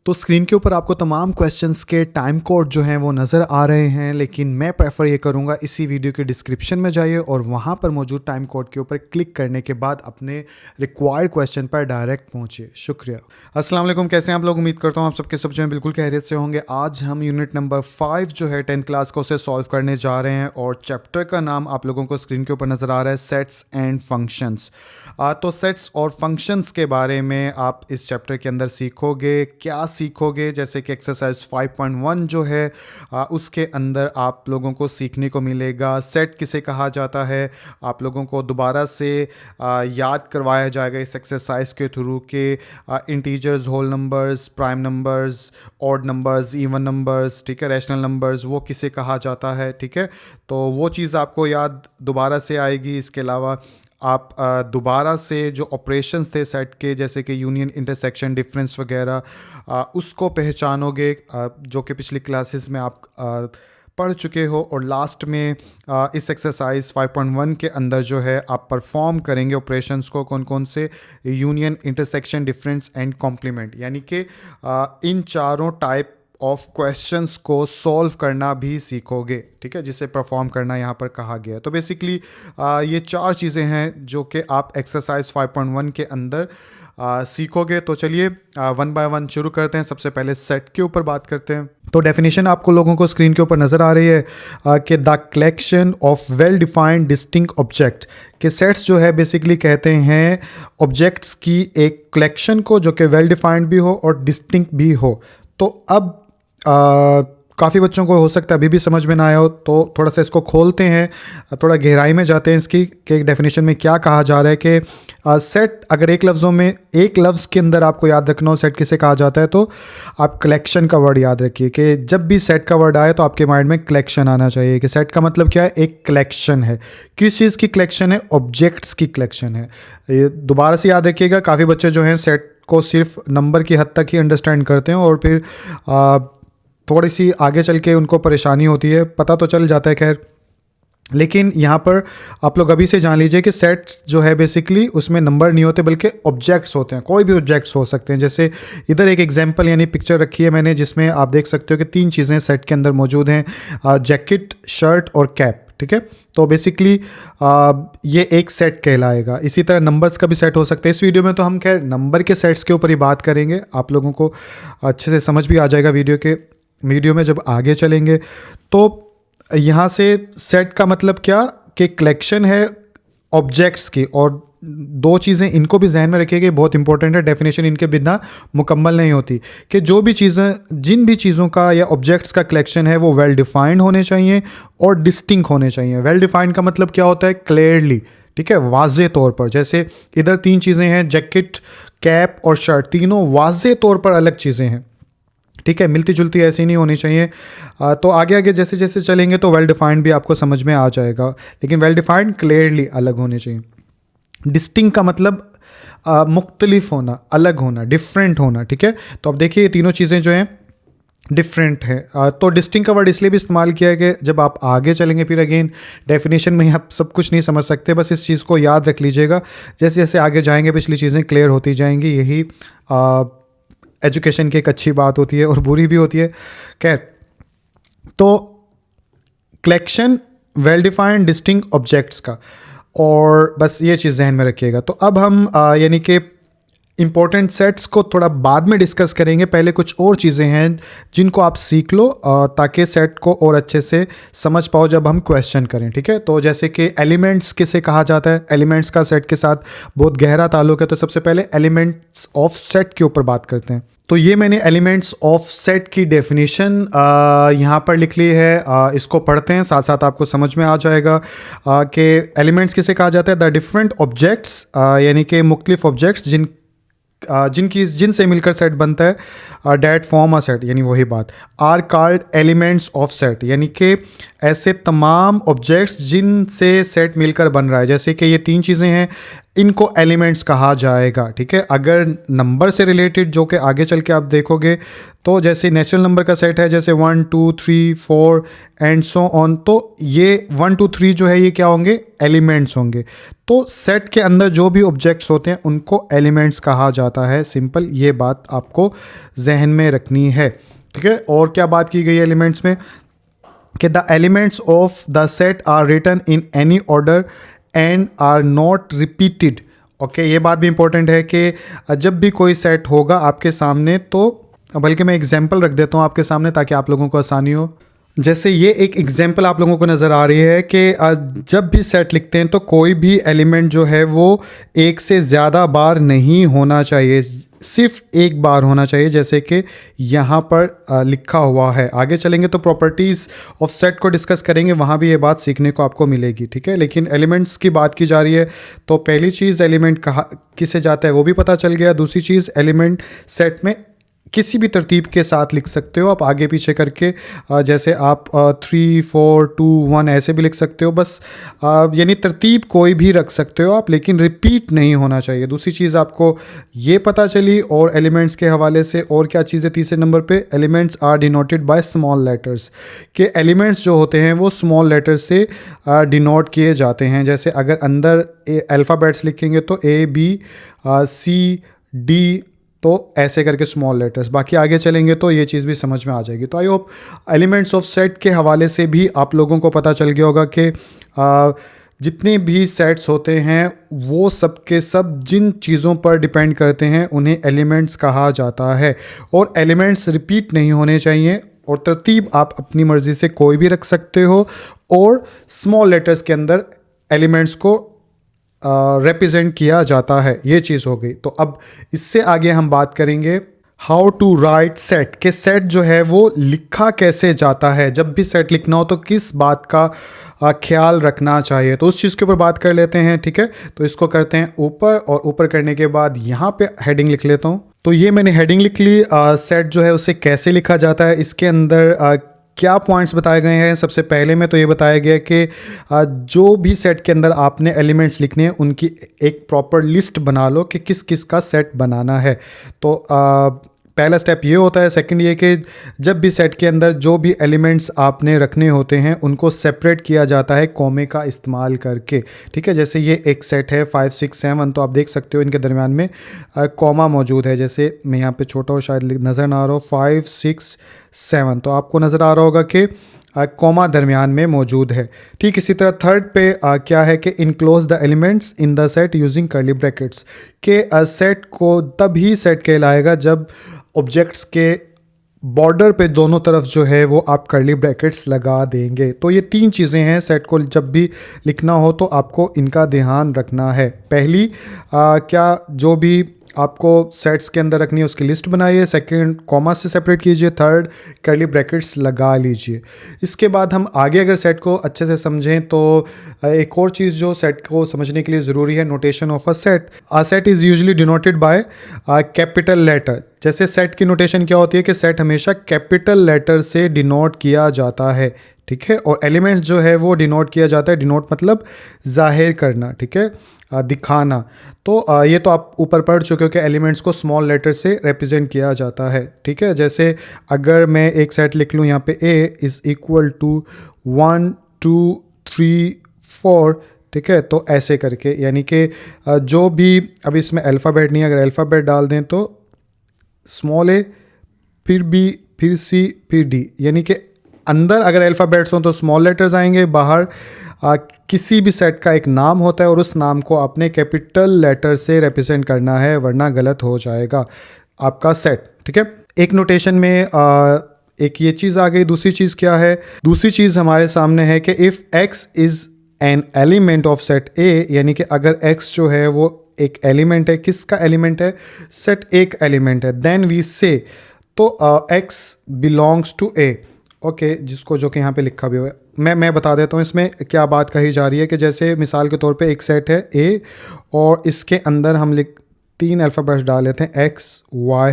तो स्क्रीन के ऊपर आपको तमाम क्वेश्चंस के टाइम कोड जो हैं वो नज़र आ रहे हैं, लेकिन मैं प्रेफर ये करूँगा इसी वीडियो के डिस्क्रिप्शन में जाइए और वहाँ पर मौजूद टाइम कोड के ऊपर क्लिक करने के बाद अपने रिक्वायर्ड क्वेश्चन पर डायरेक्ट पहुँचिए। शुक्रिया। अस्सलाम वालेकुम, कैसे हैं आप लोग? उम्मीद करता हूँ आप सबके सब जो हैं बिल्कुल खैरियत से होंगे। आज हम यूनिट नंबर 5 जो है 10th क्लास का उसे सॉल्व करने जा रहे हैं और चैप्टर का नाम आप लोगों को स्क्रीन के ऊपर नज़र आ रहा है, सेट्स एंड फंक्शंस। तो सेट्स और फंक्शंस के बारे में आप इस चैप्टर के अंदर सीखोगे। क्या सीखोगे? जैसे कि एक्सरसाइज 5.1 जो है उसके अंदर आप लोगों को सीखने को मिलेगा सेट किसे कहा जाता है। आप लोगों को दोबारा से याद करवाया जाएगा इस एक्सरसाइज के थ्रू के integers, whole numbers, prime numbers, odd numbers, even numbers, ठीक है, रैशनल नंबर्स, वो किसे कहा जाता है। ठीक है, तो वो चीज़ आपको याद दोबारा से आएगी। इसके अलावा आप दोबारा से जो ऑपरेशंस थे सेट के, जैसे कि यूनियन, इंटरसेक्शन, डिफरेंस वगैरह, उसको पहचानोगे जो कि पिछली क्लासेस में आप पढ़ चुके हो। और लास्ट में इस एक्सरसाइज 5.1 के अंदर जो है आप परफॉर्म करेंगे ऑपरेशंस को, कौन कौन से, union, intersection, difference and complement, यानी कि इन चारों टाइप ऑफ क्वेश्चंस को सॉल्व करना भी सीखोगे। ठीक है, जिसे परफॉर्म करना यहाँ पर कहा गया है। तो बेसिकली ये चार चीज़ें हैं जो कि आप एक्सरसाइज 5.1 के अंदर सीखोगे। तो चलिए वन बाय वन शुरू करते हैं। सबसे पहले सेट के ऊपर बात करते हैं। तो डेफिनेशन आपको लोगों को स्क्रीन के ऊपर नज़र आ रही है कि the collection of well defined distinct object, कि सेट्स जो है बेसिकली कहते हैं ऑब्जेक्ट्स की एक कलेक्शन को जो कि वेल डिफाइंड भी हो और डिस्टिंक्ट भी हो। तो अब काफ़ी बच्चों को हो सकता है अभी भी समझ में ना आया हो, तो थोड़ा सा इसको खोलते हैं, थोड़ा गहराई में जाते हैं इसकी कि डेफिनेशन में क्या कहा जा रहा है। कि सेट अगर एक लफ्ज़ के अंदर आपको याद रखना हो सेट किसे कहा जाता है, तो आप कलेक्शन का वर्ड याद रखिए कि जब भी सेट का वर्ड आए तो आपके माइंड में कलेक्शन आना चाहिए। कि सेट का मतलब क्या है? एक कलेक्शन है। किस चीज़ की कलेक्शन है? ऑब्जेक्ट्स की कलेक्शन है। ये दोबारा से याद रखिएगा, काफ़ी बच्चे जो हैं सेट को सिर्फ नंबर की हद तक ही अंडरस्टैंड करते हैं और फिर थोड़ी सी आगे चल के उनको परेशानी होती है। पता तो चल जाता है खैर, लेकिन यहाँ पर आप लोग अभी से जान लीजिए कि सेट्स जो है बेसिकली उसमें नंबर नहीं होते बल्कि ऑब्जेक्ट्स होते हैं। कोई भी ऑब्जेक्ट्स हो सकते हैं। जैसे इधर एक एग्जांपल यानी पिक्चर रखी है मैंने, जिसमें आप देख सकते हो कि 3 चीज़ें सेट के अंदर मौजूद हैं, जैकेट, शर्ट और कैप। ठीक है, तो बेसिकली ये एक सेट कहलाएगा। इसी तरह नंबर्स का भी सेट हो सकता है। इस वीडियो में तो हम खैर नंबर के सेट्स के ऊपर ही बात करेंगे, आप लोगों को अच्छे से समझ भी आ जाएगा वीडियो में जब आगे चलेंगे। तो यहाँ से सेट का मतलब क्या कि कलेक्शन है ऑब्जेक्ट्स की। और 2 चीज़ें इनको भी जहन में रखिएगा, बहुत इंपॉर्टेंट है। डेफिनेशन इनके बिना मुकम्मल नहीं होती। कि जो भी चीज़ें, जिन भी चीज़ों का या ऑब्जेक्ट्स का कलेक्शन है वो वेल डिफाइंड होने चाहिए और डिस्टिंक्ट होने चाहिए। वेल डिफाइंड का मतलब क्या होता है? क्लियरली, ठीक है, वाज़े तौर पर। जैसे इधर 3 चीज़ें हैं, जैकेट, कैप और शर्ट, तीनों वाज़े तौर पर अलग चीज़ें हैं। ठीक है, मिलती जुलती ऐसी नहीं होनी चाहिए। तो आगे आगे जैसे जैसे चलेंगे तो वेल डिफाइंड भी आपको समझ में आ जाएगा, लेकिन वेल डिफाइंड क्लियरली अलग होने चाहिए। डिस्टिंक्ट का मतलब मुख्तलिफ होना, अलग होना, डिफरेंट होना। ठीक है, तो अब देखिए ये तीनों चीज़ें जो हैं डिफरेंट है। तो डिस्टिंक्ट का वर्ड इसलिए भी इस्तेमाल किया है कि जब आप आगे चलेंगे फिर अगेन डेफिनेशन में आप सब कुछ नहीं समझ सकते। बस इस चीज़ को याद रख लीजिएगा, जैसे जैसे आगे जाएंगे पिछली चीज़ें क्लियर होती जाएंगी। यही एजुकेशन की एक अच्छी बात होती है और बुरी भी होती है। खैर, तो collection well defined distinct objects का, और बस ये चीज़ जहन में रखिएगा। तो अब हम यानी कि इंपॉर्टेंट सेट्स को थोड़ा बाद में डिस्कस करेंगे। पहले कुछ और चीज़ें हैं जिनको आप सीख लो ताकि सेट को और अच्छे से समझ पाओ जब हम क्वेश्चन करें। ठीक है, तो जैसे कि एलिमेंट्स किसे कहा जाता है, एलिमेंट्स का सेट के साथ बहुत गहरा ताल्लुक है। तो सबसे पहले एलिमेंट्स ऑफ सेट के ऊपर बात करते हैं। तो ये मैंने एलिमेंट्स ऑफ सेट की डेफिनेशन यहाँ पर लिख ली है। इसको पढ़ते हैं, साथ साथ आपको समझ में आ जाएगा कि एलिमेंट्स किसे कहा जाता है। द डिफरेंट ऑब्जेक्ट्स, यानी कि मुख्तलिफ ऑब्जेक्ट्स जिनसे मिलकर सेट बनता है, डैट फॉर्म अ सेट, यानी वही बात, are called elements of set, यानी कि ऐसे तमाम ऑब्जेक्ट्स जिनसे सेट मिलकर बन रहा है। जैसे कि ये 3 चीज़ें हैं, इनको एलिमेंट्स कहा जाएगा। ठीक है, अगर नंबर से रिलेटेड जो कि आगे चल के आप देखोगे, तो जैसे नेचुरल नंबर का सेट है, जैसे 1 2 3 4 एंड सो ऑन, तो ये 1 2 3 जो है ये क्या होंगे, एलिमेंट्स होंगे। तो सेट के अंदर जो भी ऑब्जेक्ट्स होते हैं उनको एलिमेंट्स कहा जाता है। सिंपल, ये बात आपको जहन में रखनी है। ठीक है, और क्या बात की गई है एलिमेंट्स में, कि the elements of the set are written in any order and are not repeated. Okay, ये बात भी इंपॉर्टेंट है कि जब भी कोई सेट होगा आपके सामने, तो बल्कि मैं एग्जांपल रख देता हूँ आपके सामने ताकि आप लोगों को आसानी हो। जैसे ये एक एग्जांपल आप लोगों को नज़र आ रही है कि जब भी सेट लिखते हैं तो कोई भी एलिमेंट जो है वो एक से ज़्यादा बार नहीं होना चाहिए, सिर्फ एक बार होना चाहिए, जैसे कि यहाँ पर लिखा हुआ है। आगे चलेंगे तो प्रॉपर्टीज़ ऑफ सेट को डिस्कस करेंगे, वहाँ भी ये बात सीखने को आपको मिलेगी। ठीक है, लेकिन एलिमेंट्स की बात की जा रही है, तो पहली चीज़ एलिमेंट कहाँ किसे जाता है वो भी पता चल गया। दूसरी चीज़, एलिमेंट सेट में किसी भी तरतीब के साथ लिख सकते हो आप, आगे पीछे करके, जैसे आप 3 4 2 1 ऐसे भी लिख सकते हो, बस यानी तरतीब कोई भी रख सकते हो आप, लेकिन रिपीट नहीं होना चाहिए। दूसरी चीज़ आपको ये पता चली। और एलिमेंट्स के हवाले से और क्या चीज़ है, तीसरे नंबर पे, elements are denoted by small letters, के एलिमेंट्स जो होते हैं वो स्मॉल लेटर से डिनोट किए जाते हैं। जैसे अगर अंदर अल्फ़ाबेट्स लिखेंगे तो ABCD, तो ऐसे करके स्मॉल लेटर्स। बाकी आगे चलेंगे तो ये चीज़ भी समझ में आ जाएगी। तो I hope elements of set के हवाले से भी आप लोगों को पता चल गया होगा कि जितने भी सेट्स होते हैं वो सब के सब जिन चीज़ों पर डिपेंड करते हैं उन्हें एलिमेंट्स कहा जाता है। और एलिमेंट्स रिपीट नहीं होने चाहिए, और तरतीब आप अपनी मर्ज़ी से कोई भी रख सकते हो, और स्मॉल लेटर्स के अंदर एलिमेंट्स को रिप्रेजेंट किया जाता है। ये चीज़ हो गई। तो अब इससे आगे हम बात करेंगे हाउ टू राइट सेट, के सेट जो है वो लिखा कैसे जाता है। जब भी सेट लिखना हो तो किस बात का ख्याल रखना चाहिए, तो उस चीज़ के ऊपर बात कर लेते हैं। ठीक है, तो इसको करते हैं ऊपर, और ऊपर करने के बाद यहाँ पे हेडिंग लिख लेता हूँ। तो ये मैंने हेडिंग लिख ली। सेट जो है उसे कैसे लिखा जाता है, इसके अंदर क्या पॉइंट्स बताए गए हैं। सबसे पहले में तो ये बताया गया कि जो भी सेट के अंदर आपने एलिमेंट्स लिखने हैं उनकी एक प्रॉपर लिस्ट बना लो कि किस किस का सेट बनाना है। तो पहला स्टेप ये होता है। सेकंड ये कि जब भी सेट के अंदर जो भी एलिमेंट्स आपने रखने होते हैं उनको सेपरेट किया जाता है कॉमे का इस्तेमाल करके। ठीक है, जैसे ये एक सेट है 5 6 7, तो आप देख सकते हो इनके दरमियान में कॉमा मौजूद है। जैसे मैं यहाँ पे छोटा हो, शायद नज़र ना आ रहा हो, 5 6 7, तो आपको नज़र आ रहा होगा कि कॉमा दरमियान में मौजूद है। ठीक इसी तरह थर्ड पे क्या है कि enclose the elements in the set using curly brackets, के सेट को तभी सेट कहलाएगा जब ऑब्जेक्ट्स के बॉर्डर पे दोनों तरफ जो है वो आप कर्ली ब्रैकेट्स लगा देंगे। तो ये तीन चीज़ें हैं, सेट को जब भी लिखना हो तो आपको इनका ध्यान रखना है। पहली क्या जो भी आपको सेट्स के अंदर रखनी है उसकी लिस्ट बनाइए। सेकंड, कॉमा से सेपरेट कीजिए। थर्ड, कर्ली ब्रैकेट्स लगा लीजिए। इसके बाद हम आगे अगर सेट को अच्छे से समझें तो एक और चीज़ जो सेट को समझने के लिए ज़रूरी है, notation of a set. A set is usually denoted by capital letter. जैसे सेट की नोटेशन क्या होती है कि सेट हमेशा कैपिटल लेटर से डिनोट किया जाता है। ठीक है, और एलिमेंट्स जो है वो डिनोट किया जाता है। डिनोट मतलब जाहिर करना, ठीक है, दिखाना। तो ये तो आप ऊपर पढ़ चुके हो कि एलिमेंट्स को स्मॉल लेटर से रिप्रेजेंट किया जाता है। ठीक है, जैसे अगर मैं एक सेट लिख लूँ यहाँ पे A इज़ इक्वल टू 1 2 3 4, ठीक है, तो ऐसे करके, यानी कि जो भी, अब इसमें अल्फ़ाबेट नहीं है, अगर अल्फ़ाबेट डाल दें तो स्मॉल A, फिर B, फिर C, फिर D, यानी कि अंदर अगर अल्फ़ाबेट्स हों तो स्मॉल लेटर्स आएंगे, बाहर किसी भी सेट का एक नाम होता है और उस नाम को आपने कैपिटल लेटर से रिप्रेजेंट करना है, वरना गलत हो जाएगा आपका सेट। ठीक है, एक नोटेशन में एक ये चीज़ आ गई। दूसरी चीज़ क्या है, दूसरी चीज़ हमारे सामने है कि if x is an element of set A, यानी कि अगर x जो है वो एक एलिमेंट है, किसका एलिमेंट है, सेट एक एलिमेंट है, देन वी से, तो x belongs to A। Okay, जिसको जो कि यहाँ पे लिखा भी हुआ है, मैं बता देता हूँ इसमें क्या बात कही जा रही है। कि जैसे मिसाल के तौर पे एक सेट है A और इसके अंदर हम 3 अल्फ़ाबेट्स डाल लेते हैं X Y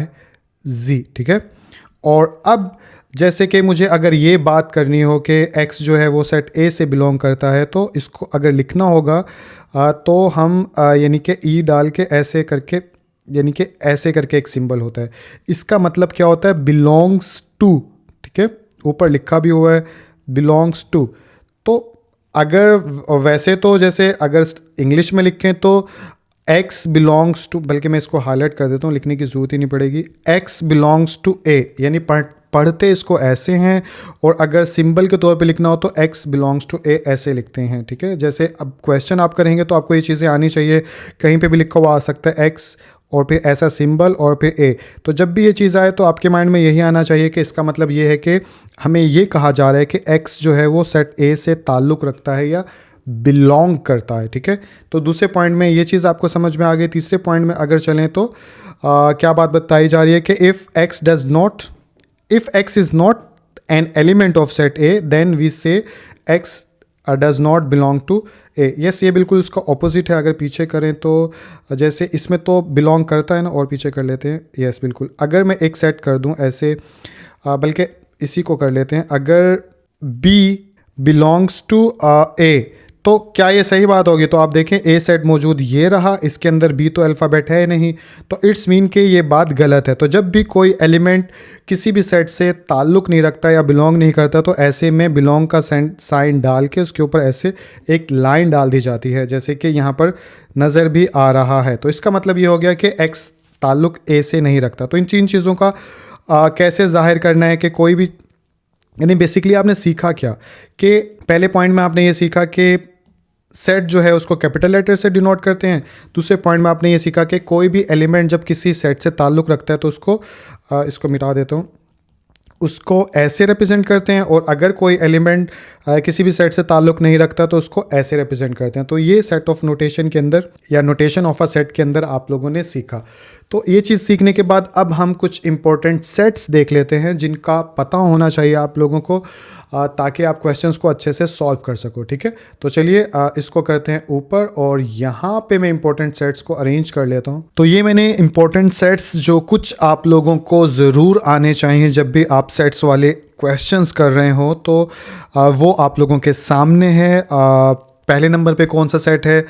Z, ठीक है, और अब जैसे कि मुझे अगर ये बात करनी हो कि x जो है वो सेट A से बिलोंग करता है, तो इसको अगर लिखना होगा तो हम यानी कि ई डाल के ऐसे करके, यानी कि ऐसे करके एक सिंबल होता है। इसका मतलब क्या होता है? बिलोंग्स टू, ठीक है, ऊपर लिखा भी हुआ है बिलोंग्स टू। तो अगर वैसे तो जैसे अगर इंग्लिश में लिखें तो x बिलोंग्स टू, बल्कि मैं इसको हाईलाइट कर देता हूँ, लिखने की ज़रूरत ही नहीं पड़ेगी, x बिलोंग्स टू a, यानी पढ़ते इसको ऐसे हैं, और अगर सिंबल के तौर पे लिखना हो तो x बिलोंग्स टू a ऐसे लिखते हैं, ठीक है। जैसे अब क्वेश्चन आप करेंगे तो आपको ये चीज़ें आनी चाहिए, कहीं पे भी लिखा हुआ आ सकता है x और फिर ऐसा सिंबल और फिर a। तो जब भी ये चीज़ आए तो आपके माइंड में यही आना चाहिए कि इसका मतलब ये है कि हमें ये कहा जा रहा है कि x जो है वो सेट a से ताल्लुक़ रखता है या बिलोंग करता है, ठीक है। तो दूसरे पॉइंट में ये चीज़ आपको समझ में आ गई। तीसरे पॉइंट में अगर चलें तो क्या बात बताई जा रही है कि if x is not an element of set a then we say x does not belong to a। Yes, ये बिल्कुल इसका ऑपोजिट है। अगर पीछे करें तो जैसे इसमें तो बिलोंग करता है ना, और पीछे कर लेते हैं, यस बिल्कुल। अगर मैं एक सेट कर दूं ऐसे, बल्कि इसी को कर लेते हैं, अगर b बिलोंग्स टू a, तो क्या ये सही बात होगी? तो आप देखें a सेट मौजूद ये रहा, इसके अंदर b तो अल्फ़ाबेट है नहीं, तो इट्स मीन कि ये बात गलत है। तो जब भी कोई एलिमेंट किसी भी सेट से ताल्लुक़ नहीं रखता या बिलोंग नहीं करता, तो ऐसे में बिलोंग का साइन डाल के उसके ऊपर ऐसे एक लाइन डाल दी जाती है, जैसे कि यहाँ पर नज़र भी आ रहा है। तो इसका मतलब ये हो गया कि x ताल्लुक़ a से नहीं रखता। तो इन तीन चीज़ों का कैसे ज़ाहिर करना है कि कोई भी, यानी बेसिकली आपने सीखा क्या कि पहले पॉइंट में आपने ये सीखा कि सेट जो है उसको कैपिटल लेटर से डिनोट करते हैं। दूसरे पॉइंट में आपने ये सीखा कि कोई भी एलिमेंट जब किसी सेट से ताल्लुक़ रखता है तो उसको इसको मिटा देता हूँ, उसको ऐसे रिप्रेजेंट करते हैं, और अगर कोई एलिमेंट किसी भी सेट से ताल्लुक़ नहीं रखता तो उसको ऐसे रिप्रेजेंट करते हैं। तो ये सेट ऑफ नोटेशन के अंदर या नोटेशन ऑफ अ सेट के अंदर आप लोगों ने सीखा। तो ये चीज़ सीखने के बाद अब हम कुछ इंपॉर्टेंट सेट्स देख लेते हैं जिनका पता होना चाहिए आप लोगों को, ताकि आप क्वेश्चंस को अच्छे से सॉल्व कर सको, ठीक है। तो चलिए इसको करते हैं ऊपर, और यहाँ पे मैं इंपॉर्टेंट सेट्स को अरेंज कर लेता हूँ। तो ये मैंने इंपॉर्टेंट सेट्स जो कुछ आप लोगों को ज़रूर आने चाहिए जब भी आप सेट्स वाले क्वेश्चंस कर रहे हो, तो वो आप लोगों के सामने है। पहले नंबर पे कौन सा सेट है?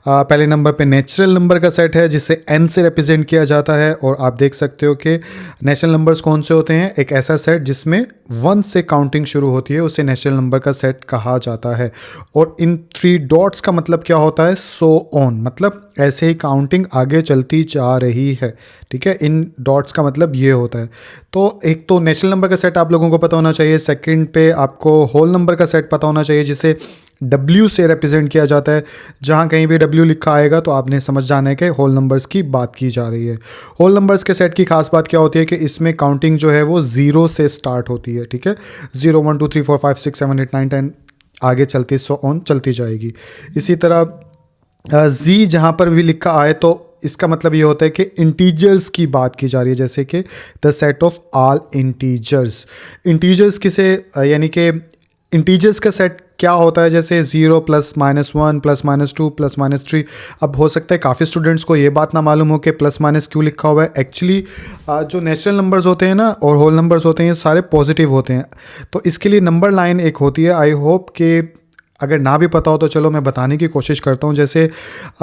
पहले नंबर पे नेचुरल नंबर का सेट है जिसे n से रिप्रेजेंट किया जाता है, और आप देख सकते हो कि नेचुरल नंबर्स कौन से होते हैं। एक ऐसा सेट जिसमें 1 से काउंटिंग शुरू होती है उसे नेचुरल नंबर का सेट कहा जाता है। और इन 3 डॉट्स का मतलब क्या होता है? सो ऑन, मतलब ऐसे ही काउंटिंग आगे चलती जा रही है, ठीक है। इन डॉट्स का मतलब ये होता है। तो एक तो नेचुरल नंबर का सेट आप लोगों को पता होना चाहिए। सेकंड पे आपको होल नंबर का सेट पता होना चाहिए जिसे W से रिप्रेजेंट किया जाता है। जहाँ कहीं भी W लिखा आएगा तो आपने समझ जाना है कि होल नंबर्स की बात की जा रही है। होल नंबर्स के सेट की खास बात क्या होती है कि इसमें काउंटिंग जो है वो 0 से स्टार्ट होती है, ठीक है। 0 1 2 3 4 5 6 7 8 9 10 आगे चलती सो ऑन चलती जाएगी। इसी तरह Z जहाँ पर भी लिखा आए तो इसका मतलब ये होता है कि इंटीजर्स की बात की जा रही है, जैसे कि the set of all integers. Integers किसे, यानी कि इंटीजर्स का सेट क्या होता है? जैसे 0 +, -1 +, -2 +, -3। अब हो सकता है काफ़ी स्टूडेंट्स को ये बात ना मालूम हो कि प्लस माइनस क्यों लिखा हुआ है। एक्चुअली जो नेचुरल नंबर्स होते हैं ना और होल नंबर्स होते हैं ये सारे पॉजिटिव होते हैं, तो इसके लिए नंबर लाइन एक होती है। आई होप कि अगर ना भी पता हो तो चलो मैं बताने की कोशिश करता हूँ। जैसे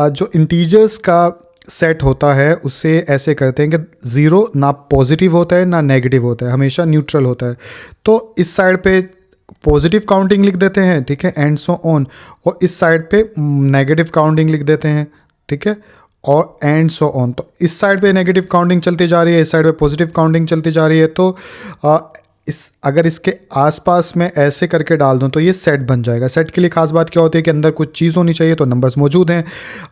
जो इंटीजर्स का सेट होता है उसे ऐसे करते हैं कि 0 ना पॉजिटिव होता है ना नेगेटिव होता है, हमेशा न्यूट्रल होता है। तो इस साइड पे पॉजिटिव काउंटिंग लिख देते हैं, ठीक है, एंड सो ऑन, और इस साइड पे नेगेटिव काउंटिंग लिख देते हैं, ठीक है, और एंड सो ऑन। तो इस साइड पे नेगेटिव काउंटिंग चलती जा रही है, इस साइड पे पॉजिटिव काउंटिंग चलती जा रही है। तो अगर इसके आसपास में ऐसे करके डाल दूं तो ये सेट बन जाएगा। सेट के लिए खास बात क्या होती है कि अंदर कुछ चीज़ होनी चाहिए, तो नंबर्स मौजूद हैं,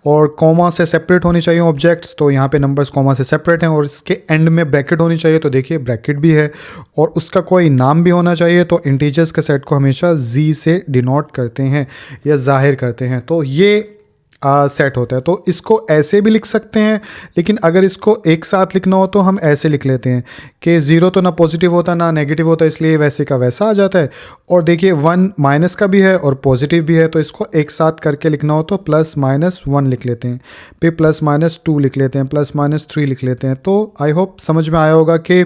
और कॉमा से सेपरेट होनी चाहिए ऑब्जेक्ट्स, तो यहाँ पे नंबर्स कॉमा से सेपरेट हैं, और इसके एंड में ब्रैकेट होनी चाहिए, तो देखिए ब्रैकेट भी है, और उसका कोई नाम भी होना चाहिए। तो इंटीजर्स के सेट को हमेशा Z से डिनोट करते हैं या जाहिर करते हैं। तो ये सेट होता है। तो इसको ऐसे भी लिख सकते हैं, लेकिन अगर इसको एक साथ लिखना हो तो हम ऐसे लिख लेते हैं कि 0 तो ना पॉजिटिव होता ना नेगेटिव होता, इसलिए वैसे का वैसा आ जाता है। और देखिए 1 माइनस का भी है और पॉजिटिव भी है, तो इसको एक साथ करके लिखना हो तो +-1 लिख लेते हैं, फिर +-2 लिख लेते हैं, +-3 लिख लेते हैं। तो आई होप समझ में आया होगा कि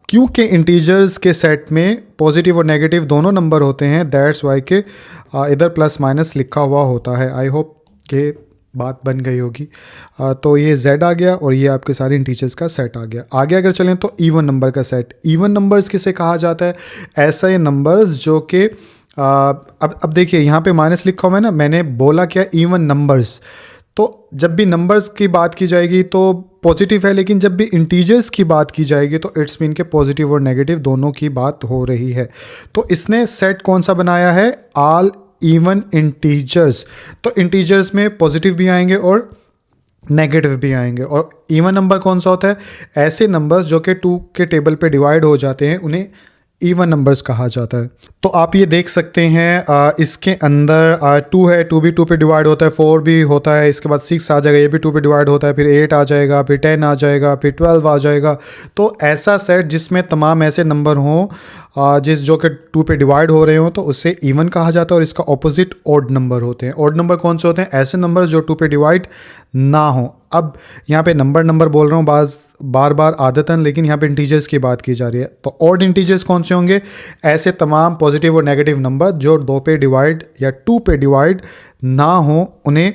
क्योंकि इंटीजर्स के सेट में पॉजिटिव और नेगेटिव दोनों नंबर होते हैं, दैट्स वाई के इधर प्लस माइनस लिखा हुआ होता है। आई होप के बात बन गई होगी। तो ये z आ गया और ये आपके सारे इंटीजर्स का सेट आ गया। आगे अगर चलें तो इवन नंबर का सेट। इवन नंबर्स किसे कहा जाता है? ऐसे नंबर्स जो कि अब देखिए यहाँ पे माइनस लिखा हुआ है ना, मैंने बोला क्या, इवन नंबर्स। तो जब भी नंबर्स की बात की जाएगी तो पॉजिटिव है, लेकिन जब भी इंटीजर्स की बात की जाएगी तो इट्स मीन के पॉजिटिव और नेगेटिव दोनों की बात हो रही है। तो इसने सेट कौन सा बनाया है? All even integers. तो इंटीजर्स में पॉजिटिव भी आएंगे और नेगेटिव भी आएंगे। और इवन नंबर कौन सा होता है? ऐसे नंबर्स जो कि 2 के टेबल पे डिवाइड हो जाते हैं, उन्हें इवन नंबर्स कहा जाता है। तो आप ये देख सकते हैं इसके अंदर 2 है, 2 भी 2 पे डिवाइड होता है, 4 भी होता है, इसके बाद 6 आ जाएगा, ये भी 2 पे डिवाइड होता है, फिर 8 आ जाएगा, फिर 10 आ जाएगा, फिर 12 आ जाएगा। तो ऐसा सेट जिसमें तमाम ऐसे नंबर हों जो कि 2 पे डिवाइड हो रहे हों, तो उससे इवन कहा जाता है। और इसका ऑपोजिट ऑड नंबर होते हैं। ऑड नंबर कौन से होते हैं? ऐसे नंबर जो 2 पे डिवाइड ना हो। अब यहाँ पे नंबर बोल रहा हूँ बार बार आदतन, लेकिन यहाँ पे इंटीजर्स की बात की जा रही है। तो ऑड इंटीजर्स कौन से होंगे? ऐसे तमाम पॉजिटिव और नेगेटिव नंबर जो 2 पे डिवाइड या 2 पे डिवाइड ना हो, उन्हें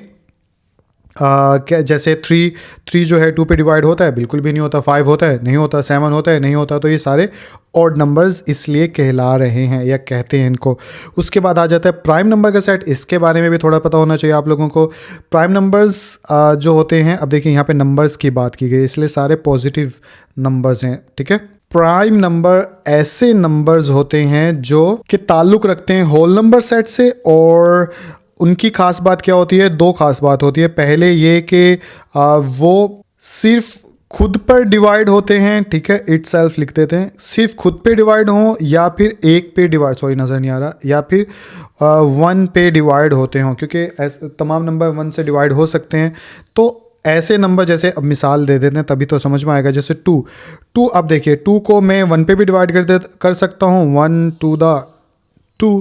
क्या, जैसे 3 जो है 2 पे डिवाइड होता है? बिल्कुल भी नहीं होता। 5 होता है? नहीं होता। 7 होता है? नहीं होता। तो ये सारे ऑड नंबर्स इसलिए कहला रहे हैं या कहते हैं इनको। उसके बाद आ जाता है प्राइम नंबर का सेट। इसके बारे में भी थोड़ा पता होना चाहिए आप लोगों को। प्राइम नंबर्स जो होते हैं, अब देखिए यहाँ पे नंबर्स की बात की गई, इसलिए सारे पॉजिटिव नंबर्स हैं, ठीक है। प्राइम नंबर ऐसे नंबर्स होते हैं जो कि ताल्लुक़ रखते हैं होल नंबर सेट से, और उनकी खास बात क्या होती है? 2 खास बात होती है। पहले ये कि वो सिर्फ खुद पर डिवाइड होते हैं, ठीक है, इट सेल्फ लिख देते हैं, सिर्फ खुद पे डिवाइड हों, या फिर एक पे डिवाइड, सॉरी नज़र नहीं आ रहा, या फिर 1 पे डिवाइड होते हों, क्योंकि तमाम नंबर 1 से डिवाइड हो सकते हैं। तो ऐसे नंबर, जैसे अब मिसाल दे देते हैं तभी तो समझ में आएगा। जैसे 2, अब देखिए 2 को मैं 1 पे भी डिवाइड कर सकता हूँ, 1 to the 2,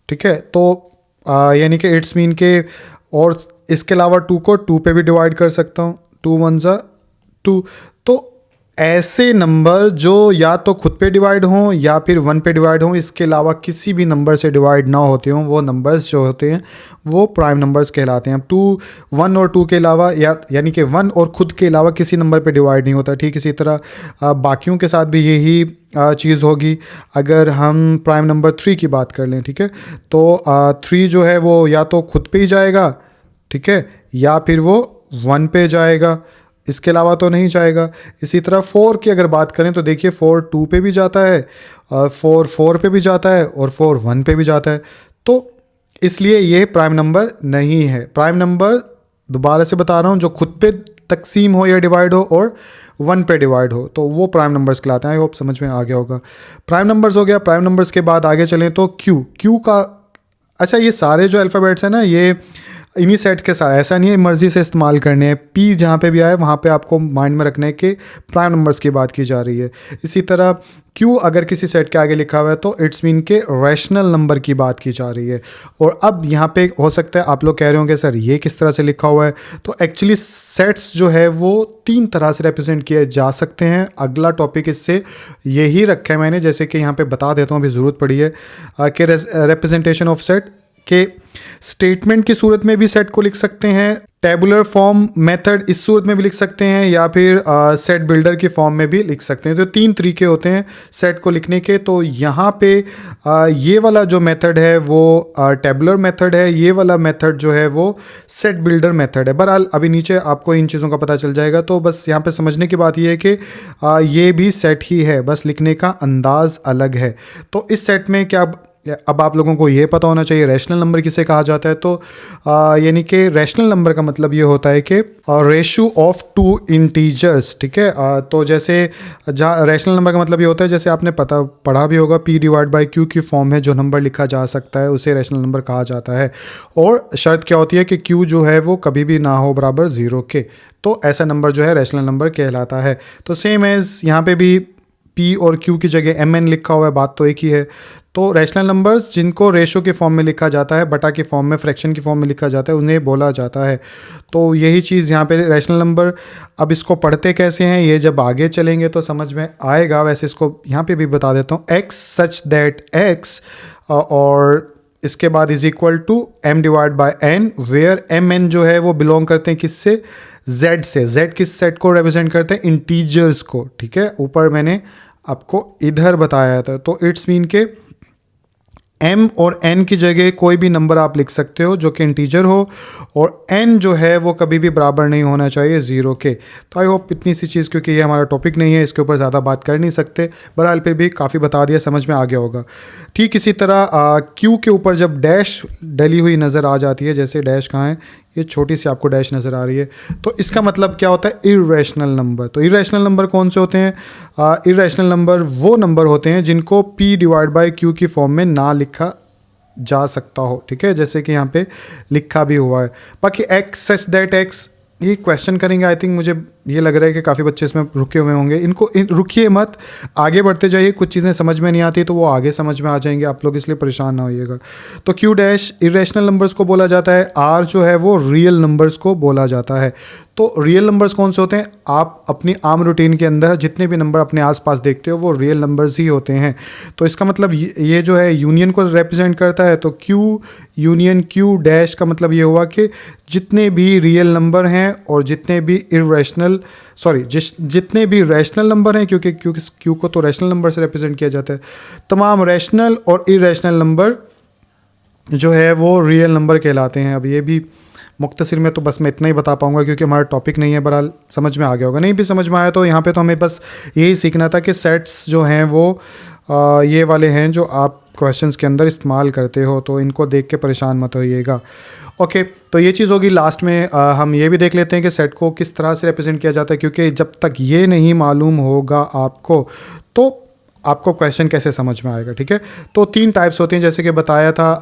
ठीक है। तो यानी कि इट्स मीन के, और इसके अलावा 2 को 2 पे भी डिवाइड कर सकता हूँ, 2 1 2। तो ऐसे नंबर जो या तो खुद पे डिवाइड हों या फिर 1 पे डिवाइड हों, इसके अलावा किसी भी नंबर से डिवाइड ना होते हों, वो नंबर्स जो होते हैं वो प्राइम नंबर्स कहलाते हैं। अब 2, 1 और 2 के अलावा, यानी कि 1 और खुद के अलावा किसी नंबर पे डिवाइड नहीं होता। ठीक इसी तरह बाकियों के साथ भी यही चीज़ होगी। अगर हम प्राइम नंबर 3 की बात कर लें, ठीक है, तो 3 जो है वो या तो खुद पे ही जाएगा, ठीक है, या फिर वो 1 पे जाएगा, इसके अलावा तो नहीं जाएगा। इसी तरह 4 की अगर बात करें तो देखिए 4 2 पे भी जाता है, 4 4 पे भी जाता है, और 4 1 पे भी जाता है। तो इसलिए ये प्राइम नंबर नहीं है। प्राइम नंबर, दोबारा से बता रहा हूँ, जो खुद पे तकसीम हो या डिवाइड हो और 1 पे डिवाइड हो, तो वो प्राइम नंबर्स कहलाते हैं। आई होप समझ में आ गया होगा। प्राइम नंबर्स हो गया। प्राइम नंबर्स के बाद आगे चलें तो क्यू का, अच्छा ये सारे जो अल्फ़ाबेट्स हैं ना, ये इन्हीं सेट्स के साथ, ऐसा नहीं है मर्ज़ी से इस्तेमाल करने हैं। पी जहाँ पे भी आए वहाँ पे आपको माइंड में रखना है कि प्राइम नंबर्स की बात की जा रही है। इसी तरह क्यू अगर किसी सेट के आगे लिखा हुआ है तो इट्स मीन के रैशनल नंबर की बात की जा रही है। और अब यहाँ पे हो सकता है आप लोग कह रहे होंगे सर ये किस तरह से लिखा हुआ है, तो एक्चुअली सेट्स जो है वो 3 तरह से रिप्रेजेंट किए जा सकते हैं। अगला टॉपिक इससे यही रखा है मैंने, जैसे कि यहाँ पे बता देता हूँ, अभी ज़रूरत पड़ी है कि रिप्रेजेंटेशन ऑफ सेट के स्टेटमेंट की सूरत में भी सेट को लिख सकते हैं, टेबुलर फॉर्म मेथड इस सूरत में भी लिख सकते हैं, या फिर सेट बिल्डर की फॉर्म में भी लिख सकते हैं। तो 3 तरीके होते हैं सेट को लिखने के। तो यहाँ पे ये वाला जो मेथड है वो टेबुलर मेथड है, ये वाला मेथड जो है वो सेट बिल्डर मेथड है। बहरहाल अभी नीचे आपको इन चीज़ों का पता चल जाएगा। तो बस यहाँ पे समझने की बात ये है कि ये भी सेट ही है, बस लिखने का अंदाज़ अलग है। तो इस सेट में क्या, अब आप लोगों को ये पता होना चाहिए रैशनल नंबर किसे कहा जाता है। तो यानी कि रैशनल नंबर का मतलब ये होता है कि रेशो ऑफ 2 इंटीजर्स, ठीक है। तो जैसे जहाँ रैशनल नंबर का मतलब ये होता है, जैसे आपने पढ़ा भी होगा, P डिवाइड बाई Q की फॉर्म में जो नंबर लिखा जा सकता है उसे रैशनल नंबर कहा जाता है। और शर्त क्या होती है कि Q जो है वो कभी भी ना हो बराबर 0 के, तो ऐसा नंबर जो है रैशनल नंबर कहलाता है। तो सेम एज़ यहाँ पे भी P और Q की जगह MN लिखा हुआ है, बात तो एक ही है। तो रैशनल नंबर्स जिनको रेशो के फॉर्म में लिखा जाता है, बटा के फॉर्म में, फ्रैक्शन की फॉर्म में लिखा जाता है, उन्हें बोला जाता है। तो यही चीज़ यहाँ पे रैशनल नंबर। अब इसको पढ़ते कैसे हैं ये जब आगे चलेंगे तो समझ में आएगा। वैसे इसको यहाँ पे भी बता देता हूँ, x सच दैट x और इसके बाद is equal to m divide by n, where mn जो है वो बिलोंग करते हैं किससे, z से। z किस सेट को रिप्रेजेंट करते हैं, इंटीजर्स को, ठीक है। ऊपर मैंने आपको इधर बताया था। तो इट्स मीन के m और n की जगह कोई भी नंबर आप लिख सकते हो जो कि इंटीजर हो, और n जो है वो कभी भी बराबर नहीं होना चाहिए 0 के। तो आई होप इतनी सी चीज़, क्योंकि ये हमारा टॉपिक नहीं है, इसके ऊपर ज़्यादा बात कर नहीं सकते, बहरहाल फिर भी काफ़ी बता दिया, समझ में आ गया होगा। ठीक इसी तरह q के ऊपर जब डैश डली हुई नज़र आ जाती है, जैसे डैश कहाँ है, ये छोटी सी आपको डैश नज़र आ रही है, तो इसका मतलब क्या होता है, इर्रेशनल नंबर। तो इर्रेशनल नंबर कौन से होते हैं, इर्रेशनल नंबर वो नंबर होते हैं जिनको p डिवाइड बाय q की फॉर्म में ना लिखा जा सकता हो, ठीक है, जैसे कि यहाँ पे लिखा भी हुआ है। बाकी x सच दैट x, ये क्वेश्चन करेंगे, आई थिंक मुझे ये लग रहा है कि काफ़ी बच्चे इसमें रुके हुए होंगे। इनको रुकिए मत, आगे बढ़ते जाइए। कुछ चीज़ें समझ में नहीं आती तो वो आगे समझ में आ जाएंगे आप लोग, इसलिए परेशान ना होइएगा। तो q डैश इरेशनल नंबर्स को बोला जाता है, r जो है वो रियल नंबर्स को बोला जाता है। तो रियल नंबर्स कौन से होते हैं, आप अपनी आम रूटीन के अंदर जितने भी नंबर अपने आसपास देखते हो वो रियल नंबर्स ही होते हैं। तो इसका मतलब ये जो है यूनियन को रिप्रेजेंट करता है। तो q यूनियन q डैश का मतलब ये हुआ कि जितने भी रियल नंबर हैं और जितने भी इरेशनल जितने भी रैशनल नंबर हैं, क्योंकि क्यू को तो रैशनल नंबर से रिप्रेजेंट किया जाता है, तमाम रैशनल और इरेशनल नंबर जो है वो रियल नंबर कहलाते हैं। अब ये भी मुख्तसर में तो बस मैं इतना ही बता पाऊंगा क्योंकि हमारा टॉपिक नहीं है, बहरहाल समझ में आ गया होगा। नहीं भी समझ में आया तो यहाँ पे तो हमें बस यही सीखना था कि सेट्स जो हैं वो ये वाले हैं जो आप क्वेश्चंस के अंदर इस्तेमाल करते हो, तो इनको देख के परेशान मत होइएगा। ओके, तो ये चीज़ होगी। लास्ट में हम ये भी देख लेते हैं कि सेट को किस तरह से रिप्रेजेंट किया जाता है, क्योंकि जब तक ये नहीं मालूम होगा आपको तो आपको क्वेश्चन कैसे समझ में आएगा, ठीक है। तो 3 टाइप्स होती हैं जैसे कि बताया था।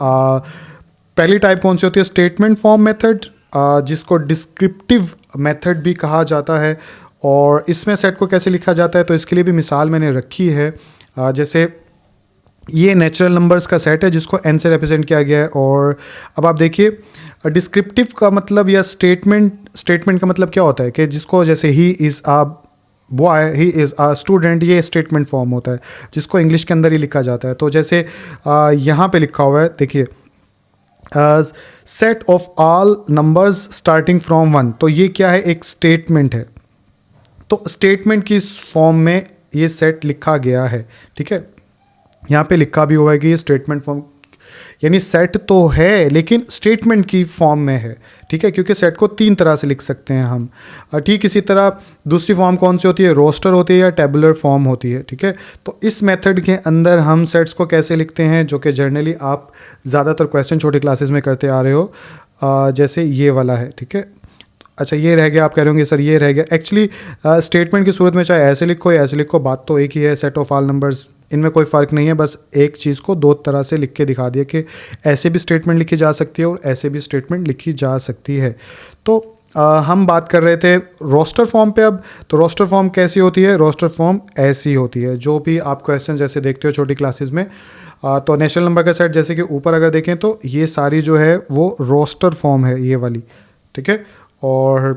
पहली टाइप कौन सी होती है, स्टेटमेंट फॉर्म मेथड, जिसको डिस्क्रिप्टिव मेथड भी कहा जाता है। और इसमें सेट को कैसे लिखा जाता है, तो इसके लिए भी मिसाल मैंने रखी है। जैसे ये नेचुरल नंबर्स का सेट है जिसको n से रिप्रेजेंट किया गया है। और अब आप देखिए डिस्क्रिप्टिव का मतलब या स्टेटमेंट का मतलब क्या होता है कि जिसको जैसे he is a boy, he is a student, ये स्टेटमेंट फॉर्म होता है जिसको इंग्लिश के अंदर ही लिखा जाता है। तो जैसे यहाँ पे लिखा हुआ है, देखिए set of all numbers starting from 1, तो ये क्या है, एक स्टेटमेंट है। तो स्टेटमेंट की फॉर्म में ये सेट लिखा गया है, ठीक है। यहाँ पे लिखा भी हुआ है कि ये स्टेटमेंट फॉर्म, यानी सेट तो है लेकिन स्टेटमेंट की फॉर्म में है, ठीक है, क्योंकि सेट को 3 तरह से लिख सकते हैं हम। ठीक इसी तरह दूसरी फॉर्म कौन सी होती है, रोस्टर होती है या टेबुलर फॉर्म होती है, ठीक है। तो इस मेथड के अंदर हम सेट्स को कैसे लिखते हैं, जो कि जनरली आप ज़्यादातर क्वेश्चन छोटी क्लासेस में करते आ रहे हो, जैसे ये वाला है, ठीक है। अच्छा ये रह गया, आप कह रहे होंगे सर ये रह गया। एक्चुअली स्टेटमेंट की सूरत में चाहे ऐसे लिखो या ऐसे लिखो, बात तो एक ही है, सेट ऑफ ऑल नंबर्स, इनमें कोई फ़र्क नहीं है। बस एक चीज़ को 2 तरह से लिख के दिखा दिया कि ऐसे भी स्टेटमेंट लिखी जा सकती है और ऐसे भी स्टेटमेंट लिखी जा सकती है। तो हम बात कर रहे थे रोस्टर फॉर्म पे अब। तो रोस्टर फॉर्म कैसी होती है, रोस्टर फॉर्म ऐसी होती है, जो भी आप क्वेश्चन जैसे देखते हो छोटी क्लासेस में। तो नेचुरल नंबर का सेट जैसे कि ऊपर अगर देखें तो ये सारी जो है वो रोस्टर फॉर्म है, ये वाली, ठीक है। और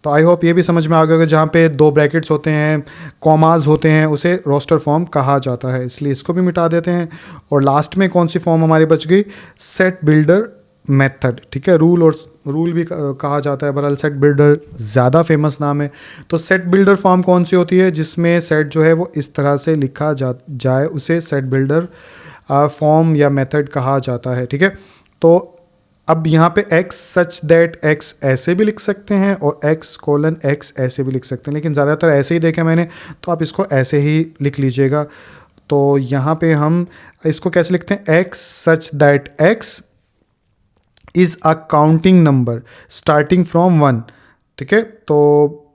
तो आई होप ये भी समझ में आ गया कि जहाँ पे 2 ब्रैकेट्स होते हैं, कॉमाज होते हैं, उसे रोस्टर फॉर्म कहा जाता है, इसलिए इसको भी मिटा देते हैं। और लास्ट में कौन सी फॉर्म हमारी बच गई, सेट बिल्डर मेथड, ठीक है। रूल भी कहा जाता है, बहरहाल सेट बिल्डर ज़्यादा फेमस नाम है। तो सेट बिल्डर फॉर्म कौन सी होती है, जिसमें सेट जो है वो इस तरह से लिखा जाए उसे सेट बिल्डर फॉर्म या मेथड कहा जाता है, ठीक है। तो अब यहाँ पे x सच दैट x ऐसे भी लिख सकते हैं और x:x ऐसे भी लिख सकते हैं, लेकिन ज़्यादातर ऐसे ही देखा मैंने, तो आप इसको ऐसे ही लिख लीजिएगा। तो यहाँ पे हम इसको कैसे लिखते हैं, x such that x is a counting number starting from 1, ठीक है। तो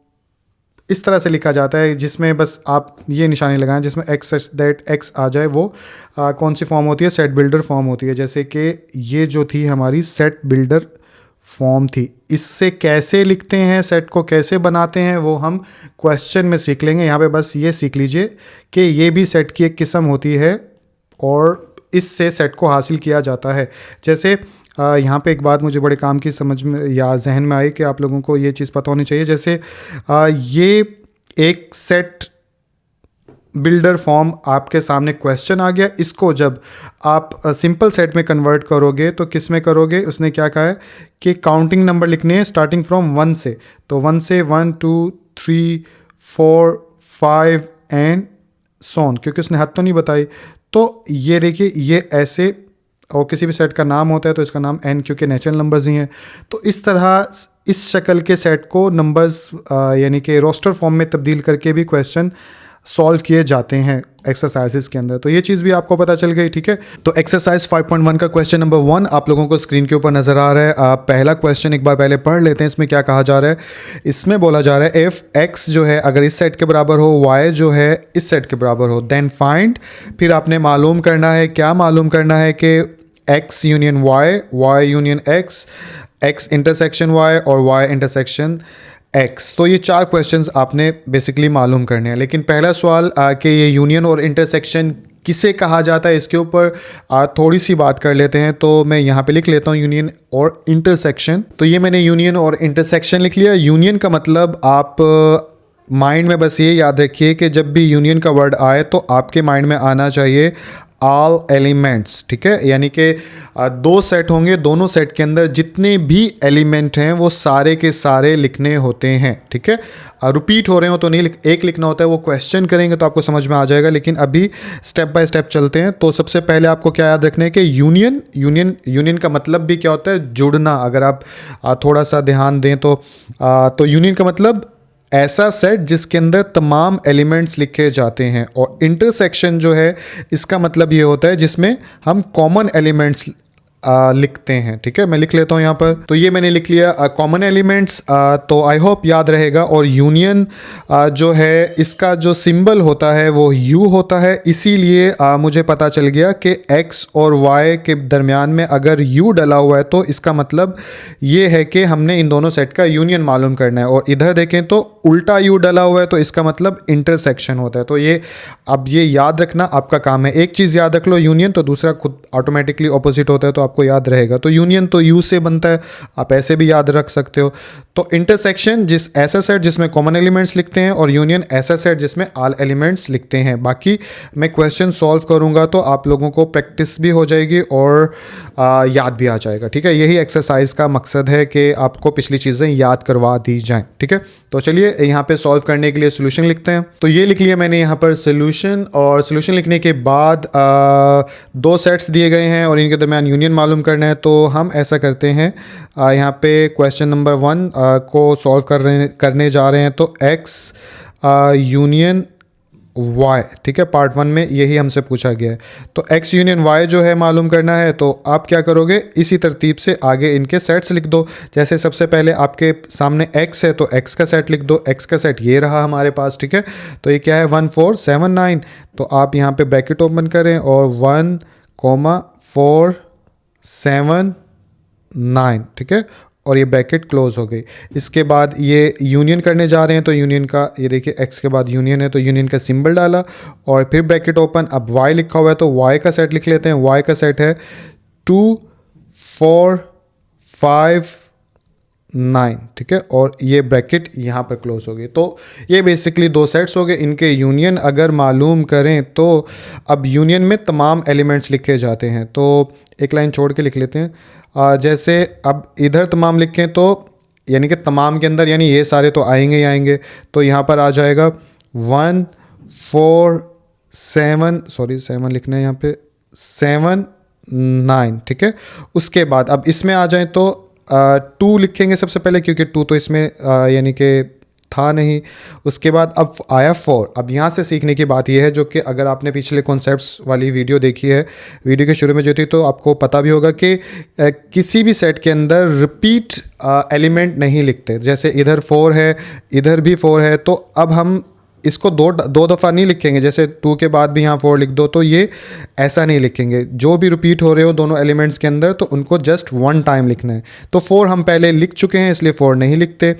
इस तरह से लिखा जाता है, जिसमें बस आप ये निशानी लगाएं जिसमें x सच दैट x आ जाए, वो कौन सी फॉर्म होती है, सेट बिल्डर फॉर्म होती है। जैसे कि ये जो थी हमारी सेट बिल्डर फॉर्म थी। इससे कैसे लिखते हैं, सेट को कैसे बनाते हैं, वो हम क्वेश्चन में सीख लेंगे। यहाँ पे बस ये सीख लीजिए कि ये भी सेट की एक किस्म होती है और इससे सेट को हासिल किया जाता है। जैसे यहाँ पे एक बात मुझे बड़े काम की समझ में या जहन में आई कि आप लोगों को ये चीज़ पता होनी चाहिए। जैसे ये एक सेट बिल्डर फॉर्म आपके सामने क्वेश्चन आ गया, इसको जब आप सिंपल सेट में कन्वर्ट करोगे तो किस में करोगे, उसने क्या कहा है कि काउंटिंग नंबर लिखने हैं स्टार्टिंग फ्रॉम 1 से। तो 1 से 1 2 3 4 5 एंड सॉन, क्योंकि उसने हद तो नहीं बताई। तो ये देखिए, ये ऐसे, और किसी भी सेट का नाम होता है तो इसका नाम n, क्योंकि नेचुरल नंबर्स ही हैं। तो इस तरह इस शक्ल के सेट को नंबर्स यानी कि रोस्टर फॉर्म में तब्दील करके भी क्वेश्चन सॉल्व किए जाते हैं एक्सरसाइजेस के अंदर। तो ये चीज़ भी आपको पता चल गई, ठीक है। तो एक्सरसाइज 5.1 का क्वेश्चन नंबर 1 आप लोगों को स्क्रीन के ऊपर नज़र आ रहा है। आप पहला क्वेश्चन एक बार पहले पढ़ लेते हैं। इसमें क्या कहा जा रहा है, इसमें बोला जा रहा है इफ़ x जो है अगर इस सेट के बराबर हो, y जो है इस सेट के बराबर हो, देन फाइंड, फिर आपने मालूम करना है, क्या मालूम करना है कि x union y, y union x, x intersection y और y इंटरसेक्शन x। तो ये 4 क्वेश्चंस आपने बेसिकली मालूम करने हैं। लेकिन पहला सवाल कि ये यूनियन और इंटरसेक्शन किसे कहा जाता है, इसके ऊपर थोड़ी सी बात कर लेते हैं। तो मैं यहाँ पे लिख लेता हूँ यूनियन और इंटरसेक्शन। तो ये मैंने यूनियन और इंटरसेक्शन लिख लिया। यूनियन का मतलब आप माइंड में बस ये याद रखिए कि जब भी यूनियन का वर्ड आए तो आपके माइंड में आना चाहिए ऑल एलिमेंट्स, ठीक है। यानी कि 2 सेट होंगे, दोनों सेट के अंदर जितने भी एलिमेंट हैं वो सारे के सारे लिखने होते हैं, ठीक है। रिपीट हो रहे हो तो नहीं एक लिखना होता है, वो क्वेश्चन करेंगे तो आपको समझ में आ जाएगा। लेकिन अभी स्टेप बाय स्टेप चलते हैं। तो सबसे पहले आपको क्या याद रखना है कि यूनियन का मतलब भी क्या होता है, जुड़ना। अगर आप थोड़ा सा ध्यान दें तो यूनियन का मतलब ऐसा सेट जिसके अंदर तमाम एलिमेंट्स लिखे जाते हैं। और इंटरसेक्शन जो है इसका मतलब ये होता है जिसमें हम कॉमन एलिमेंट्स लिखते हैं, ठीक है। मैं लिख लेता हूँ यहाँ पर। तो ये मैंने लिख लिया कॉमन एलिमेंट्स। तो आई होप याद रहेगा। और यूनियन जो है इसका जो सिंबल होता है वो U होता है। इसीलिए मुझे पता चल गया कि X और Y के दरमियान में अगर U डला हुआ है तो इसका मतलब ये है कि हमने इन दोनों सेट का यूनियन मालूम करना है। और इधर देखें तो उल्टा U डला हुआ है तो इसका मतलब इंटरसेक्शन होता है। तो ये अब ये याद रखना आपका काम है। एक चीज़ याद रख लो यूनियन, तो दूसरा खुद ऑटोमेटिकली ऑपोजिट होता है, तो आपको याद रहेगा। तो यूनियन तो U से बनता है, आप ऐसे भी याद रख सकते हो। तो इंटरसेक्शन ऐसा सेट जिसमें कॉमन एलिमेंट्स लिखते हैं, और यूनियन ऐसा सेट जिसमें ऑल एलिमेंट्स लिखते हैं। बाकी मैं क्वेश्चन सॉल्व करूंगा तो आप लोगों को प्रैक्टिस भी हो जाएगी और याद भी आ जाएगा, ठीक है। यही एक्सरसाइज का मकसद है कि आपको पिछली चीज़ें याद करवा दी जाएं, ठीक है। तो चलिए यहाँ पे सॉल्व करने के लिए सोल्यूशन लिखते हैं। तो ये लिख लिया मैंने यहाँ पर सोल्यूशन। और सोल्यूशन लिखने के बाद 2 सेट्स दिए गए हैं और इनके दरमियान यूनियन मालूम करना है। तो हम ऐसा करते हैं, यहाँ पे क्वेश्चन नंबर 1 को सॉल्व करने जा रहे हैं। तो x यूनियन y, ठीक है, पार्ट 1 में यही हमसे पूछा गया है। तो x यूनियन y जो है मालूम करना है। तो आप क्या करोगे, इसी तरतीब से आगे इनके सेट्स लिख दो। जैसे सबसे पहले आपके सामने x है तो x का सेट लिख दो। x का सेट ये रहा हमारे पास, ठीक है। तो ये क्या है, 1 4 7 9। तो आप यहाँ पे ब्रैकेट ओपन करें और 1 4 7 9, ठीक है। और ये ब्रैकेट क्लोज हो गई। इसके बाद ये यूनियन करने जा रहे हैं। तो यूनियन का ये देखिए x के बाद यूनियन है तो यूनियन का सिंबल डाला और फिर ब्रैकेट ओपन। अब y लिखा हुआ है तो y का सेट लिख लेते हैं। y का सेट है 2 4 5 9, ठीक है। और ये ब्रैकेट यहाँ पर क्लोज हो गई। तो ये बेसिकली 2 सेट्स हो गए। इनके यूनियन अगर मालूम करें तो अब यूनियन में तमाम एलिमेंट्स लिखे जाते हैं। तो एक लाइन छोड़ के लिख लेते हैं। जैसे अब इधर तमाम लिखें तो यानी कि तमाम के अंदर यानी ये सारे तो आएंगे ही आएंगे। तो यहाँ पर आ जाएगा 1 4 7 लिखना है यहाँ पे 7 9, ठीक है। उसके बाद अब इसमें आ जाएं तो 2 लिखेंगे सबसे पहले, क्योंकि 2 तो इसमें यानी कि था नहीं। उसके बाद अब आया 4। अब यहाँ से सीखने की बात यह है, जो कि अगर आपने पिछले कॉन्सेप्ट्स वाली वीडियो देखी है, वीडियो के शुरू में जो थी, तो आपको पता भी होगा कि किसी भी सेट के अंदर रिपीट एलिमेंट नहीं लिखते। जैसे इधर 4 है, इधर भी 4 है, तो अब हम इसको दो दफ़ा नहीं लिखेंगे, जैसे 2 के बाद भी यहाँ 4 लिख दो, तो ये ऐसा नहीं लिखेंगे। जो भी रिपीट हो रहे हो दोनों एलिमेंट्स के अंदर तो उनको जस्ट 1 टाइम लिखना है। तो 4 हम पहले लिख चुके हैं इसलिए 4 नहीं लिखते।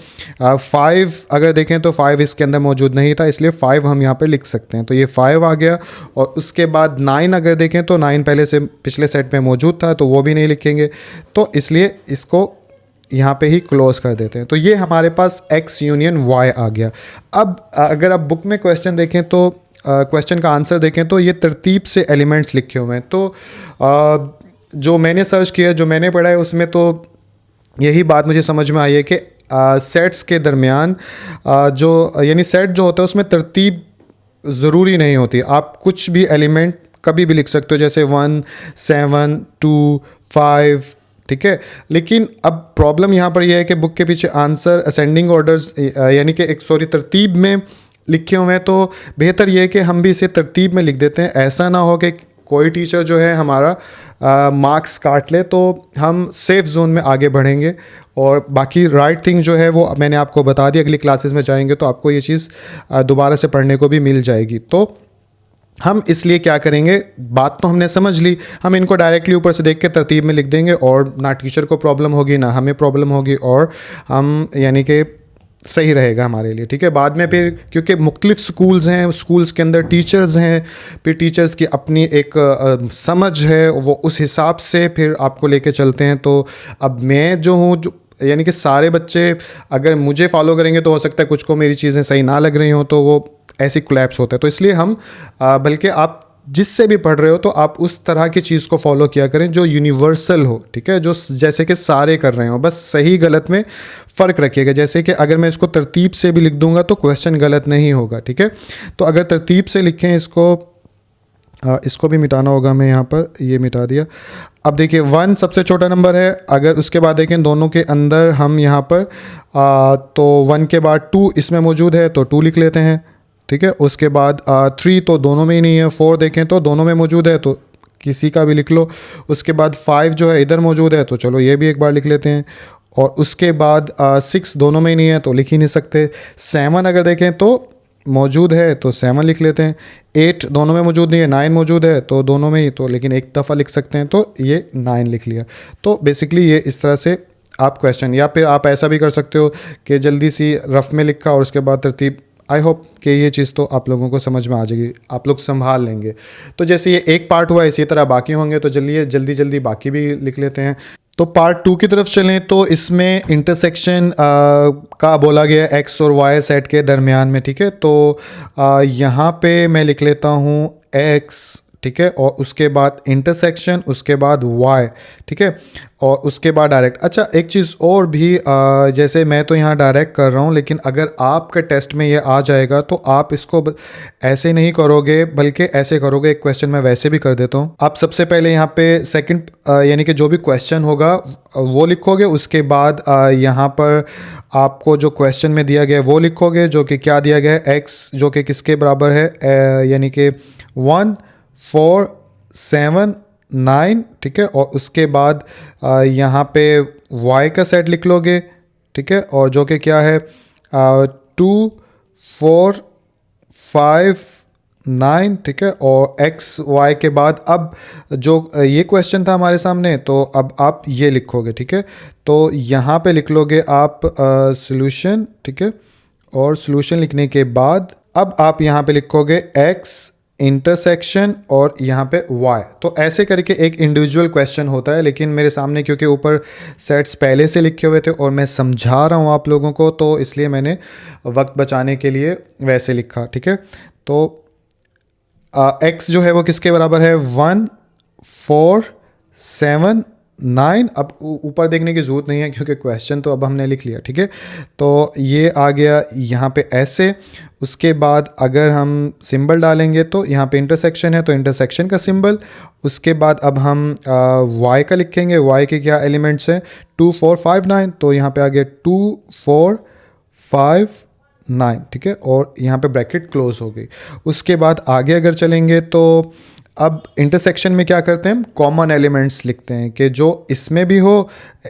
5 अगर देखें तो 5 इसके अंदर मौजूद नहीं था, इसलिए 5 हम यहाँ पर लिख सकते हैं, तो ये 5 आ गया। और उसके बाद 9 अगर देखें तो 9 पहले से पिछले सेट में मौजूद था, तो वो भी नहीं लिखेंगे, तो इसलिए इसको यहाँ पे ही क्लोज कर देते हैं। तो ये हमारे पास x यूनियन y आ गया। अब अगर आप बुक में क्वेश्चन देखें तो क्वेश्चन का आंसर देखें तो ये तरतीब से एलिमेंट्स लिखे हुए हैं। तो जो मैंने सर्च किया, जो मैंने पढ़ा है, उसमें तो यही बात मुझे समझ में आई है कि सेट्स के दरमियान जो यानी सेट जो होता है उसमें तरतीब ज़रूरी नहीं होती। आप कुछ भी एलिमेंट कभी भी लिख सकते हो, जैसे 1, 7, 2, 5, ठीक है। लेकिन अब प्रॉब्लम यहाँ पर यह है कि बुक के पीछे आंसर असेंडिंग ऑर्डर्स यानी कि तरतीब में लिखे हुए हैं, तो बेहतर यह है कि हम भी इसे तरतीब में लिख देते हैं। ऐसा ना हो कि कोई टीचर जो है हमारा मार्क्स काट ले, तो हम सेफ जोन में आगे बढ़ेंगे। और बाकी राइट थिंग जो है वो मैंने आपको बता दी, अगली क्लासेस में जाएंगे तो आपको ये चीज़ दोबारा से पढ़ने को भी मिल जाएगी। तो हम इसलिए क्या करेंगे, बात तो हमने समझ ली, हम इनको डायरेक्टली ऊपर से देख के तरतीब में लिख देंगे और ना टीचर को प्रॉब्लम होगी ना हमें प्रॉब्लम होगी, और हम यानी कि सही रहेगा हमारे लिए, ठीक है। बाद में फिर क्योंकि मुख्तलिफ स्कूल्स हैं, स्कूल्स के अंदर टीचर्स हैं, फिर टीचर्स की अपनी एक समझ है, वो उस हिसाब से फिर आपको लेके चलते हैं। तो अब मैं जो हूँ यानी कि सारे बच्चे अगर मुझे फॉलो करेंगे तो हो सकता है कुछ को मेरी चीज़ें सही ना लग रही हों, तो वो ऐसी कोलैप्स होता है। तो इसलिए हम बल्कि आप जिससे भी पढ़ रहे हो तो आप उस तरह की चीज़ को फॉलो किया करें जो यूनिवर्सल हो, ठीक है, जो जैसे कि सारे कर रहे हो, बस सही गलत में फ़र्क रखिएगा। जैसे कि अगर मैं इसको तरतीब से भी लिख दूंगा तो क्वेश्चन गलत नहीं होगा, ठीक है। तो अगर तरतीब से लिखें इसको भी मिटाना होगा, मैं यहाँ पर ये मिटा दिया। अब देखिए 1 सबसे छोटा नंबर है, अगर उसके बाद देखें दोनों के अंदर हम यहाँ पर तो 1 के बाद 2 इसमें मौजूद है तो 2 लिख लेते हैं, ठीक है। उसके बाद 3 तो दोनों में ही नहीं है, 4 देखें तो दोनों में मौजूद है तो किसी का भी लिख लो। उसके बाद 5 जो है इधर मौजूद है तो चलो ये भी एक बार लिख लेते हैं। और उसके बाद 6 दोनों में ही नहीं है तो लिख ही नहीं सकते। 7 अगर देखें तो मौजूद है तो 7 लिख लेते हैं। 8 दोनों में मौजूद नहीं है, 9 मौजूद है तो दोनों में ही, तो लेकिन एक दफ़ा लिख सकते हैं तो ये 9 लिख लिया। तो बेसिकली ये इस तरह से आप क्वेश्चन, या फिर आप ऐसा भी कर सकते हो कि जल्दी सी रफ़ में लिखा और उसके बाद तरतीब। आई होप कि ये चीज़ तो आप लोगों को समझ में आ जाएगी, आप लोग संभाल लेंगे। तो जैसे ये एक पार्ट हुआ इसी तरह बाकी होंगे, तो चलिए जल्दी बाकी भी लिख लेते हैं। तो पार्ट 2 की तरफ चलें तो इसमें इंटरसेक्शन का बोला गया एक्स और वाई सेट के दरमियान में, ठीक है। तो यहाँ पे मैं लिख लेता हूँ एक्स, ठीक है, और उसके बाद इंटरसेक्शन, उसके बाद वाई, ठीक है, और उसके बाद डायरेक्ट। अच्छा एक चीज़ और भी, जैसे मैं तो यहाँ डायरेक्ट कर रहा हूँ, लेकिन अगर आपके टेस्ट में ये आ जाएगा तो आप इसको ऐसे नहीं करोगे बल्कि ऐसे करोगे। एक क्वेश्चन मैं वैसे भी कर देता हूँ। आप सबसे पहले यहाँ पे सेकंड यानी कि जो भी क्वेश्चन होगा वो लिखोगे, उसके बाद यहाँ पर आपको जो क्वेश्चन में दिया गया है वो लिखोगे, जो कि क्या दिया गया है, एक्स जो कि किसके बराबर है, यानी कि 1, 4, 7, 9, ठीक है। और उसके बाद यहाँ पे y का सेट लिख लोगे, ठीक है, और जो कि क्या है 2, 4, 5, 9, ठीक है। और x y के बाद अब जो ये क्वेश्चन था हमारे सामने, तो अब आप ये लिखोगे, ठीक है। तो यहाँ पे लिख लोगे आप सॉल्यूशन, ठीक है, और सॉल्यूशन लिखने के बाद अब आप यहाँ पे लिखोगे x इंटरसेक्शन और यहाँ पे y। तो ऐसे करके एक इंडिविजुअल क्वेश्चन होता है, लेकिन मेरे सामने क्योंकि ऊपर सेट्स पहले से लिखे हुए थे और मैं समझा रहा हूँ आप लोगों को, तो इसलिए मैंने वक्त बचाने के लिए वैसे लिखा, ठीक है। तो x जो है वो किसके बराबर है, 1, 4, 7, 9। अब ऊपर देखने की ज़रूरत नहीं है क्योंकि क्वेश्चन तो अब हमने लिख लिया, ठीक है। तो ये आ गया यहाँ पे ऐसे। उसके बाद अगर हम सिंबल डालेंगे तो यहाँ पे इंटरसेक्शन है तो इंटरसेक्शन का सिंबल। उसके बाद अब हम y का लिखेंगे, y के क्या एलिमेंट्स हैं, 2, 4, 5, 9। तो यहाँ पे आ गया 2, 4, 5, 9, ठीक है, और यहाँ पे ब्रैकेट क्लोज हो गई। उसके बाद आगे अगर चलेंगे तो अब इंटरसेक्शन में क्या करते हैं हम, कॉमन एलिमेंट्स लिखते हैं कि जो इसमें भी हो,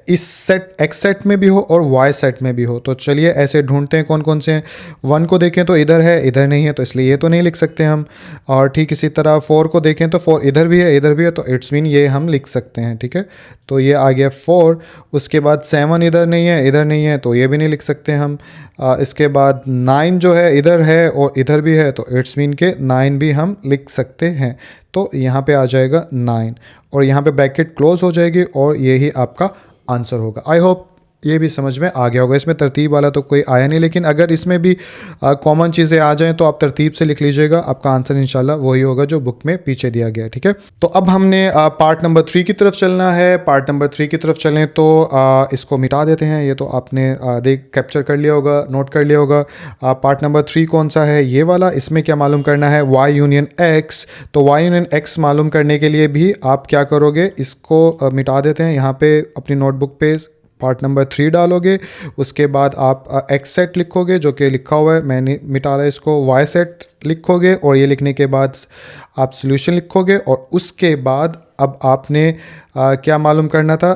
इस सेट एक्स सेट में भी हो और वाई सेट में भी हो। तो चलिए ऐसे ढूंढते हैं कौन कौन से हैं। 1 को देखें तो इधर है, इधर नहीं है, तो इसलिए ये तो नहीं लिख सकते हम। और ठीक इसी तरह 4 को देखें तो 4 इधर भी है, इधर भी है, तो इट्स मीन ये हम लिख सकते हैं, ठीक है। तो ये आ गया 4। उसके बाद 7 इधर नहीं है, इधर नहीं है, तो ये भी नहीं लिख सकते हम। इसके बाद 9 जो है इधर है और इधर भी है, तो इट्स मीन के 9 भी हम लिख सकते हैं। तो यहाँ पे आ जाएगा 9 और यहाँ पे ब्रैकेट क्लोज हो जाएगी और यही आपका आंसर होगा। आई होप ये भी समझ में आ गया होगा। इसमें तरतीब वाला तो कोई आया नहीं, लेकिन अगर इसमें भी कॉमन चीज़ें आ जाएं तो आप तरतीब से लिख लीजिएगा, आपका आंसर इंशाल्लाह वही होगा जो बुक में पीछे दिया गया है, ठीक है। तो अब हमने पार्ट नंबर 3 की तरफ चलना है। पार्ट नंबर 3 की तरफ चलें तो इसको मिटा देते हैं। ये तो आपने देख कैप्चर कर लिया होगा, नोट कर लिया होगा। पार्ट नंबर 3 कौन सा है, ये वाला। इसमें क्या मालूम करना है, वाई यूनियन एक्स। तो वाई यूनियन एक्स मालूम करने के लिए भी आप क्या करोगे, इसको मिटा देते हैं। यहाँ पे अपनी नोटबुक पे पार्ट नंबर 3 डालोगे, उसके बाद आप एक्स सेट लिखोगे जो कि लिखा हुआ है, मैंने मिटा रहा है इसको। वाई सेट लिखोगे और ये लिखने के बाद आप सोल्यूशन लिखोगे और उसके बाद अब आपने क्या मालूम करना था,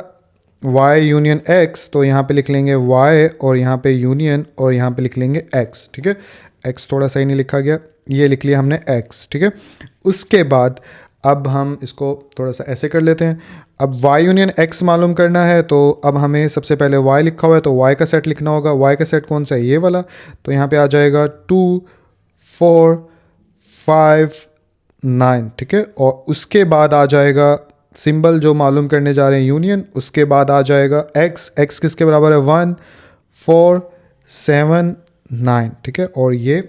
y यूनियन x। तो यहाँ पे लिख लेंगे y और यहाँ पे यूनियन और यहाँ पे लिख लेंगे x, ठीक है। x थोड़ा सही नहीं लिखा गया, ये लिख लिया हमने x, ठीक है। उसके बाद अब हम इसको थोड़ा सा ऐसे कर लेते हैं। अब y यूनियन x मालूम करना है, तो अब हमें सबसे पहले y लिखा हुआ है तो y का सेट लिखना होगा। y का सेट कौन सा है, ये वाला। तो यहाँ पे आ जाएगा 2 4 5 9, ठीक है। और उसके बाद आ जाएगा सिंबल जो मालूम करने जा रहे हैं, यूनियन। उसके बाद आ जाएगा x। x किसके बराबर है, 1 4 7 9, ठीक है। और ये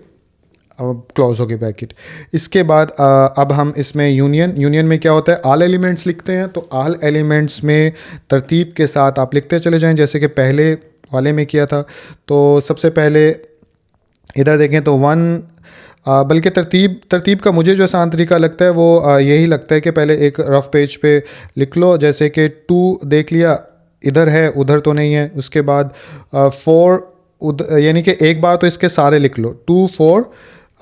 अब क्लोज हो गई ब्रैकेट। इसके बाद अब हम इसमें यूनियन में क्या होता है, ऑल एलिमेंट्स लिखते हैं। तो ऑल एलिमेंट्स में तरतीब के साथ आप लिखते चले जाएं, जैसे कि पहले वाले में किया था। तो सबसे पहले इधर देखें तो 1, बल्कि तरतीब का मुझे जो आसान तरीका लगता है वो यही लगता है कि पहले एक रफ पेज पे लिख लो, जैसे कि 2 देख लिया, इधर है उधर तो नहीं है। उसके बाद 4 यानी कि एक बार तो इसके सारे लिख लो, 2 4,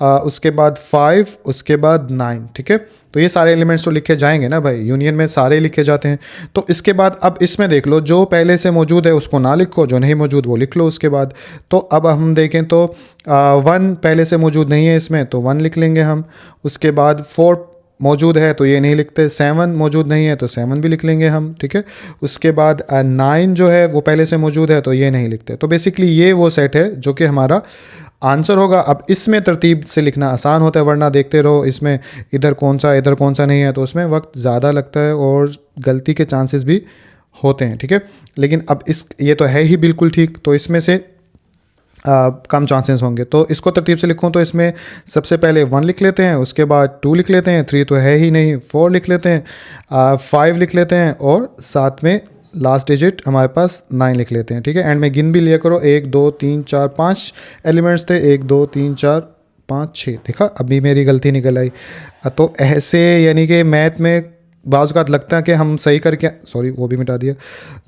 उसके बाद 5, उसके बाद 9, ठीक है। तो ये सारे एलिमेंट्स तो लिखे जाएंगे ना भाई, यूनियन में सारे लिखे जाते हैं। तो इसके बाद अब इसमें देख लो, जो पहले से मौजूद है उसको ना लिखो, जो नहीं मौजूद वो लिख लो उसके बाद। तो अब हम देखें तो 1 पहले से मौजूद नहीं है इसमें, तो 1 लिख लेंगे हम। उसके बाद 4 मौजूद है तो ये नहीं लिखते, 7 मौजूद नहीं है तो 7 भी लिख लेंगे हम, ठीक है। उसके बाद 9 जो है वो पहले से मौजूद है तो ये नहीं लिखते। तो बेसिकली ये वो सेट है जो कि हमारा आंसर होगा। अब इसमें तरतीब से लिखना आसान होता है, वरना देखते रहो इसमें इधर कौन सा नहीं है, तो उसमें वक्त ज़्यादा लगता है और गलती के चांसेस भी होते हैं, ठीक है। लेकिन अब ये तो है ही बिल्कुल ठीक, तो इसमें से कम चांसेस होंगे। तो इसको तरतीब से लिखूं तो इसमें सबसे पहले 1 लिख लेते हैं, उसके बाद 2 लिख लेते हैं, 3 तो है ही नहीं, 4 लिख लेते हैं, 5 लिख लेते हैं और साथ में लास्ट डिजिट हमारे पास 9 लिख लेते हैं, ठीक है। एंड में गिन भी लिया करो, 1 2 3 4 5 एलिमेंट्स थे, 1 2 3 4 5 6, देखा अभी मेरी गलती निकल आई। तो ऐसे यानी कि मैथ में बाज़ औक़ात लगता है कि हम सही करके, सॉरी वो भी मिटा दिया,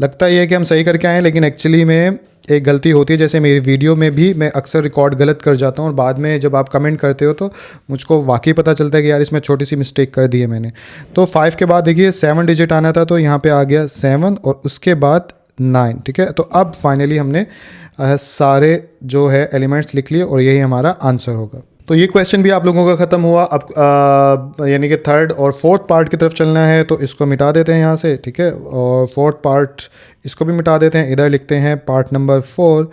लगता ही है कि हम सही करके आए, लेकिन एक्चुअली में एक गलती होती है। जैसे मेरी वीडियो में भी मैं अक्सर रिकॉर्ड गलत कर जाता हूँ और बाद में जब आप कमेंट करते हो तो मुझको वाकई पता चलता है कि यार इसमें छोटी सी मिस्टेक कर दी है मैंने। तो 5 के बाद देखिए 7 डिजिट आना था, तो यहाँ पे आ गया 7 और उसके बाद 9, ठीक है। तो अब फाइनली हमने सारे जो है एलिमेंट्स लिख लिए और यही हमारा आंसर होगा। तो ये क्वेश्चन भी आप लोगों का ख़त्म हुआ। अब यानी कि 3rd और 4th पार्ट की तरफ चलना है, तो इसको मिटा देते हैं यहाँ से, ठीक है। और 4th पार्ट इसको भी मिटा देते हैं, इधर लिखते हैं पार्ट नंबर 4,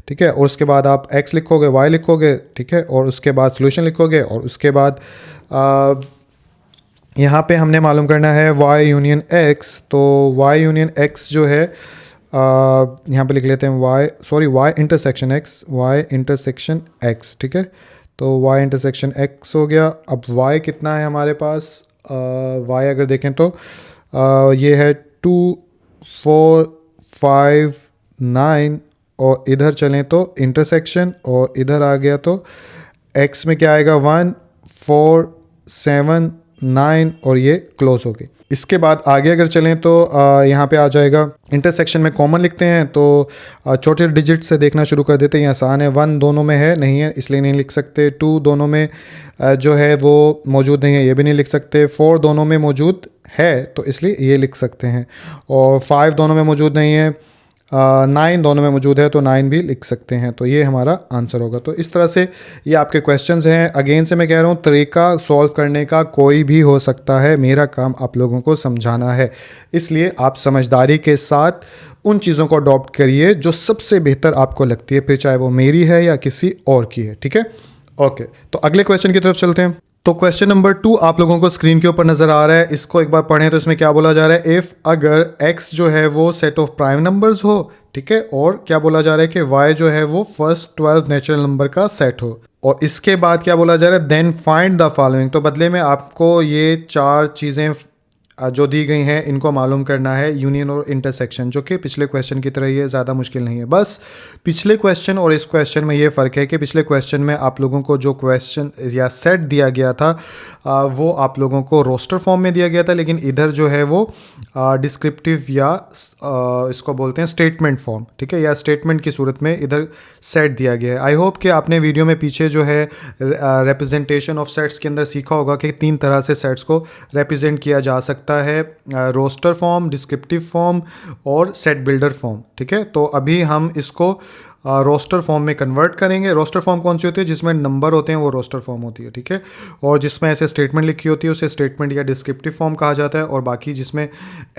ठीक है। और उसके बाद आप x लिखोगे, y लिखोगे, ठीक है। और उसके बाद सोल्यूशन लिखोगे और उसके बाद यहाँ पे हमने मालूम करना है y यूनियन x। तो y यूनियन x जो है यहाँ पे लिख लेते हैं y इंटरसेक्शन x, ठीक है। तो y इंटरसेक्शन x हो गया। अब y कितना है हमारे पास, y अगर देखें तो ये है 2 4 5 9 और इधर चलें तो इंटरसेक्शन और इधर आ गया तो x में क्या आएगा 1 4 7 9 और ये क्लोज हो गई। इसके बाद आगे अगर चलें तो यहाँ पे आ जाएगा इंटरसेक्शन में कॉमन लिखते हैं तो छोटे डिजिट से देखना शुरू कर देते हैं। ये आसान है। 1 दोनों में है नहीं है इसलिए नहीं लिख सकते। 2 दोनों में जो है वो मौजूद नहीं है, ये भी नहीं लिख सकते। 4 दोनों में मौजूद है तो इसलिए ये लिख सकते हैं। और 5 दोनों में मौजूद नहीं है। 9 दोनों में मौजूद है तो 9 भी लिख सकते हैं। तो ये हमारा आंसर होगा। तो इस तरह से ये आपके क्वेश्चंस हैं। अगेन से मैं कह रहा हूँ, तरीका सॉल्व करने का कोई भी हो सकता है, मेरा काम आप लोगों को समझाना है। इसलिए आप समझदारी के साथ उन चीज़ों को अडॉप्ट करिए जो सबसे बेहतर आपको लगती है, फिर चाहे वो मेरी है या किसी और की है। ठीक है, ओके। तो अगले क्वेश्चन की तरफ चलते हैं। तो क्वेश्चन नंबर 2 आप लोगों को स्क्रीन के ऊपर नजर आ रहा है। इसको एक बार पढ़ें तो इसमें क्या बोला जा रहा है, इफ़ अगर x जो है वो सेट ऑफ प्राइम नंबर्स हो, ठीक है, और क्या बोला जा रहा है कि y जो है वो फर्स्ट 12 नेचुरल नंबर का सेट हो। और इसके बाद क्या बोला जा रहा है, देन फाइंड द फॉलोइंग। तो बदले में आपको ये 4 चीज़ें जो दी गई हैं इनको मालूम करना है, यूनियन और इंटरसेक्शन, जो कि पिछले क्वेश्चन की तरह ये ज़्यादा मुश्किल नहीं है। बस पिछले क्वेश्चन और इस क्वेश्चन में ये फ़र्क है कि पिछले क्वेश्चन में आप लोगों को जो क्वेश्चन या सेट दिया गया था वो आप लोगों को रोस्टर फॉर्म में दिया गया था, लेकिन इधर जो है वो डिस्क्रिप्टिव या इसको बोलते हैं स्टेटमेंट फॉर्म, ठीक है, या स्टेटमेंट की सूरत में इधर सेट दिया गया है। आई होप कि आपने वीडियो में पीछे जो है रिप्रेजेंटेशन ऑफ सेट्स के अंदर सीखा होगा कि 3 तरह से सेट्स को रिप्रेजेंट किया जा सकता है, रोस्टर फॉर्म, डिस्क्रिप्टिव फॉर्म और सेट बिल्डर फॉर्म। ठीक है, तो अभी हम इसको रोस्टर फॉर्म में कन्वर्ट करेंगे। रोस्टर फॉर्म कौन सी होती है, जिसमें नंबर होते हैं वो रोस्टर फॉर्म होती है। ठीक है, और जिसमें ऐसे स्टेटमेंट लिखी होती है उसे स्टेटमेंट या डिस्क्रिप्टिव फॉर्म कहा जाता है, और बाकी जिसमें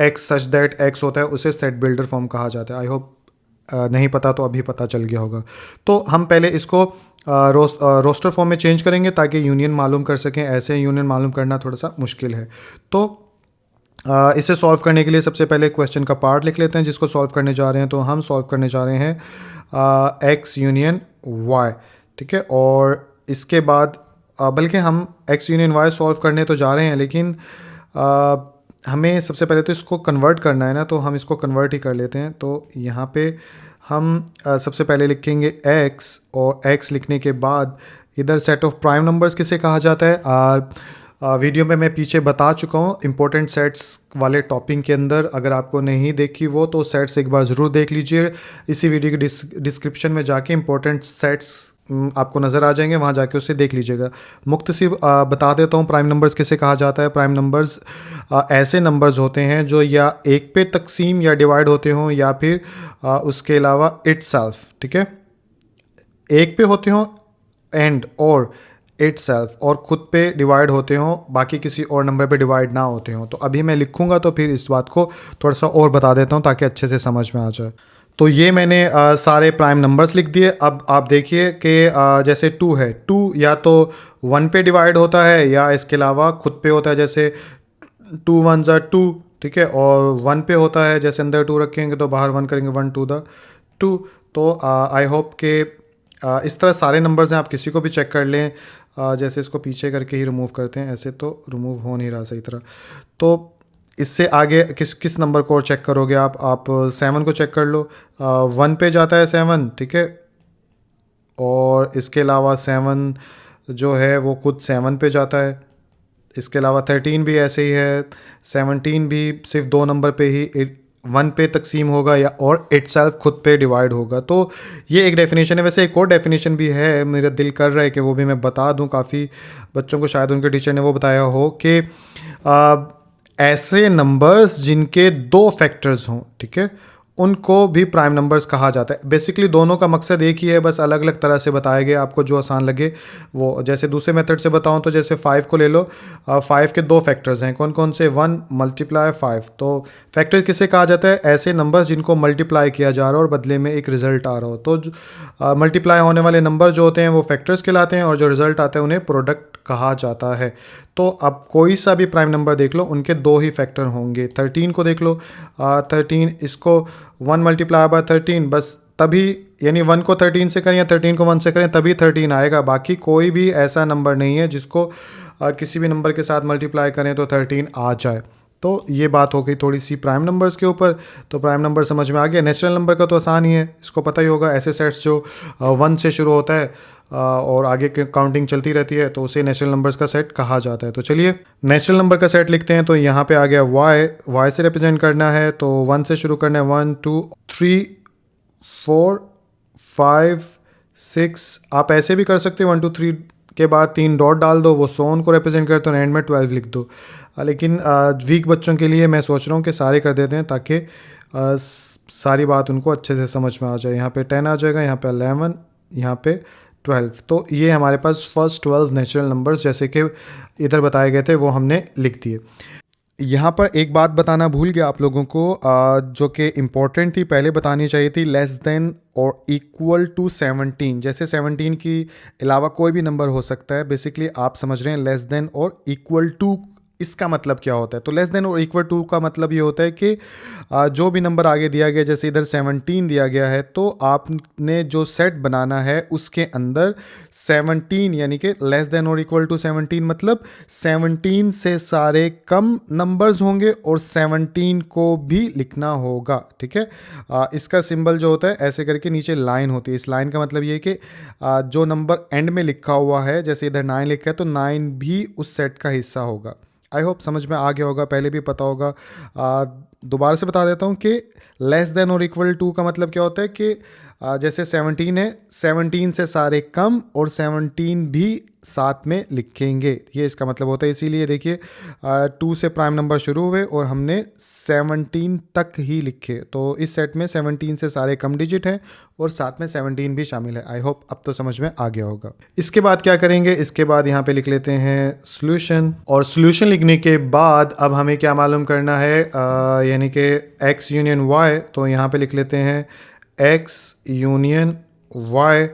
एक्स सच दैट एक्स होता है उसे सेट बिल्डर फॉर्म कहा जाता है। आई होप नहीं पता तो अभी पता चल गया होगा। तो हम पहले इसको रोस्टर फॉर्म में चेंज करेंगे ताकि यूनियन मालूम कर सकें। ऐसे यूनियन मालूम करना थोड़ा सा मुश्किल है। तो इसे सॉल्व करने के लिए सबसे पहले क्वेश्चन का पार्ट लिख लेते हैं जिसको सॉल्व करने जा रहे हैं। तो हम सॉल्व करने जा रहे हैं एक्स यूनियन वाई, ठीक है, और इसके बाद बल्कि हम एक्स यूनियन वाई सॉल्व करने तो जा रहे हैं, लेकिन हमें सबसे पहले तो इसको कन्वर्ट करना है ना, तो हम इसको कन्वर्ट ही कर लेते हैं। तो यहाँ पे हम सबसे पहले लिखेंगे x, और x लिखने के बाद इधर सेट ऑफ प्राइम नंबर्स किसे कहा जाता है। वीडियो में मैं पीछे बता चुका हूँ इंपॉर्टेंट सेट्स वाले टॉपिक के अंदर। अगर आपको नहीं देखी वो तो सेट्स एक बार ज़रूर देख लीजिए। इसी वीडियो के डिस्क्रिप्शन में जाके इंपॉर्टेंट सेट्स आपको नज़र आ जाएंगे, वहाँ जाके उससे देख लीजिएगा। मुख्तसिर बता देता हूँ प्राइम नंबर्स किसे कहा जाता है। प्राइम नंबर्स ऐसे नंबर्स होते हैं जो या एक पे तकसीम या डिवाइड होते हों, या फिर उसके अलावा इटसेल्फ, ठीक है, एक पे होते हों एंड और इटसेल्फ, और ख़ुद पे डिवाइड होते हों, बाकी किसी और नंबर पे डिवाइड ना होते हों। तो अभी मैं लिखूँगा तो फिर इस बात को थोड़ा सा और बता देता हूँ ताकि अच्छे से समझ में आ जाए। तो ये मैंने सारे प्राइम नंबर्स लिख दिए। अब आप देखिए कि जैसे 2 है, 2 या तो 1 पे डिवाइड होता है या इसके अलावा खुद पे होता है, जैसे 2 1 ज़ा 2, ठीक है, और 1 पे होता है, जैसे अंदर 2 रखेंगे तो बाहर 1 करेंगे, 1 2 द 2। तो आई होप के इस तरह सारे नंबर्स हैं, आप किसी को भी चेक कर लें। जैसे इसको पीछे करके ही रिमूव करते हैं, ऐसे तो रिमूव हो नहीं रहा सही तरह। तो इससे आगे किस नंबर को और चेक करोगे आप 7 को चेक कर लो। 1 पे जाता है 7, ठीक है, और इसके अलावा 7 जो है वो खुद 7 पे जाता है। इसके अलावा 13 भी ऐसे ही है, 17 भी सिर्फ 2 नंबर पे ही 1 पे तकसीम होगा या और इटसेल्फ खुद पे डिवाइड होगा। तो ये एक डेफिनेशन है। वैसे एक और डेफिनेशन भी है, मेरा दिल कर रहा है कि वो भी मैं बता दूं। काफ़ी बच्चों को शायद उनके टीचर ने वो बताया हो कि ऐसे नंबर्स जिनके 2 फैक्टर्स हों, ठीक है, उनको भी प्राइम नंबर्स कहा जाता है। बेसिकली दोनों का मकसद एक ही है, बस अलग अलग तरह से बताए गए, आपको जो आसान लगे वो। जैसे दूसरे मेथड से बताऊं तो जैसे 5 को ले लो, 5 के 2 फैक्टर्स हैं, कौन कौन से, 1 × 5। तो फैक्टर किसे कहा जाता है, ऐसे नंबर्स जिनको मल्टीप्लाई किया जा रहा हो और बदले में एक रिज़ल्ट आ रहा हो। तो मल्टीप्लाई होने वाले नंबर जो होते हैं वो फैक्टर्स कहलाते हैं, और जो रिज़ल्ट आता है उन्हें प्रोडक्ट कहा जाता है। तो अब कोई सा भी प्राइम नंबर देख लो, उनके 2 ही फैक्टर होंगे। 13 को देख लो, 13, इसको 1 × 13, बस तभी, यानी 1 को 13 से करें या 13 को 1 से करें तभी 13 आएगा। बाकी कोई भी ऐसा नंबर नहीं है जिसको किसी भी नंबर के साथ मल्टीप्लाई करें तो 13 आ जाए। तो ये बात हो गई थोड़ी सी प्राइम नंबर्स के ऊपर। तो प्राइम नंबर समझ में आ गया। नेचुरल नंबर का तो आसान ही है, इसको पता ही होगा। ऐसे सेट्स जो 1 से शुरू होता है, और आगे काउंटिंग चलती रहती है, तो उसे नेचुरल नंबर्स का सेट कहा जाता है। तो चलिए नेचुरल नंबर का सेट लिखते हैं। तो यहाँ पे आ गया वाई से रिप्रेजेंट करना है, तो 1 से शुरू करना है, 1 2 3 4 5 6। आप ऐसे भी कर सकते हो, 1 2 3 के बाद 3 डॉट डाल दो, वो सोन को रिप्रेजेंट करते हो, एंड में 12 लिख दो। लेकिन वीक बच्चों के लिए मैं सोच रहा हूँ कि सारे कर देते हैं, ताकि सारी बात उनको अच्छे से समझ में आ जाए। यहाँ पे 10 आ जाएगा, यहाँ पे 11, यहाँ पे 12। तो ये हमारे पास फर्स्ट 12 नेचुरल नंबर्स जैसे कि इधर बताए गए थे वो हमने लिख दिए। यहाँ पर एक बात बताना भूल गया आप लोगों को, जो कि इम्पोर्टेंट थी, पहले बतानी चाहिए थी। लेस देन और इक्वल टू 17, जैसे 17 की अलावा कोई भी नंबर हो सकता है। बेसिकली आप समझ रहे हैं लेस देन और इक्वल टू इसका मतलब क्या होता है। तो लेस देन और इक्वल टू का मतलब ये होता है कि जो भी नंबर आगे दिया गया, जैसे इधर 17 दिया गया है, तो आपने जो सेट बनाना है उसके अंदर 17 यानी कि लेस देन और इक्वल टू 17 मतलब 17 से सारे कम नंबर्स होंगे और 17 को भी लिखना होगा। ठीक है, इसका सिंबल जो होता है ऐसे करके नीचे लाइन होती है। इस लाइन का मतलब ये है कि जो नंबर एंड में लिखा हुआ है, जैसे इधर 9 लिखा है, तो 9 भी उस सेट का हिस्सा होगा। आई होप समझ में आ गया होगा, पहले भी पता होगा। दोबारा से बता देता हूँ कि लेस देन और इक्वल टू का मतलब क्या होता है कि जैसे 17 है, 17 से सारे कम और 17 भी साथ में लिखेंगे, ये इसका मतलब होता है। इसीलिए देखिए 2 से प्राइम नंबर शुरू हुए और हमने 17 तक ही लिखे। तो इस सेट में 17 से सारे कम डिजिट हैं और साथ में 17 भी शामिल है। आई होप अब तो समझ में आ गया होगा। इसके बाद क्या करेंगे, इसके बाद यहाँ पे लिख लेते हैं सॉल्यूशन। और सॉल्यूशन लिखने के बाद अब हमें क्या मालूम करना है, यानी कि x यूनियन y। तो यहाँ पे लिख लेते हैं x यूनियन y।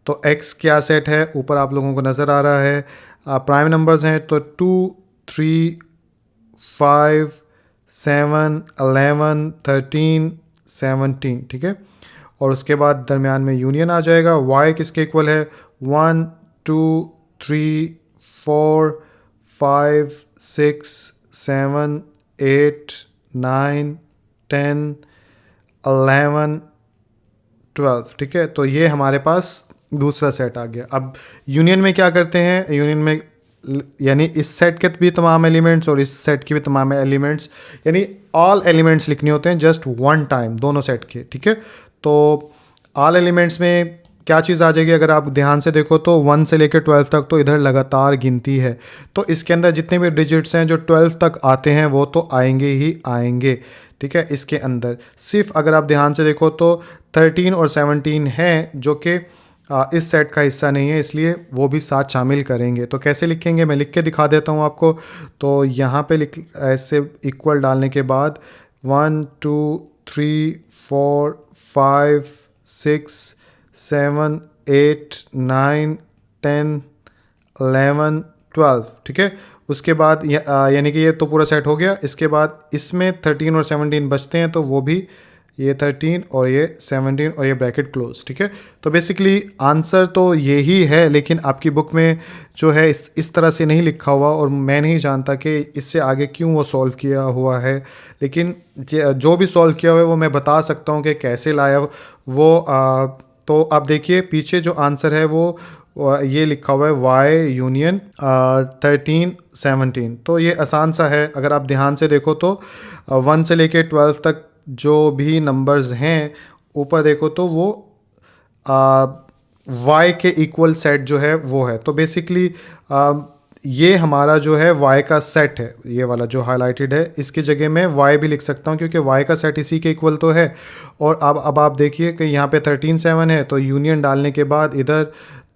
तो x क्या सेट है, ऊपर आप लोगों को नज़र आ रहा है। प्राइम नंबर्स हैं तो 2 3 5 7 11 13 17। ठीक है, और उसके बाद दरमियान में यूनियन आ जाएगा। y किसके इक्वल है, 1 2 3 4 5 6 7 8 9 10 11 12। ठीक है, तो ये हमारे पास दूसरा सेट आ गया। अब यूनियन में क्या करते हैं, यूनियन में यानी इस सेट के भी तमाम एलिमेंट्स और इस सेट के भी तमाम एलिमेंट्स, यानी ऑल एलिमेंट्स लिखने होते हैं जस्ट वन टाइम दोनों सेट के। ठीक है, तो ऑल एलिमेंट्स में क्या चीज़ आ जाएगी, अगर आप ध्यान से देखो तो 1 से लेकर 12 तक तो इधर लगातार गिनती है। तो इसके अंदर जितने भी डिजिट्स हैं जो 12 तक आते हैं वो तो आएंगे ही आएंगे। ठीक है, इसके अंदर सिर्फ अगर आप ध्यान से देखो तो 13 और 17 हैं जो कि इस सेट का हिस्सा नहीं है, इसलिए वो भी साथ शामिल करेंगे। तो कैसे लिखेंगे मैं लिख के दिखा देता हूँ आपको। तो यहाँ पे लिख ऐसे इक्वल डालने के बाद 1 2 3 4 5 6 7 8 9 10 11 12। ठीक है, उसके बाद यानी कि ये तो पूरा सेट हो गया। इसके बाद इसमें 13 और 17 बचते हैं, तो वो भी ये 13 और ये 17 और ये ब्रैकेट क्लोज। ठीक है, तो बेसिकली आंसर तो यही है, लेकिन आपकी बुक में जो है इस तरह से नहीं लिखा हुआ, और मैं नहीं जानता कि इससे आगे क्यों वो सॉल्व किया हुआ है। लेकिन जो भी सॉल्व किया हुआ है वो मैं बता सकता हूँ कि कैसे लाया वो। तो आप देखिए पीछे जो आंसर है वो ये लिखा हुआ है y यूनियन 13 17। तो ये आसान सा है, अगर आप ध्यान से देखो तो 1 से लेके 12 तक जो भी नंबर्स हैं ऊपर देखो तो वो y के इक्वल सेट जो है वो है। तो बेसिकली ये हमारा जो है y का सेट है, ये वाला जो हाईलाइटेड है इसकी जगह मैं y भी लिख सकता हूँ क्योंकि y का सेट इसी के इक्वल तो है। और अब आप देखिए कि यहाँ पे 13 7 है, तो यूनियन डालने के बाद इधर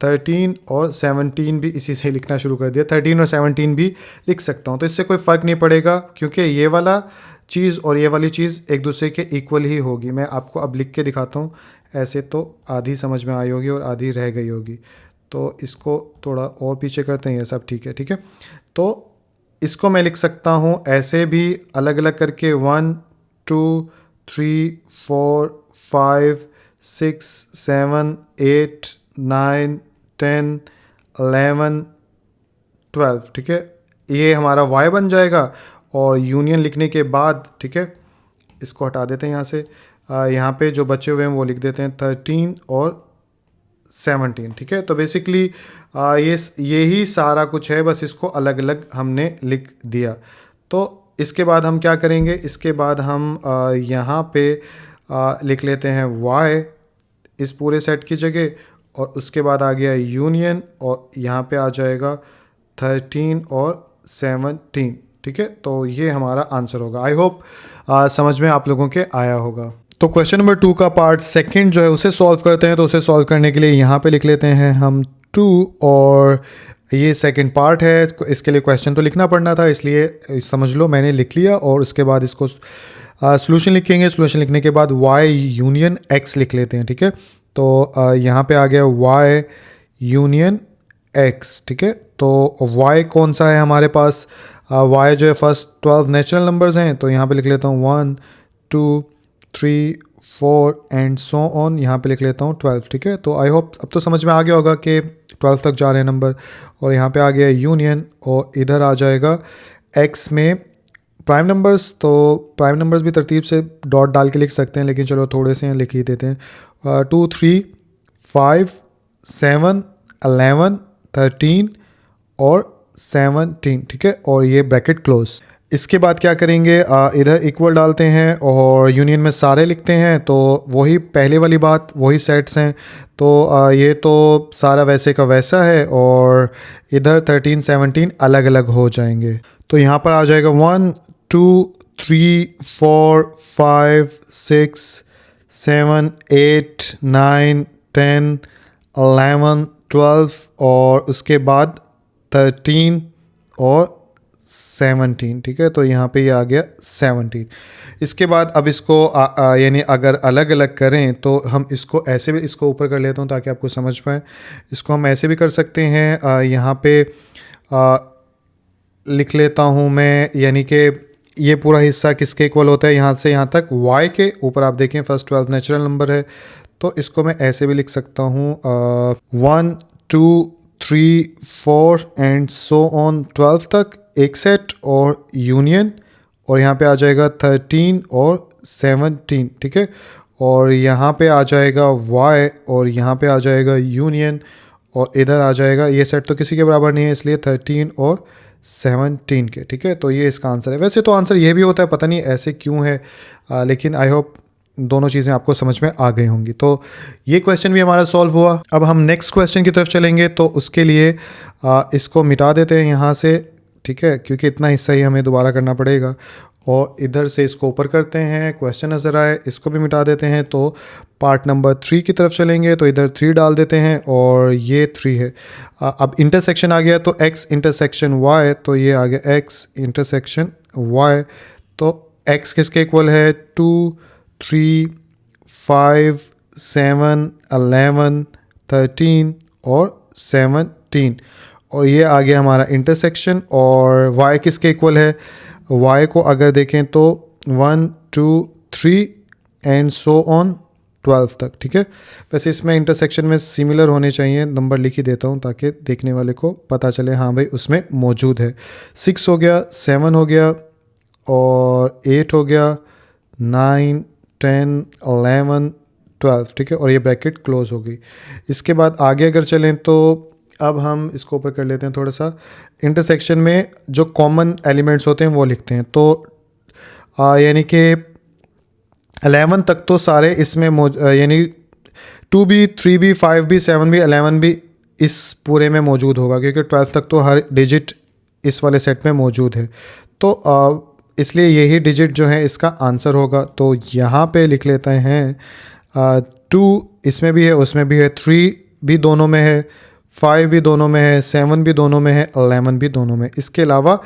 13 और 17 भी इसी से लिखना शुरू कर दिया। 13 और 17 भी लिख सकता हूँ, तो इससे कोई फ़र्क नहीं पड़ेगा क्योंकि ये वाला चीज़ और ये वाली चीज़ एक दूसरे के इक्वल ही होगी। मैं आपको अब लिख के दिखाता हूँ, ऐसे तो आधी समझ में आई होगी और आधी रह गई होगी। तो इसको थोड़ा और पीछे करते हैं, ये सब ठीक है। ठीक है, तो इसको मैं लिख सकता हूँ ऐसे भी अलग अलग करके 1 2 3 4 5 6 7 8 9 10 11 12। ठीक है, ये हमारा y बन जाएगा। और यूनियन लिखने के बाद, ठीक है, इसको हटा देते हैं यहाँ से। यहाँ पे जो बचे हुए हैं वो लिख देते हैं 13 और 17, ठीक है। तो बेसिकली यही सारा कुछ है, बस इसको अलग अलग हमने लिख दिया। तो इसके बाद हम क्या करेंगे, इसके बाद हम यहाँ पे लिख लेते हैं y इस पूरे सेट की जगह, और उसके बाद आ गया यूनियन, और यहाँ पे आ जाएगा 13 और 17, ठीक है। तो ये हमारा आंसर होगा। आई होप समझ में आप लोगों के आया होगा। तो क्वेश्चन नंबर 2 का पार्ट सेकंड जो है उसे सॉल्व करते हैं। तो उसे सॉल्व करने के लिए यहाँ पे लिख लेते हैं हम 2, और ये सेकंड पार्ट है। इसके लिए क्वेश्चन तो लिखना पड़ना था, इसलिए समझ लो मैंने लिख लिया। और उसके बाद इसको सोल्यूशन लिखेंगे। सोल्यूशन लिखने के बाद y यूनियन x लिख लेते हैं, ठीक है। तो यहाँ पे आ गया y यूनियन x, ठीक है। तो y कौन सा है हमारे पास, y जो है फर्स्ट 12 नेचुरल नंबर्स हैं। तो यहाँ पे लिख लेता हूँ 1 2 3 4 एंड सो ऑन, यहाँ पे लिख लेता हूँ 12, ठीक है। तो आई होप अब तो समझ में आ गया होगा कि 12 तक जा रहे हैं नंबर। और यहाँ पे आ गया यूनियन, और इधर आ जाएगा x में प्राइम नंबर्स। तो प्राइम नंबर्स भी तरतीब से डॉट डाल के लिख सकते हैं, लेकिन चलो थोड़े से लिख ही देते हैं। 2 3 5 7 11 13 और 17, ठीक है। और ये ब्रैकेट क्लोज। इसके बाद क्या करेंगे, इधर इक्वल डालते हैं और यूनियन में सारे लिखते हैं। तो वही पहले वाली बात, वही सेट्स हैं। तो ये तो सारा वैसे का वैसा है, और इधर 13 17 अलग अलग हो जाएंगे। तो यहाँ पर आ जाएगा 1 2 3 4 5 6 7 8 9 10 11 12 और उसके बाद 13 और 17, ठीक है। तो यहाँ पे ये आ गया 17। इसके बाद अब इसको यानी अगर अलग अलग करें तो हम इसको ऐसे भी, इसको ऊपर कर लेता हूँ ताकि आपको समझ पाए। इसको हम ऐसे भी कर सकते हैं, यहाँ पे लिख लेता हूँ मैं, यानी कि ये पूरा हिस्सा किसके इक्वल होता है, यहाँ से यहाँ तक y के ऊपर। आप देखें फर्स्ट 12 नेचुरल नंबर है, तो इसको मैं ऐसे भी लिख सकता हूँ 1 2 3 4 एंड सो ऑन 12 तक एक सेट और यूनियन, और यहाँ पे आ जाएगा 13 और 17, ठीक है। और यहाँ पे आ जाएगा y, और यहाँ पे आ जाएगा यूनियन, और इधर आ जाएगा, ये सेट तो किसी के बराबर नहीं है इसलिए 13 और 17 के, ठीक है। तो ये इसका आंसर है। वैसे तो आंसर ये भी होता है, पता नहीं ऐसे क्यों है, लेकिन आई होप दोनों चीज़ें आपको समझ में आ गई होंगी। तो ये क्वेश्चन भी हमारा सॉल्व हुआ। अब हम नेक्स्ट क्वेश्चन की तरफ चलेंगे। तो उसके लिए इसको मिटा देते हैं यहाँ से, ठीक है, क्योंकि इतना हिस्सा ही हमें दोबारा करना पड़ेगा। और इधर से इसको ऊपर करते हैं, क्वेश्चन नज़र आए, इसको भी मिटा देते हैं। तो पार्ट नंबर 3 की तरफ चलेंगे। तो इधर 3 डाल देते हैं, और ये 3 है। अब इंटरसेक्शन आ गया, तो x इंटरसेक्शन y, तो ये आ गया x इंटरसेक्शन y। तो x किसके इक्वल है, 2 3 5 7 11 13 और 17, और ये आ गया हमारा इंटरसेक्शन। और y किसके इक्वल है, y को अगर देखें तो 1 2 3 एंड सो ऑन 12 तक, ठीक है। वैसे इसमें इंटरसेक्शन में सिमिलर होने चाहिए, नंबर लिख ही देता हूँ ताकि देखने वाले को पता चले हाँ भाई उसमें मौजूद है। 6 हो गया, 7 हो गया, और 8 हो गया, 9 10 11 12, ठीक है। और ये ब्रैकेट क्लोज हो गई। इसके बाद आगे अगर चलें तो अब हम इसको ऊपर कर लेते हैं थोड़ा सा। इंटरसेक्शन में जो कॉमन एलिमेंट्स होते हैं वो लिखते हैं। तो यानी कि 11 तक तो सारे इसमें यानी 2 भी 3 भी 5 भी 7 भी 11 भी इस पूरे में मौजूद होगा, क्योंकि 12 तक तो हर डिजिट इस वाले सेट में मौजूद है। तो इसलिए यही डिजिट जो है इसका आंसर होगा। तो यहाँ पे लिख लेते हैं 2 इसमें भी है, उसमें भी है, 3 भी दोनों में है, 5 भी दोनों में है, 7 भी दोनों में है, 11 भी दोनों में। इसके अलावा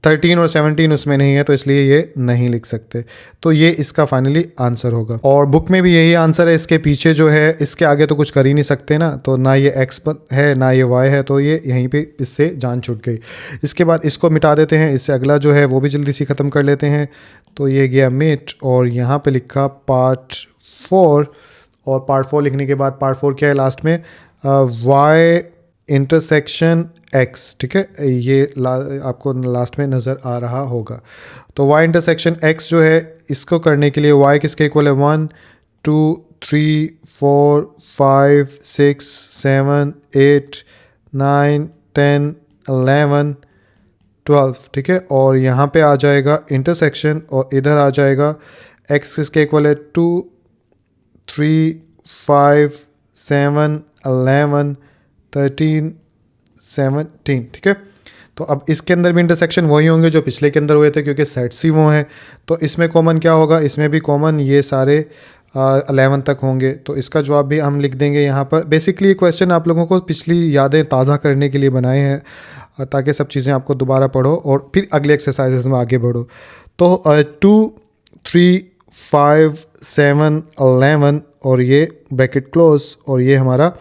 13 और 17 उसमें नहीं है, तो इसलिए ये नहीं लिख सकते। तो ये इसका फाइनली आंसर होगा। और बुक में भी यही आंसर है। इसके पीछे जो है, इसके आगे तो कुछ कर ही नहीं सकते ना, तो ना ये x है ना ये y है, तो ये यहीं पे इससे जान छूट गई। इसके बाद इसको मिटा देते हैं। इससे अगला जो है वो भी जल्दी से ख़त्म कर लेते हैं। तो ये गया मिट, और यहाँ पर लिखा पार्ट 4, और पार्ट 4 लिखने के बाद पार्ट 4 क्या है लास्ट में, y इंटरसेक्शन x, ठीक है। ये आपको लास्ट में नज़र आ रहा होगा। तो y इंटरसेक्शन x जो है, इसको करने के लिए y किसके इक्वल है, 1 2 3 4 5 6 7 8 9 10 11 12, ठीक है। और यहाँ पे आ जाएगा इंटरसेक्शन और इधर आ जाएगा x किसके इक्वल है 2 3 5 7 11 13 17, ठीक है। तो अब इसके अंदर भी इंटरसेक्शन वही होंगे जो पिछले के अंदर हुए थे, क्योंकि सेट्स ही वो हैं। तो इसमें कॉमन क्या होगा, इसमें भी कॉमन ये सारे 11 तक होंगे। तो इसका जवाब भी हम लिख देंगे यहाँ पर। बेसिकली ये क्वेश्चन आप लोगों को पिछली यादें ताज़ा करने के लिए बनाए हैं, ताकि सब चीज़ें आपको दोबारा पढ़ो और फिर अगले एक्सरसाइजेस में आगे बढ़ो। तो 2 3 5 7 11 और ये ब्रैकेट क्लोज और ये हमारा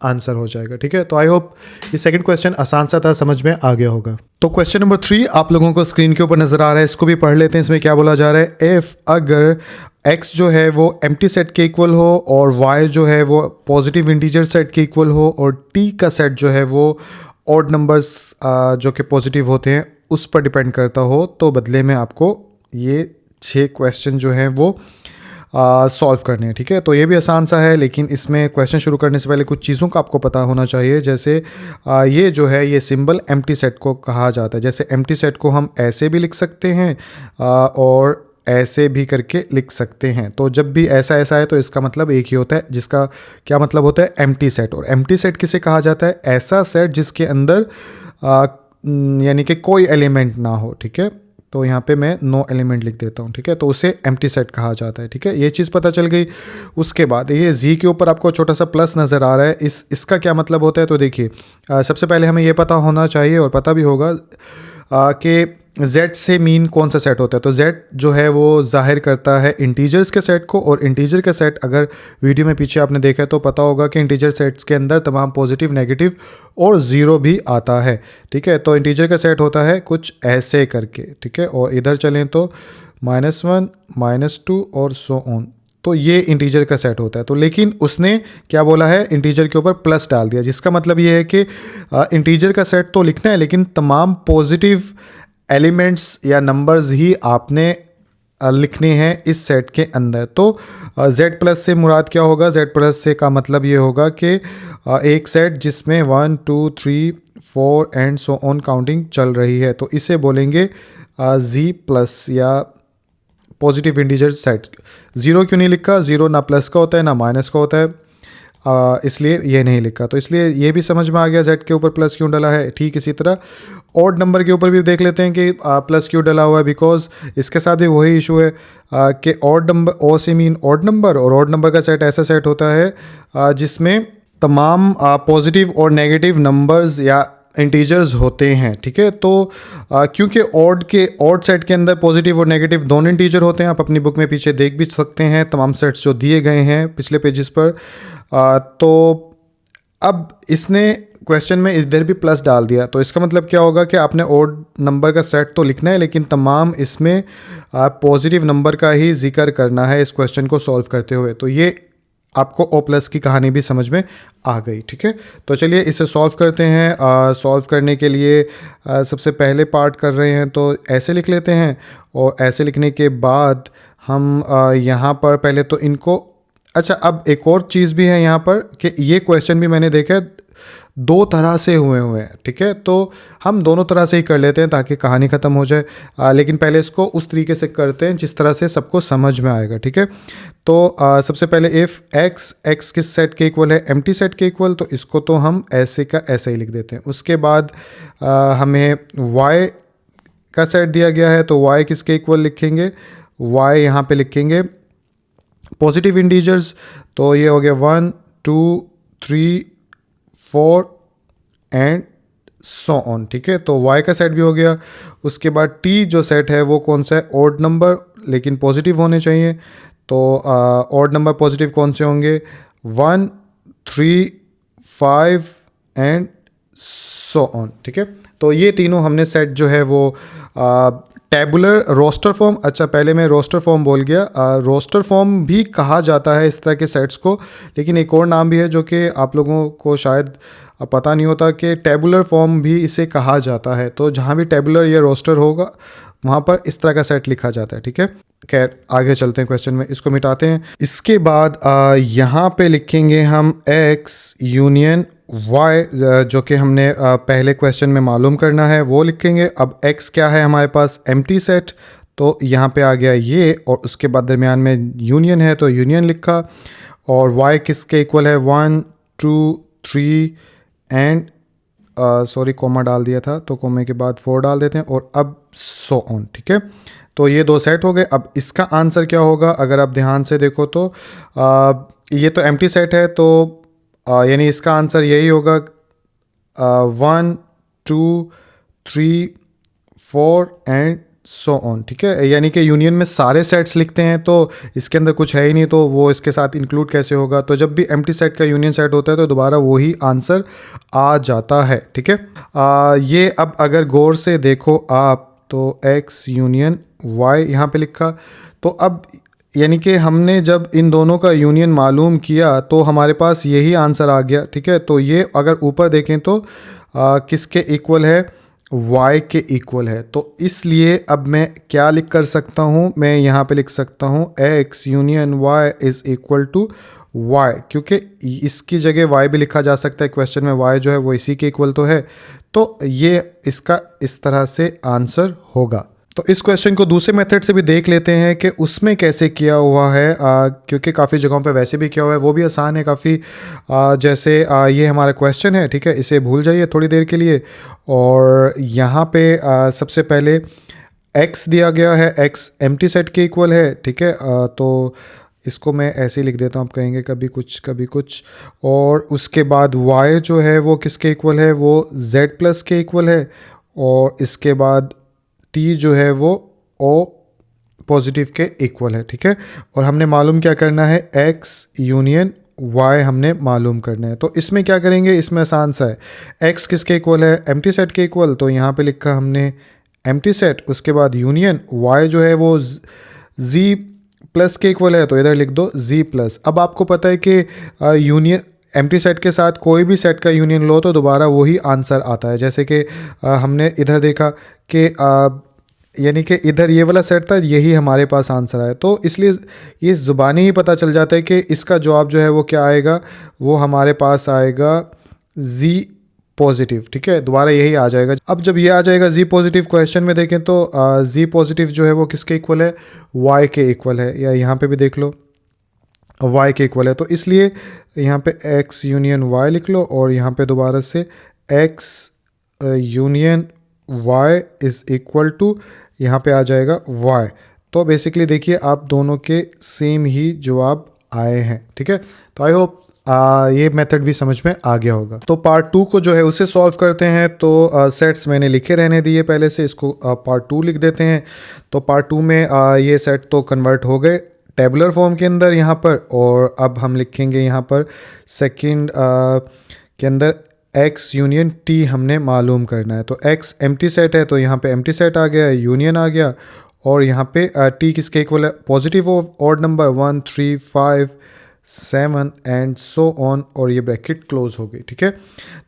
आंसर हो जाएगा, ठीक है। तो आई होप ये सेकंड क्वेश्चन आसान सा था, समझ में आ गया होगा। तो क्वेश्चन नंबर 3 आप लोगों को स्क्रीन के ऊपर नजर आ रहा है, इसको भी पढ़ लेते हैं। इसमें क्या बोला जा रहा है, इफ अगर x जो है वो एम्प्टी सेट के इक्वल हो और y जो है वो पॉजिटिव इंटीजर सेट के इक्वल हो और t का सेट जो है वो ऑड नंबर्स जो कि पॉजिटिव होते हैं उस पर डिपेंड करता हो, तो बदले में आपको ये 6 क्वेश्चन जो हैं वो सॉल्व करने हैं, ठीक है। तो ये भी आसान सा है, लेकिन इसमें क्वेश्चन शुरू करने से पहले कुछ चीज़ों का आपको पता होना चाहिए। जैसे ये जो है ये सिंबल एम्प्टी सेट को कहा जाता है। जैसे एम्प्टी सेट को हम ऐसे भी लिख सकते हैं और ऐसे भी करके लिख सकते हैं। तो जब भी ऐसा ऐसा है तो इसका मतलब एक ही होता है, जिसका क्या मतलब होता है, एम्प्टी सेट। और एम्प्टी सेट किसे कहा जाता है, ऐसा सेट जिसके अंदर यानी कि कोई एलिमेंट ना हो, ठीक है। तो यहाँ पे मैं नो एलिमेंट लिख देता हूँ, ठीक है। तो उसे एम्प्टी सेट कहा जाता है, ठीक है। ये चीज़ पता चल गई। उसके बाद ये जी के ऊपर आपको छोटा सा प्लस नज़र आ रहा है, इसका क्या मतलब होता है। तो देखिए सबसे पहले हमें ये पता होना चाहिए और पता भी होगा कि z से मीन कौन सा सेट होता है। तो z जो है वो जाहिर करता है इंटीजर्स के सेट को, और इंटीजर के सेट अगर वीडियो में पीछे आपने देखा है तो पता होगा कि इंटीजर सेट्स के अंदर तमाम पॉजिटिव, नेगेटिव और ज़ीरो भी आता है, ठीक है। तो इंटीजर का सेट होता है कुछ ऐसे करके, ठीक है। और इधर चलें तो -1 -2 और सो ऑन, तो ये इंटीजर का सेट होता है। तो लेकिन उसने क्या बोला है, इंटीजर के ऊपर प्लस डाल दिया, जिसका मतलब ये है कि इंटीजर का सेट तो लिखना है लेकिन तमाम पॉजिटिव एलिमेंट्स या नंबर्स ही आपने लिखने हैं इस सेट के अंदर। तो z प्लस से मुराद क्या होगा, z प्लस से का मतलब ये होगा कि एक सेट जिसमें 1 2 3 4 एंड सो ऑन काउंटिंग चल रही है, तो इसे बोलेंगे z प्लस या पॉजिटिव इंटीजर सेट। ज़ीरो क्यों नहीं लिखा, ज़ीरो ना प्लस का होता है ना माइनस का होता है, इसलिए ये नहीं लिखा। तो इसलिए ये भी समझ में आ गया z के ऊपर प्लस क्यों डला है। ठीक इसी तरह ऑड नंबर के ऊपर भी देख लेते हैं कि प्लस क्यों डला हुआ है, बिकॉज इसके साथ भी वही इशू है कि ऑड नंबर, ओ से मीन ऑड नंबर, और ऑड नंबर का सेट ऐसा सेट होता है जिसमें तमाम पॉजिटिव और नेगेटिव नंबर्स या इंटीजर्स होते हैं, ठीक है। तो क्योंकि ऑड सेट के अंदर पॉजिटिव और नेगेटिव दोनों इंटीजर होते हैं, आप अपनी बुक में पीछे देख भी सकते हैं तमाम सेट्स जो दिए गए हैं पिछले पेजेस पर। तो अब इसने क्वेश्चन में इधर भी प्लस डाल दिया, तो इसका मतलब क्या होगा कि आपने ऑड नंबर का सेट तो लिखना है लेकिन तमाम इसमें पॉजिटिव नंबर का ही जिक्र करना है इस क्वेश्चन को सॉल्व करते हुए। तो ये आपको ओ प्लस की कहानी भी समझ में आ गई, ठीक है। तो चलिए इसे सॉल्व करते हैं। सॉल्व करने के लिए सबसे पहले पार्ट कर रहे हैं तो ऐसे लिख लेते हैं, और ऐसे लिखने के बाद हम यहाँ पर पहले तो इनको, अच्छा अब एक और चीज़ भी है यहाँ पर कि ये क्वेश्चन भी मैंने देखा है दो तरह से हुए हैं, ठीक है। तो हम दोनों तरह से ही कर लेते हैं ताकि कहानी ख़त्म हो जाए, लेकिन पहले इसको उस तरीके से करते हैं जिस तरह से सबको समझ में आएगा, ठीक है। तो सबसे पहले इफ़ x किस सेट के इक्वल है, एम्प्टी सेट के इक्वल, तो इसको तो हम ऐसे का ऐसे ही लिख देते हैं। उसके बाद हमें y का सेट दिया गया है, तो y किसके इक्वल लिखेंगे, y यहाँ पे लिखेंगे पॉजिटिव इंटीजर्स, तो ये हो गया 1 2 3 4 एंड सो ऑन, ठीक है। तो y का सेट भी हो गया। उसके बाद t जो सेट है वो कौन सा है, ऑड नंबर लेकिन पॉजिटिव होने चाहिए। तो ऑड नंबर पॉजिटिव कौन से होंगे, 1 3 5 एंड सो ऑन, ठीक है। तो ये तीनों हमने सेट जो है वो टैबुलर रोस्टर फॉर्म, अच्छा पहले मैं रोस्टर फॉर्म बोल गया, रोस्टर फॉर्म भी कहा जाता है इस तरह के सेट्स को, लेकिन एक और नाम भी है जो कि आप लोगों को शायद पता नहीं होता कि टैबुलर फॉर्म भी इसे कहा जाता है। तो जहाँ भी टैबुलर या रोस्टर होगा वहाँ पर इस तरह का सेट लिखा जाता है, ठीक है। खैर आगे चलते हैं क्वेश्चन में, इसको मिटाते हैं। इसके बाद यहाँ पे लिखेंगे हम x यूनियन y, जो कि हमने पहले क्वेश्चन में मालूम करना है वो लिखेंगे। अब x क्या है हमारे पास, एम्प्टी सेट, तो यहाँ पे आ गया ये, और उसके बाद दरमियान में यूनियन है तो यूनियन लिखा, और y किसके इक्वल है, 1 2 3 एंड सॉरी कोमा डाल दिया था तो कोमे के बाद 4 डाल देते हैं, और अब सो ऑन। ठीक है, तो ये दो सेट हो गए। अब इसका आंसर क्या होगा, अगर आप ध्यान से देखो तो ये तो एम्प्टी सेट है, तो यानी इसका आंसर यही होगा 1 2 3 4 एंड सो ऑन। ठीक है, यानी कि यूनियन में सारे सेट्स लिखते हैं तो इसके अंदर कुछ है ही नहीं, तो वो इसके साथ इंक्लूड कैसे होगा। तो जब भी एम्प्टी सेट का यूनियन सेट होता है तो दोबारा वही आंसर आ जाता है। ठीक है, ये अब अगर गौर से देखो आप तो x यूनियन y यहाँ पे लिखा, तो अब यानी कि हमने जब इन दोनों का यूनियन मालूम किया तो हमारे पास यही आंसर आ गया। ठीक है, तो ये अगर ऊपर देखें तो किसके इक्वल है, y के इक्वल है। तो इसलिए अब मैं क्या लिख कर सकता हूँ, मैं यहाँ पे लिख सकता हूँ x union y is equal to y, क्योंकि इसकी जगह y भी लिखा जा सकता है, क्वेश्चन में y जो है वो इसी के इक्वल तो है, तो ये इसका इस तरह से आंसर होगा। तो इस क्वेश्चन को दूसरे मेथड से भी देख लेते हैं कि उसमें कैसे किया हुआ है, क्योंकि काफ़ी जगहों पे वैसे भी किया हुआ है, वो भी आसान है काफ़ी। जैसे ये हमारा क्वेश्चन है, ठीक है, इसे भूल जाइए थोड़ी देर के लिए, और यहाँ पे सबसे पहले x दिया गया है, x एम्प्टी सेट के इक्वल है। ठीक है, तो इसको मैं ऐसे ही लिख देता हूँ, आप कहेंगे कभी कुछ कभी कुछ, और उसके बाद y जो है वो किसके इक्वल है, वो z प्लस के इक्वल है, और इसके बाद t जो है वो o पॉजिटिव के इक्वल है। ठीक है, और हमने मालूम क्या करना है, x यूनियन y हमने मालूम करना है। तो इसमें क्या करेंगे, इसमें आसान सा है, x किसके इक्वल है, एम्प्टी सेट के इक्वल, तो यहाँ पे लिखा हमने एम्प्टी सेट, उसके बाद यूनियन y जो है वो z प्लस के इक्वल है, तो इधर लिख दो z प्लस। अब आपको पता है कि यूनियन एम्प्टी सेट के साथ कोई भी सेट का यूनियन लो तो दोबारा वही आंसर आता है। जैसे कि हमने इधर देखा कि यानी कि इधर ये वाला सेट था, यही हमारे पास आंसर आया, तो इसलिए ये ज़ुबानी ही पता चल जाता है कि इसका जवाब जो है वो क्या आएगा, वो हमारे पास आएगा z पॉजिटिव। ठीक है, दोबारा यही आ जाएगा। अब जब ये आ जाएगा z पॉजिटिव, क्वेश्चन में देखें तो z पॉजिटिव जो है वो किसके इक्वल है, y के इक्वल है, या यहाँ पे भी देख लो y के इक्वल है, तो इसलिए यहाँ पे x यूनियन y लिख लो, और यहाँ पे दोबारा से x union y is equal to यहाँ पे आ जाएगा y। तो बेसिकली देखिए आप दोनों के सेम ही जवाब आए हैं। ठीक है, तो आई होप ये मेथड भी समझ में आ गया होगा। तो पार्ट 2 को जो है उसे सॉल्व करते हैं। तो सेट्स मैंने लिखे रहने दिए पहले से, इसको पार्ट 2 लिख देते हैं। तो पार्ट 2 में ये सेट तो कन्वर्ट हो गए टेबुलर फॉर्म के अंदर यहाँ पर, और अब हम लिखेंगे यहाँ पर सेकंड के अंदर x यूनियन t हमने मालूम करना है। तो x एम्प्टी सेट है तो यहाँ पे एम्प्टी सेट आ गया, यूनियन आ गया, और यहाँ पे t किसके इक्वल है, positive odd number 1 3 5 7 and so on, और ये ब्रैकेट क्लोज हो गई। ठीक है,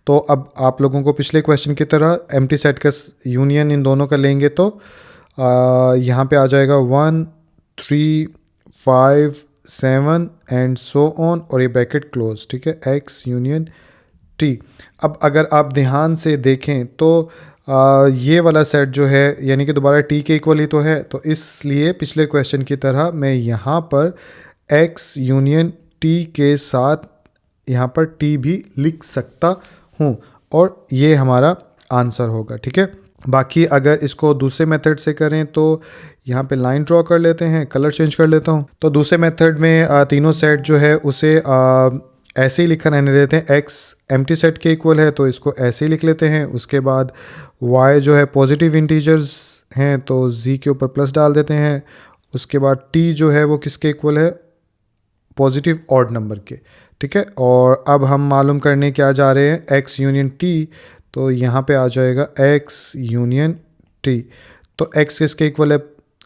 तो अब आप लोगों को पिछले क्वेश्चन की तरह एम्प्टी सेट का यूनियन इन दोनों का लेंगे तो यहाँ पे आ जाएगा 1 3 5 7 एंड सो ऑन, और ये ब्रैकेट क्लोज। ठीक है, x यूनियन t। अब अगर आप ध्यान से देखें तो ये वाला सेट जो है यानी कि दोबारा t के इक्वल ही तो है, तो इसलिए पिछले क्वेश्चन की तरह मैं यहाँ पर x यूनियन t के साथ यहाँ पर t भी लिख सकता हूँ, और ये हमारा आंसर होगा। ठीक है, बाकी अगर इसको दूसरे मेथड से करें तो यहाँ पे लाइन ड्रॉ कर लेते हैं, कलर चेंज कर लेता हूँ। तो दूसरे मेथड में तीनों सेट जो है उसे ऐसे ही लिखा रहने देते हैं, x एम्प्टी सेट के इक्वल है तो इसको ऐसे ही लिख लेते हैं। उसके बाद y जो है पॉजिटिव इंटीजर्स हैं तो z के ऊपर प्लस डाल देते हैं। उसके बाद t जो है वो किसके इक्वल है, पॉजिटिव ऑड नंबर के। ठीक है, और अब हम मालूम करने क्या जा रहे हैं, x यूनियन t, तो यहाँ पे आ जाएगा x यूनियन t। तो x किसके इक्वल है,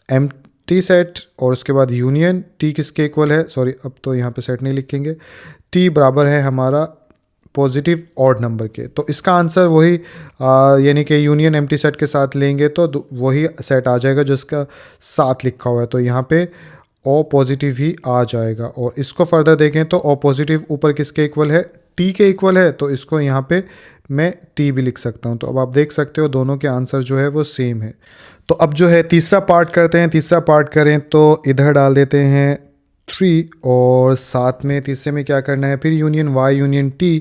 एम्प्टी सेट, और उसके बाद यूनियन t किसके इक्वल है, सॉरी अब तो यहाँ पे सेट नहीं लिखेंगे, t बराबर है हमारा पॉजिटिव ऑड नंबर के। तो इसका आंसर वही यानी कि यूनियन एम्प्टी सेट के साथ लेंगे तो वही सेट आ जाएगा जो इसका 7 लिखा हुआ है। तो यहाँ पे ओ पॉजिटिव ही आ जाएगा। और इसको फर्दर देखें तो ओ पॉजिटिव ऊपर किसके इक्वल है, टी के इक्वल है। तो इसको यहाँ पे मैं टी भी लिख सकता हूँ। तो अब आप देख सकते हो दोनों के आंसर जो है वो सेम है। तो अब जो है तीसरा पार्ट करते हैं। तीसरा पार्ट करें तो इधर डाल देते हैं 3 और साथ में तीसरे में क्या करना है, फिर यूनियन वाई यूनियन टी।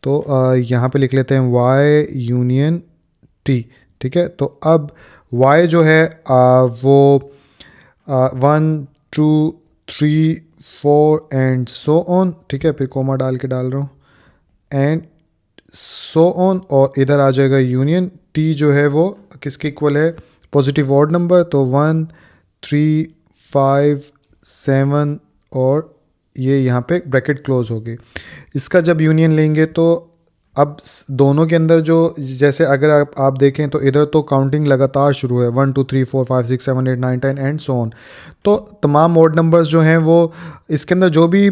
तो यहाँ पे लिख लेते हैं वाई यूनियन टी। ठीक है, तो अब वाई जो है वो 1 2 3 4 एंड सो ऑन। ठीक है, फिर कोमा डाल के डाल रहा हूँ एंड सो ऑन। और इधर आ जाएगा यूनियन टी जो है वो किसके इक्वल है, पॉजिटिव ऑड नंबर। तो 1 3 5 7 और ये यहाँ पे ब्रैकेट क्लोज हो गई। इसका जब यूनियन लेंगे तो अब दोनों के अंदर जो जैसे अगर आप देखें तो इधर तो काउंटिंग लगातार शुरू है 1 2 3 4 5 6 7 8 9 10 एंड सो ऑन। तो तमाम ऑड नंबर्स जो हैं वो इसके अंदर जो भी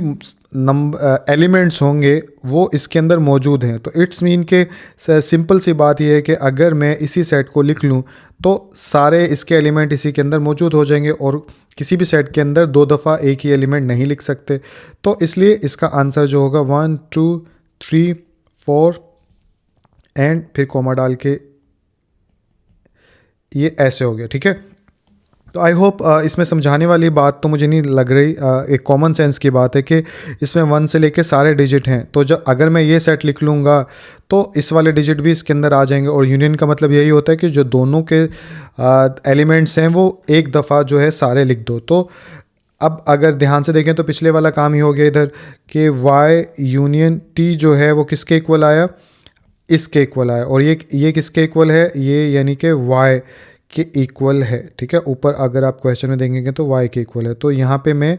एलिमेंट्स होंगे वो इसके अंदर मौजूद हैं। तो इट्स मीन के सिंपल सी बात यह है कि अगर मैं इसी सेट को लिख लूँ तो सारे इसके एलिमेंट इसी के अंदर मौजूद हो जाएंगे और किसी भी सेट के अंदर 2 दफ़ा एक ही एलिमेंट नहीं लिख सकते। तो इसलिए इसका आंसर जो होगा 1 2 3 4 एंड फिर कोमा डाल के ये ऐसे हो गया। ठीक है, तो आई होप इसमें समझाने वाली बात तो मुझे नहीं लग रही। एक कॉमन सेंस की बात है कि इसमें 1 से लेके सारे डिजिट हैं। तो जब अगर मैं ये सेट लिख लूँगा तो इस वाले डिजिट भी इसके अंदर आ जाएंगे। और यूनियन का मतलब यही होता है कि जो दोनों के एलिमेंट्स हैं वो एक दफ़ा जो है सारे लिख दो। तो अब अगर ध्यान से देखें तो पिछले वाला काम ही हो गया इधर कि वाई यूनियन टी जो है वो किसके इक्वल आया, इसके इक्वल आया। और ये किसके इक्वल है, ये यानी कि वाई के इक्वल है। ठीक है, ऊपर अगर आप क्वेश्चन में देखेंगे तो वाई के इक्वल है। तो यहाँ पे मैं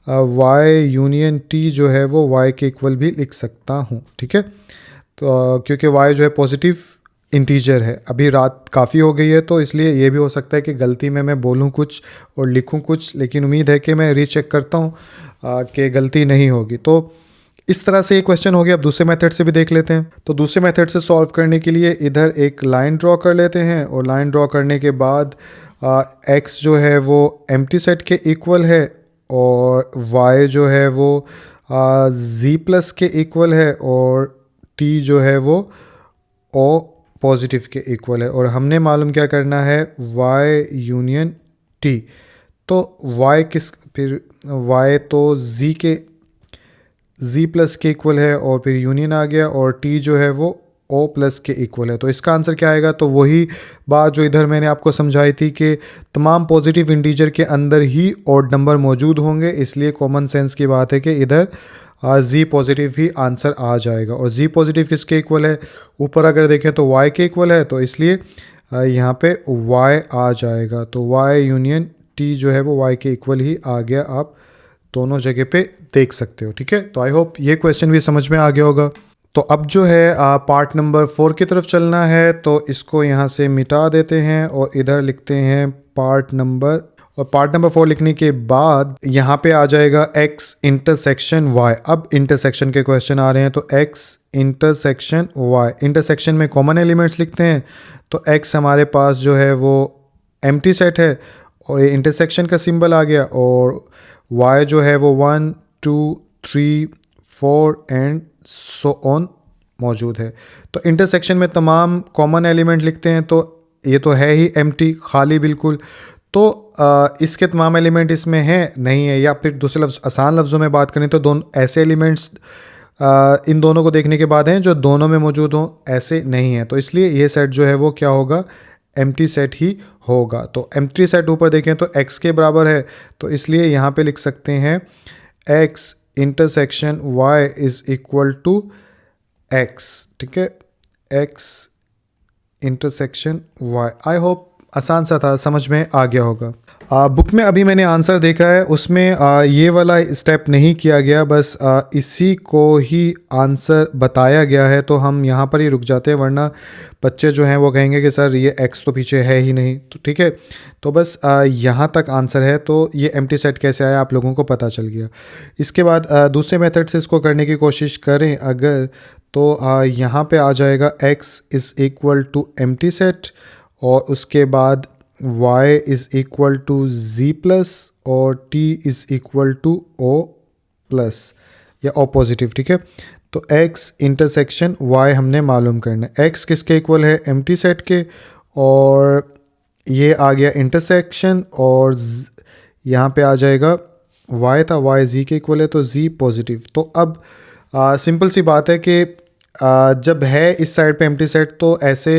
वाई यूनियन टी जो है वो वाई के इक्वल भी लिख सकता हूँ। ठीक है, तो क्योंकि वाई जो है पॉजिटिव इंटीजर है। अभी रात काफ़ी हो गई है तो इसलिए ये भी हो सकता है कि गलती में मैं बोलूँ कुछ और लिखूँ कुछ, लेकिन उम्मीद है कि मैं रीचेक करता हूँ कि गलती नहीं होगी। तो इस तरह से ये क्वेश्चन हो गया। अब दूसरे मेथड से भी देख लेते हैं। तो दूसरे मेथड से सॉल्व करने के लिए इधर एक लाइन ड्रॉ कर लेते हैं और लाइन ड्रॉ करने के बाद एक्स जो है वो एम्प्टी सेट के इक्वल है और वाई जो है वो जी प्लस के इक्वल है और टी जो है वो ओ पॉजिटिव के इक्वल है। और हमने मालूम क्या करना है, वाई यूनियन टी। तो वाई फिर वाई तो जी प्लस के इक्वल है और फिर यूनियन आ गया और टी जो है वो ओ प्लस के इक्वल है। तो इसका आंसर क्या आएगा, तो वही बात जो इधर मैंने आपको समझाई थी कि तमाम पॉजिटिव इंटीजर के अंदर ही ऑड नंबर मौजूद होंगे। इसलिए कॉमन सेंस की बात है कि इधर जी पॉजिटिव ही आंसर आ जाएगा। और जी पॉजिटिव किसके इक्वल है, ऊपर अगर देखें तो वाई के इक्वल है। तो इसलिए यहाँ पे वाई आ जाएगा। तो वाई यूनियन टी जो है वो वाई के इक्वल ही आ गया। आप दोनों जगह पे देख सकते हो। ठीक है, तो आई होप ये क्वेश्चन भी समझ में आ गया होगा। तो अब जो है पार्ट नंबर 4 की तरफ चलना है। तो इसको यहाँ से मिटा देते हैं और इधर लिखते हैं पार्ट नंबर। और पार्ट नंबर 4 लिखने के बाद यहाँ पे आ जाएगा x इंटरसेक्शन y। अब इंटरसेक्शन के क्वेश्चन आ रहे हैं तो x इंटरसेक्शन y। इंटरसेक्शन में कॉमन एलिमेंट्स लिखते हैं। तो x हमारे पास जो है वो एम्प्टी सेट है और ये इंटरसेक्शन का सिंबल आ गया। और y जो है वो 1 2 3 4 एंड सो ऑन मौजूद है। तो इंटरसेक्शन में तमाम कॉमन एलिमेंट लिखते हैं। तो ये तो है ही एम्प्टी, खाली बिल्कुल। तो इसके तमाम एलिमेंट इसमें हैं नहीं है, या फिर दूसरे आसान लफ्ज़ों में बात करें तो दोनों ऐसे एलिमेंट्स इन दोनों को देखने के बाद हैं जो दोनों में मौजूद हों, ऐसे नहीं है। तो इसलिए ये सेट जो है वो क्या होगा, एम्प्टी सेट ही होगा। तो एम्प्टी सेट ऊपर देखें तो x के बराबर है। तो इसलिए यहाँ पे लिख सकते हैं x intersection y is equal to x। ठीक है, x intersection y। I hope आसान सा था, समझ में आ गया होगा। बुक में अभी मैंने आंसर देखा है उसमें ये वाला स्टेप नहीं किया गया, बस इसी को ही आंसर बताया गया है। तो हम यहाँ पर ही रुक जाते हैं, वरना बच्चे जो हैं वो कहेंगे कि सर ये x तो पीछे है ही नहीं। तो ठीक है, तो बस यहाँ तक आंसर है। तो ये एम्प्टी सेट कैसे आया आप लोगों को पता चल गया। इसके बाद दूसरे मेथड से इसको करने की कोशिश करें अगर, तो यहाँ पे आ जाएगा x is equal to empty set और उसके बाद y is equal to z plus और t is equal to o plus या o पॉजिटिव, ठीक है। तो x इंटरसेक्शन y हमने मालूम करना है। x किसके इक्वल है? एम्प्टी सेट के, और ये आ गया इंटरसेक्शन, और यहाँ पे आ जाएगा y था, y z के इक्वल है तो z पॉजिटिव। तो अब सिंपल सी बात है कि जब है इस साइड पे एम्प्टी सेट तो ऐसे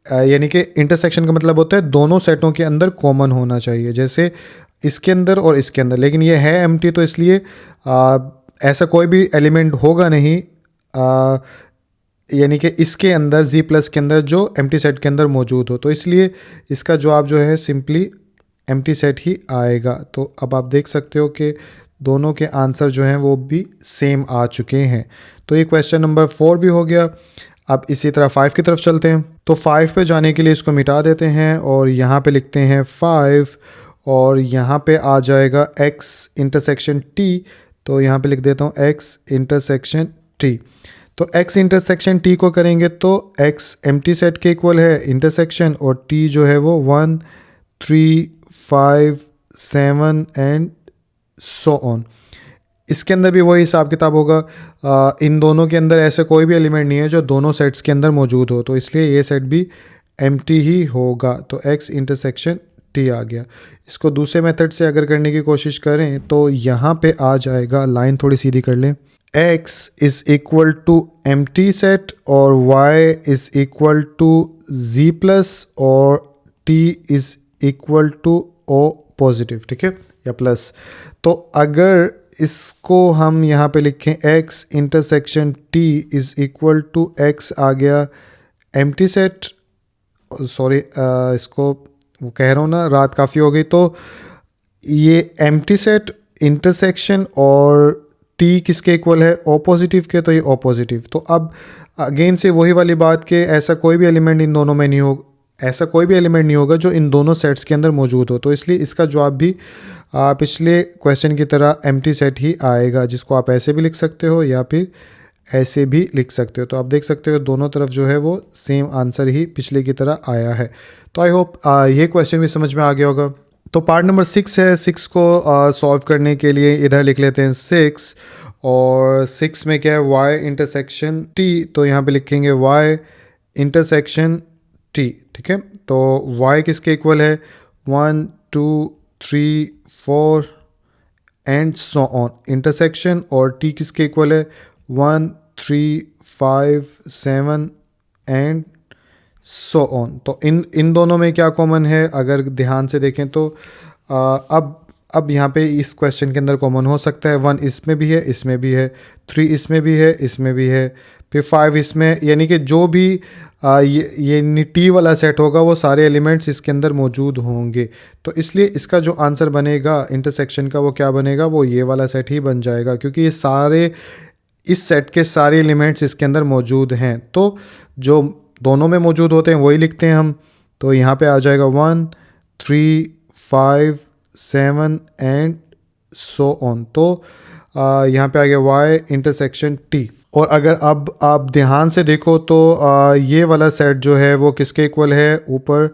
यानी कि इंटरसेक्शन का मतलब होता है दोनों सेटों के अंदर कॉमन होना चाहिए, जैसे इसके अंदर और इसके अंदर। लेकिन ये है एम्प्टी तो इसलिए ऐसा कोई भी एलिमेंट होगा नहीं यानी कि इसके अंदर z प्लस के अंदर जो एम्प्टी सेट के अंदर मौजूद हो, तो इसलिए इसका जवाब जो है सिंपली एम्प्टी सेट ही आएगा। तो अब आप देख सकते हो कि दोनों के आंसर जो हैं वो भी सेम आ चुके हैं। तो ये क्वेश्चन नंबर 4 भी हो गया। अब इसी तरह 5 की तरफ चलते हैं। तो 5 पे जाने के लिए इसको मिटा देते हैं और यहाँ पे लिखते हैं 5 और यहाँ पे आ जाएगा x इंटरसेक्शन t। तो यहाँ पे लिख देता हूँ x इंटरसेक्शन t। तो x इंटरसेक्शन t को करेंगे तो x एम्प्टी सेट के इक्वल है इंटरसेक्शन, और t जो है वो 1 3 5 7 एंड सो ऑन। इसके अंदर भी वही हिसाब किताब होगा। इन दोनों के अंदर ऐसे कोई भी एलिमेंट नहीं है जो दोनों सेट्स के अंदर मौजूद हो, तो इसलिए ये सेट भी एम्प्टी ही होगा। तो x इंटरसेक्शन t आ गया। इसको दूसरे मेथड से अगर करने की कोशिश करें तो यहाँ पे आ जाएगा, लाइन थोड़ी सीधी कर लें, x is equal to empty set और y is equal to z plus और t is equal to o positive, ठीक है, या प्लस। तो अगर इसको हम यहाँ पे लिखें x intersection t is equal to x आ गया एम्प्टी सेट, सॉरी इसको वो कह रहा हूँ ना, रात काफ़ी हो गई। तो ये एम्प्टी सेट इंटरसेक्शन और t किसके इक्वल है? ओ पॉजिटिव के, तो ये ओ पॉजिटिव। तो अब अगेन से वही वाली बात कि ऐसा कोई भी एलिमेंट इन दोनों में नहीं होगा, ऐसा कोई भी एलिमेंट नहीं होगा जो इन दोनों सेट्स के अंदर मौजूद हो, तो इसलिए इसका जवाब भी पिछले क्वेश्चन की तरह एम्प्टी सेट ही आएगा, जिसको आप ऐसे भी लिख सकते हो या फिर ऐसे भी लिख सकते हो। तो आप देख सकते हो दोनों तरफ जो है वो सेम आंसर ही पिछले की तरह आया है। तो आई होप ये क्वेश्चन भी समझ में आ गया होगा। तो पार्ट नंबर 6 है। 6 को सॉल्व करने के लिए इधर लिख लेते हैं 6, और 6 में क्या है? y intersection t। तो यहाँ पे लिखेंगे y इंटरसेक्शन t, ठीक है। तो y किसके इक्वल है? 1 2 3 4 एंड सो ऑन। इंटरसेक्शन और t किसके इक्वल है? 1 3 5 7 एंड सो ऑन। तो इन दोनों में क्या कॉमन है? अगर ध्यान से देखें तो अब यहाँ पे इस क्वेश्चन के अंदर कॉमन हो सकता है 1 इसमें भी है, इसमें भी है, 3 इसमें भी है, इसमें भी है, फिर 5 इसमें, यानी कि जो भी ये टी वाला सेट होगा वो सारे एलिमेंट्स इसके अंदर मौजूद होंगे। तो इसलिए इसका जो आंसर बनेगा इंटरसेक्शन का वो क्या बनेगा? वो ये वाला सेट ही बन जाएगा, क्योंकि ये सारे इस सेट के सारे एलिमेंट्स इसके अंदर मौजूद हैं। तो जो दोनों में मौजूद होते हैं वही लिखते हैं हम। तो यहाँ पे आ जाएगा 1 3 5 7 एंड सो ऑन। तो यहाँ पे आ गया y इंटरसेक्शन t। और अगर अब आप ध्यान से देखो तो ये वाला सेट जो है वो किसके इक्वल है? ऊपर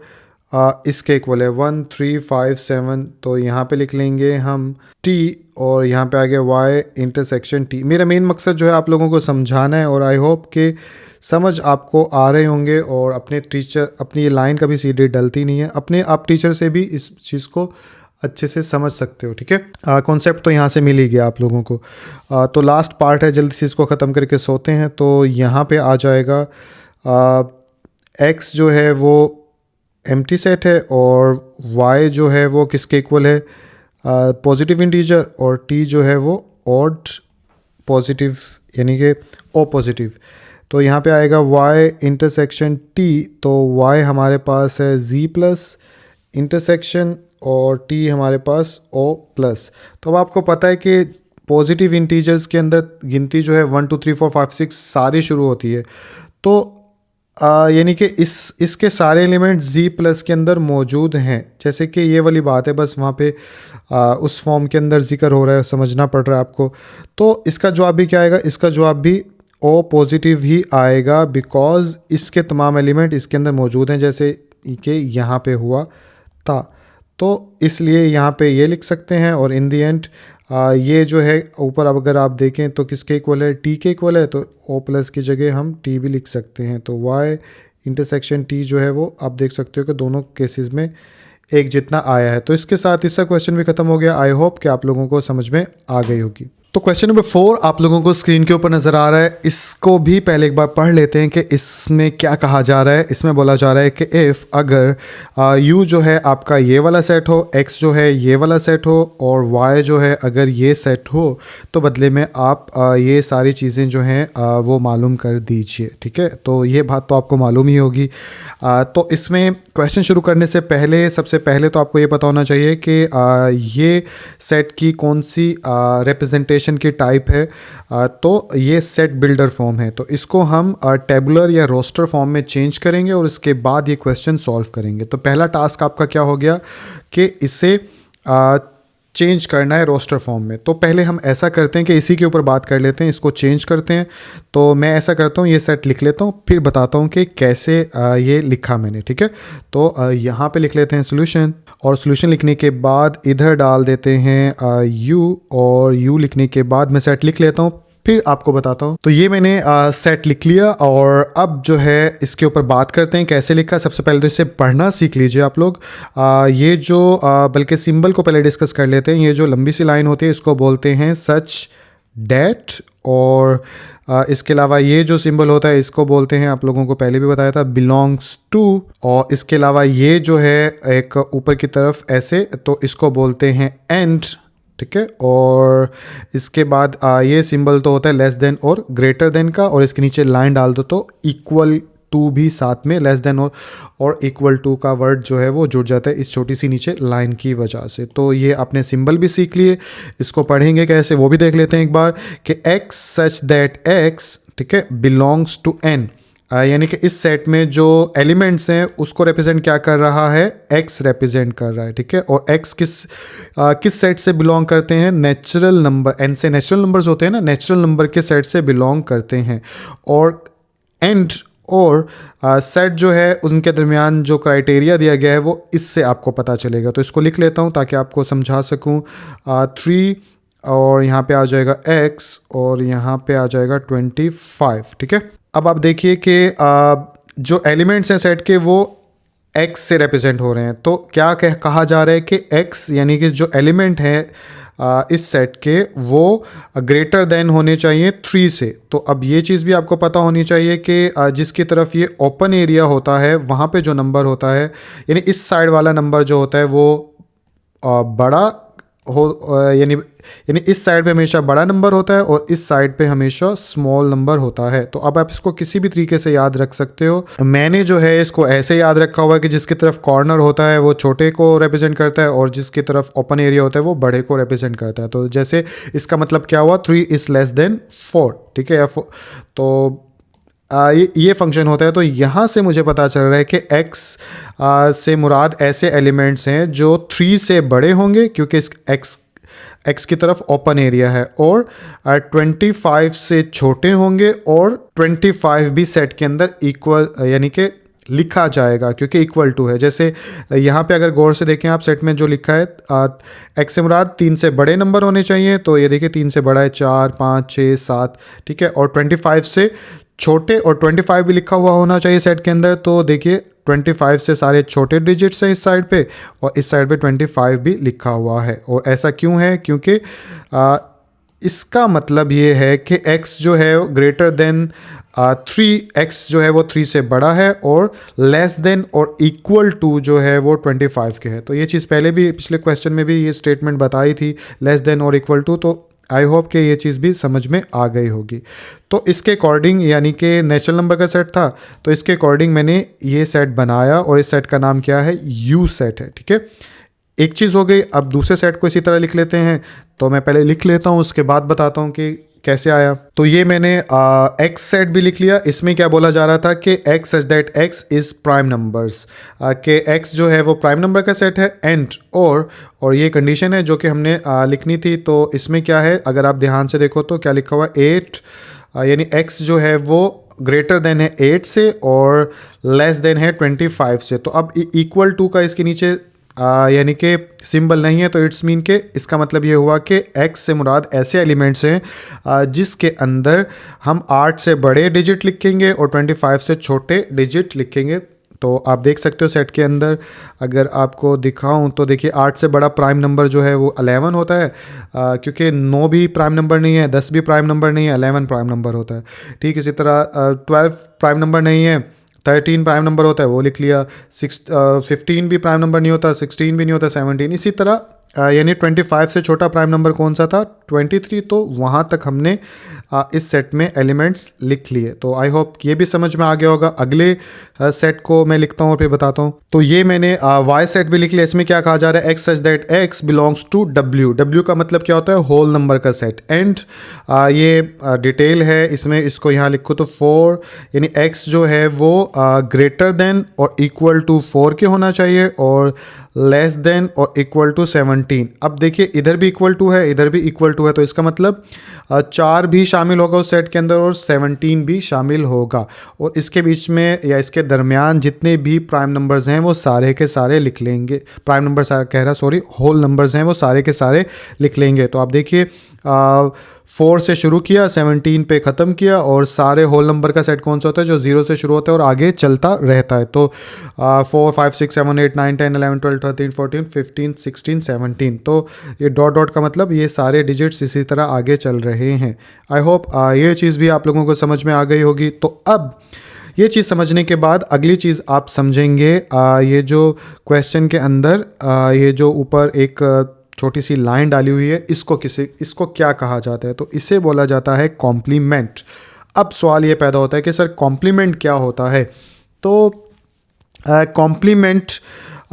इसके इक्वल है 1 3 5 7। तो यहाँ पे लिख लेंगे हम t और यहाँ पे आ गया y इंटरसेक्शन t। मेरा मेन मकसद जो है आप लोगों को समझाना है, और आई होप कि समझ आपको आ रहे होंगे, और अपने टीचर, अपनी ये लाइन कभी सीधी डलती नहीं है, अपने आप टीचर से भी इस चीज़ को अच्छे से समझ सकते हो, ठीक है। कॉन्सेप्ट तो यहाँ से मिल ही गया आप लोगों को। तो लास्ट पार्ट है, जल्दी से इसको ख़त्म करके सोते हैं। तो यहाँ पे आ जाएगा x जो है वो एम्प्टी सेट है और y जो है वो किसके इक्वल है? पॉजिटिव इंटीजर, और t जो है वो ऑड पॉजिटिव यानी कि ओ पॉजिटिव। तो यहाँ पे आएगा y इंटरसेक्शन t। तो y हमारे पास है z प्लस इंटरसेक्शन और t हमारे पास o प्लस। तो अब आपको पता है कि पॉजिटिव इंटीजर्स के अंदर गिनती जो है 1 2 3 4 5 6 सारी शुरू होती है। तो यानी कि इसके सारे एलिमेंट z प्लस के अंदर मौजूद हैं, जैसे कि ये वाली बात है, बस वहाँ पे उस फॉर्म के अंदर जिक्र हो रहा है, समझना पड़ रहा है आपको। तो इसका जवाब भी क्या आएगा? इसका जवाब भी ओ पॉजिटिव ही आएगा बिकॉज इसके तमाम एलिमेंट इसके अंदर मौजूद हैं, जैसे कि यहाँ पे हुआ था, तो इसलिए यहाँ पे ये लिख सकते हैं। और इन दी एंड ये जो है ऊपर अब अगर आप देखें तो किसके इक्वल है, टी के इक्वल है, तो ओ प्लस की जगह हम टी भी लिख सकते हैं। तो वाई इंटरसेक्शन टी जो है वो आप देख सकते हो कि दोनों केसेस में एक जितना आया है। तो इसके साथ इसका क्वेश्चन भी खत्म हो गया। आई होप कि आप लोगों को समझ में आ गई होगी। तो क्वेश्चन नंबर 4 आप लोगों को स्क्रीन के ऊपर नज़र आ रहा है, इसको भी पहले एक बार पढ़ लेते हैं कि इसमें क्या कहा जा रहा है। इसमें बोला जा रहा है कि इफ़ अगर u जो है आपका ये वाला सेट हो, x जो है ये वाला सेट हो और y जो है अगर ये सेट हो, तो बदले में आप ये सारी चीज़ें जो हैं वो मालूम कर दीजिए। ठीक है, तो ये बात तो आपको मालूम ही होगी। तो इसमें क्वेश्चन शुरू करने से पहले सबसे पहले तो आपको ये पता होना चाहिए कि ये सेट की कौन सी रिप्रेजेंटेशन की टाइप है। तो ये सेट बिल्डर फॉर्म है, तो इसको हम टेबुलर या रोस्टर फॉर्म में चेंज करेंगे और इसके बाद ये क्वेश्चन सॉल्व करेंगे। तो पहला टास्क आपका क्या हो गया कि इसे चेंज करना है रोस्टर फॉर्म में। तो पहले हम ऐसा करते हैं कि इसी के ऊपर बात कर लेते हैं, इसको चेंज करते हैं। तो मैं ऐसा करता हूँ, ये सेट लिख लेता हूँ, फिर बताता हूँ कि कैसे ये लिखा मैंने। ठीक है, तो यहाँ पे लिख लेते हैं सोल्यूशन, और सोल्यूशन लिखने के बाद इधर डाल देते हैं u, और u लिखने के बाद मैं सेट लिख लेता हूँ, फिर आपको बताता हूँ। तो ये मैंने सेट लिख लिया, और अब जो है इसके ऊपर बात करते हैं कैसे लिखा। सबसे पहले तो इसे पढ़ना सीख लीजिए आप लोग। ये जो बल्कि सिंबल को पहले डिस्कस कर लेते हैं। ये जो लंबी सी लाइन होती है इसको बोलते हैं सच डैट, और इसके अलावा ये जो सिंबल होता है इसको बोलते हैं, आप लोगों को पहले भी बताया था, बिलोंग्स टू। और इसके अलावा ये जो है एक ऊपर की तरफ ऐसे, तो इसको बोलते हैं एंड। ठीक है, और इसके बाद ये सिंबल तो होता है लेस देन और ग्रेटर देन का, और इसके नीचे लाइन डाल दो तो इक्वल टू भी साथ में, लेस देन और इक्वल टू का वर्ड जो है वो जुड़ जाता है इस छोटी सी नीचे लाइन की वजह से। तो ये अपने सिंबल भी सीख लिए, इसको पढ़ेंगे कैसे वो भी देख लेते हैं एक बार कि x सच दैट x, ठीक है, बिलोंग्स टू n, यानी कि इस सेट में जो एलिमेंट्स हैं उसको रिप्रेजेंट क्या कर रहा है, x रिप्रेजेंट कर रहा है। ठीक है, और x किस सेट से बिलोंग करते हैं, नेचुरल नंबर, n से नेचुरल नंबर्स होते हैं ना, नेचुरल नंबर के सेट से बिलोंग करते हैं। और एंड और सेट जो है उनके दरमियान जो क्राइटेरिया दिया गया है वो इससे आपको पता चलेगा। तो इसको लिख लेता हूँ ताकि आपको समझा सकूँ। 3 और यहाँ पे आ जाएगा x, और यहाँ पे आ जाएगा 25। ठीक है, अब आप देखिए कि जो एलिमेंट्स हैं सेट के वो x से रिप्रेजेंट हो रहे हैं। तो क्या कहा जा रहा है कि x यानी कि जो एलिमेंट है इस सेट के वो ग्रेटर देन होने चाहिए 3 से। तो अब ये चीज़ भी आपको पता होनी चाहिए कि जिसकी तरफ ये ओपन एरिया होता है वहाँ पे जो नंबर होता है, यानी इस साइड वाला नंबर जो होता है वो बड़ा हो, यानी इस साइड पे हमेशा बड़ा नंबर होता है और इस साइड पे हमेशा स्मॉल नंबर होता है। तो अब आप इसको किसी भी तरीके से याद रख सकते हो। मैंने जो है इसको ऐसे याद रखा हुआ है कि जिसकी तरफ कॉर्नर होता है वो छोटे को रिप्रेजेंट करता है और जिसकी तरफ ओपन एरिया होता है वो बड़े को रिप्रेजेंट करता है। तो जैसे इसका मतलब क्या हुआ, 3 इज लेस देन 4। ठीक है, तो ये फंक्शन होता है। तो यहाँ से मुझे पता चल रहा है कि x से मुराद ऐसे एलिमेंट्स हैं जो 3 से बड़े होंगे क्योंकि इस x की तरफ ओपन एरिया है, और 25 से छोटे होंगे, और 25 भी सेट के अंदर इक्वल यानी कि लिखा जाएगा क्योंकि इक्वल टू है। जैसे यहाँ पे अगर गौर से देखें आप, सेट में जो लिखा है x से मुराद 3 से बड़े नंबर होने चाहिए। तो ये देखिए 3 से बड़ा है 4, 5, 6, 7। ठीक है, और 25 से छोटे, और 25 भी लिखा हुआ होना चाहिए सेट के अंदर। तो देखिए 25 से सारे छोटे डिजिट्स हैं इस साइड पे, और इस साइड पे 25 भी लिखा हुआ है। और ऐसा क्यों है, क्योंकि इसका मतलब ये है कि x जो है ग्रेटर देन 3x जो है वो 3 से बड़ा है, और लेस देन और इक्वल टू जो है वो 25 के है। तो ये चीज़ पहले भी पिछले क्वेश्चन में भी ये स्टेटमेंट बताई थी, लेस देन और इक्वल टू। तो आई होप कि ये चीज़ भी समझ में आ गई होगी। तो इसके अकॉर्डिंग, यानी कि नेचुरल नंबर का सेट था, तो इसके अकॉर्डिंग मैंने ये सेट बनाया, और इस सेट का नाम क्या है, यू सेट है। ठीक है, एक चीज़ हो गई। अब दूसरे सेट को इसी तरह लिख लेते हैं। तो मैं पहले लिख लेता हूँ, उसके बाद बताता हूँ कि कैसे आया। तो ये मैंने एक्स सेट भी लिख लिया। इसमें क्या बोला जा रहा था कि x such that x is prime numbers, कि एक्स जो है वो प्राइम नंबर का सेट है। एंड और ये कंडीशन है जो कि हमने लिखनी थी। तो इसमें क्या है, अगर आप ध्यान से देखो तो क्या लिखा हुआ है, 8 यानी x जो है वो ग्रेटर देन है 8 से और लेस देन है 25 से। तो अब इक्वल टू का इसके नीचे यानी कि सिंबल नहीं है, तो इट्स मीन के इसका मतलब ये हुआ कि x से मुराद ऐसे एलिमेंट्स हैं जिसके अंदर हम 8 से बड़े डिजिट लिखेंगे और 25 से छोटे डिजिट लिखेंगे। तो आप देख सकते हो सेट के अंदर अगर आपको दिखाऊं तो देखिए 8 से बड़ा प्राइम नंबर जो है वो 11 होता है, क्योंकि 9 भी प्राइम नंबर नहीं है, 10 भी प्राइम नंबर नहीं है, 11 प्राइम नंबर होता है। ठीक इसी तरह 12 प्राइम नंबर नहीं है, 13 प्राइम नंबर होता है, वो लिख लिया। 15 भी प्राइम नंबर नहीं होता, 16 भी नहीं होता, 17। इसी तरह यानी 25 से छोटा प्राइम नंबर कौन सा था, 23। तो वहाँ तक हमने इस सेट में एलिमेंट्स लिख लिए। तो आई होप ये भी समझ में आ गया होगा। अगले सेट को मैं लिखता हूँ और फिर बताता हूँ। तो ये मैंने वाई सेट भी लिख लिया। इसमें क्या कहा जा रहा है, X such that X belongs to W. W का मतलब क्या होता है, होल नंबर का सेट। एंड ये डिटेल है इसमें, इसको यहाँ लिखो तो 4 यानी एक्स जो है वो ग्रेटर देन और इक्वल टू 4 के होना चाहिए और लेस देन और इक्वल टू 17। अब देखिए इधर भी इक्वल टू है, इधर भी इक्वल टू है, तो इसका मतलब 4 भी शामिल होगा उस सेट के अंदर और 17 भी शामिल होगा। और इसके बीच में या इसके दरमियान जितने भी प्राइम नंबर्स हैं वो सारे के सारे लिख लेंगे। प्राइम नंबर कह रहा सॉरी, होल नंबर्स हैं वो सारे के सारे लिख लेंगे। तो आप देखिए 4 से शुरू किया, 17 पे ख़त्म किया, और सारे होल नंबर का सेट कौन सा होता है, जो 0 से शुरू होता है और आगे चलता रहता है। तो 4 5 6 7 8 9 10 11 12 13 14 15 16 17। तो ये डॉट डॉट का मतलब ये सारे डिजिट्स इसी तरह आगे चल रहे हैं। आई होप ये चीज़ भी आप लोगों को समझ में आ गई होगी। तो अब ये चीज़ समझने के बाद अगली चीज़ आप समझेंगे, ये जो क्वेश्चन के अंदर ये जो ऊपर एक छोटी सी लाइन डाली हुई है, इसको क्या कहा जाता है, तो इसे बोला जाता है कॉम्प्लीमेंट। अब सवाल ये पैदा होता है कि सर कॉम्प्लीमेंट क्या होता है। तो कॉम्प्लीमेंट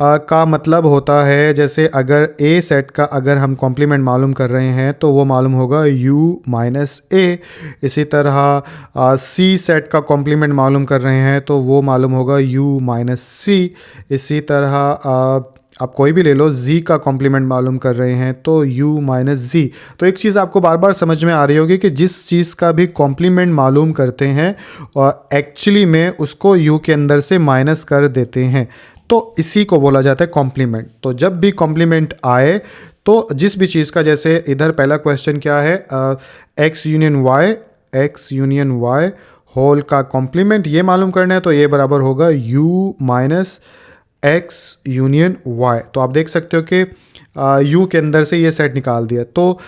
का मतलब होता है, जैसे अगर ए सेट का अगर हम कॉम्प्लीमेंट मालूम कर रहे हैं तो वो मालूम होगा u माइनस ए। इसी तरह सी सेट का कॉम्प्लीमेंट मालूम कर रहे हैं तो वो मालूम होगा u माइनस सी। इसी तरह आप कोई भी ले लो, z का कॉम्प्लीमेंट मालूम कर रहे हैं तो u माइनस z। तो एक चीज़ आपको बार बार समझ में आ रही होगी कि जिस चीज़ का भी कॉम्प्लीमेंट मालूम करते हैं और एक्चुअली में उसको u के अंदर से माइनस कर देते हैं, तो इसी को बोला जाता है कॉम्प्लीमेंट। तो जब भी कॉम्प्लीमेंट आए तो जिस भी चीज़ का, जैसे इधर पहला क्वेश्चन क्या है, x यूनियन y होल का कॉम्प्लीमेंट ये मालूम करना है, तो ये बराबर होगा u minus x union y। तो आप देख सकते हो कि u के अंदर से ये सेट निकाल दिया। तो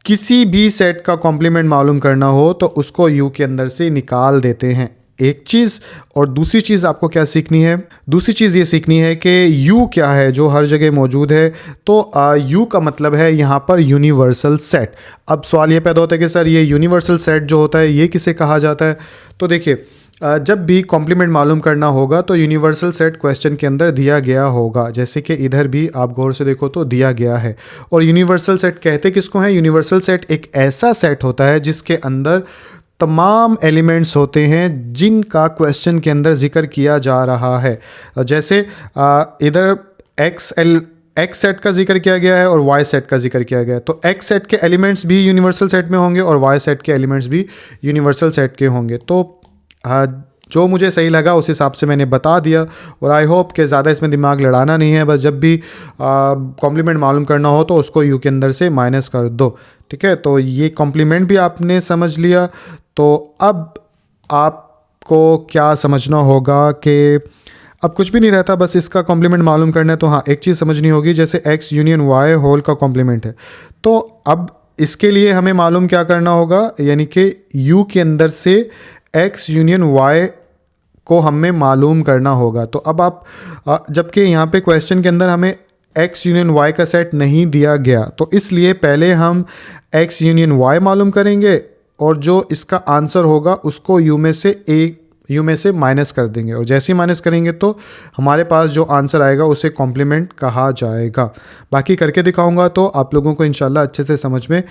किसी भी सेट का कॉम्प्लीमेंट मालूम करना हो तो उसको u के अंदर से निकाल देते हैं, एक चीज़। और दूसरी चीज़ आपको क्या सीखनी है, दूसरी चीज़ ये सीखनी है कि u क्या है जो हर जगह मौजूद है। तो u का मतलब है यहाँ पर यूनिवर्सल सेट। अब सवाल ये पैदा होता है कि सर ये यूनिवर्सल सेट जो होता है ये किसे कहा जाता है। तो देखिए जब भी कॉम्प्लीमेंट मालूम करना होगा तो यूनिवर्सल सेट क्वेश्चन के अंदर दिया गया होगा, जैसे कि इधर भी आप गौर से देखो तो दिया गया है। और यूनिवर्सल सेट कहते किसको हैं, यूनिवर्सल सेट एक ऐसा सेट होता है जिसके अंदर तमाम एलिमेंट्स होते हैं जिनका क्वेश्चन के अंदर जिक्र किया जा रहा है। जैसे इधर एक्स सेट का जिक्र किया गया है और वाई सेट का जिक्र किया गया है, तो एक्स सेट के एलिमेंट्स भी यूनिवर्सल सेट में होंगे और वाई सेट के एलिमेंट्स भी यूनिवर्सल सेट के होंगे। तो जो मुझे सही लगा उस हिसाब से मैंने बता दिया, और आई होप कि ज़्यादा इसमें दिमाग लड़ाना नहीं है। बस जब भी कॉम्प्लीमेंट मालूम करना हो तो उसको यू के अंदर से माइनस कर दो, ठीक है। तो ये कॉम्प्लीमेंट भी आपने समझ लिया। तो अब आपको क्या समझना होगा कि अब कुछ भी नहीं रहता, बस इसका कॉम्प्लीमेंट मालूम करना है। तो हाँ, एक चीज़ समझनी होगी, जैसे x यूनियन y होल का कॉम्प्लीमेंट है, तो अब इसके लिए हमें मालूम क्या करना होगा, यानी कि u के अंदर से x यूनियन y को हमें मालूम करना होगा। तो अब आप जबकि यहाँ पे क्वेश्चन के अंदर हमें x यूनियन y का सेट नहीं दिया गया, तो इसलिए पहले हम x यूनियन y मालूम करेंगे और जो इसका आंसर होगा उसको u में से माइनस कर देंगे, और जैसे ही माइनस करेंगे तो हमारे पास जो आंसर आएगा उसे कॉम्प्लीमेंट कहा जाएगा। बाकी करके दिखाऊंगा तो आप लोगों को इंशाल्लाह अच्छे से समझ में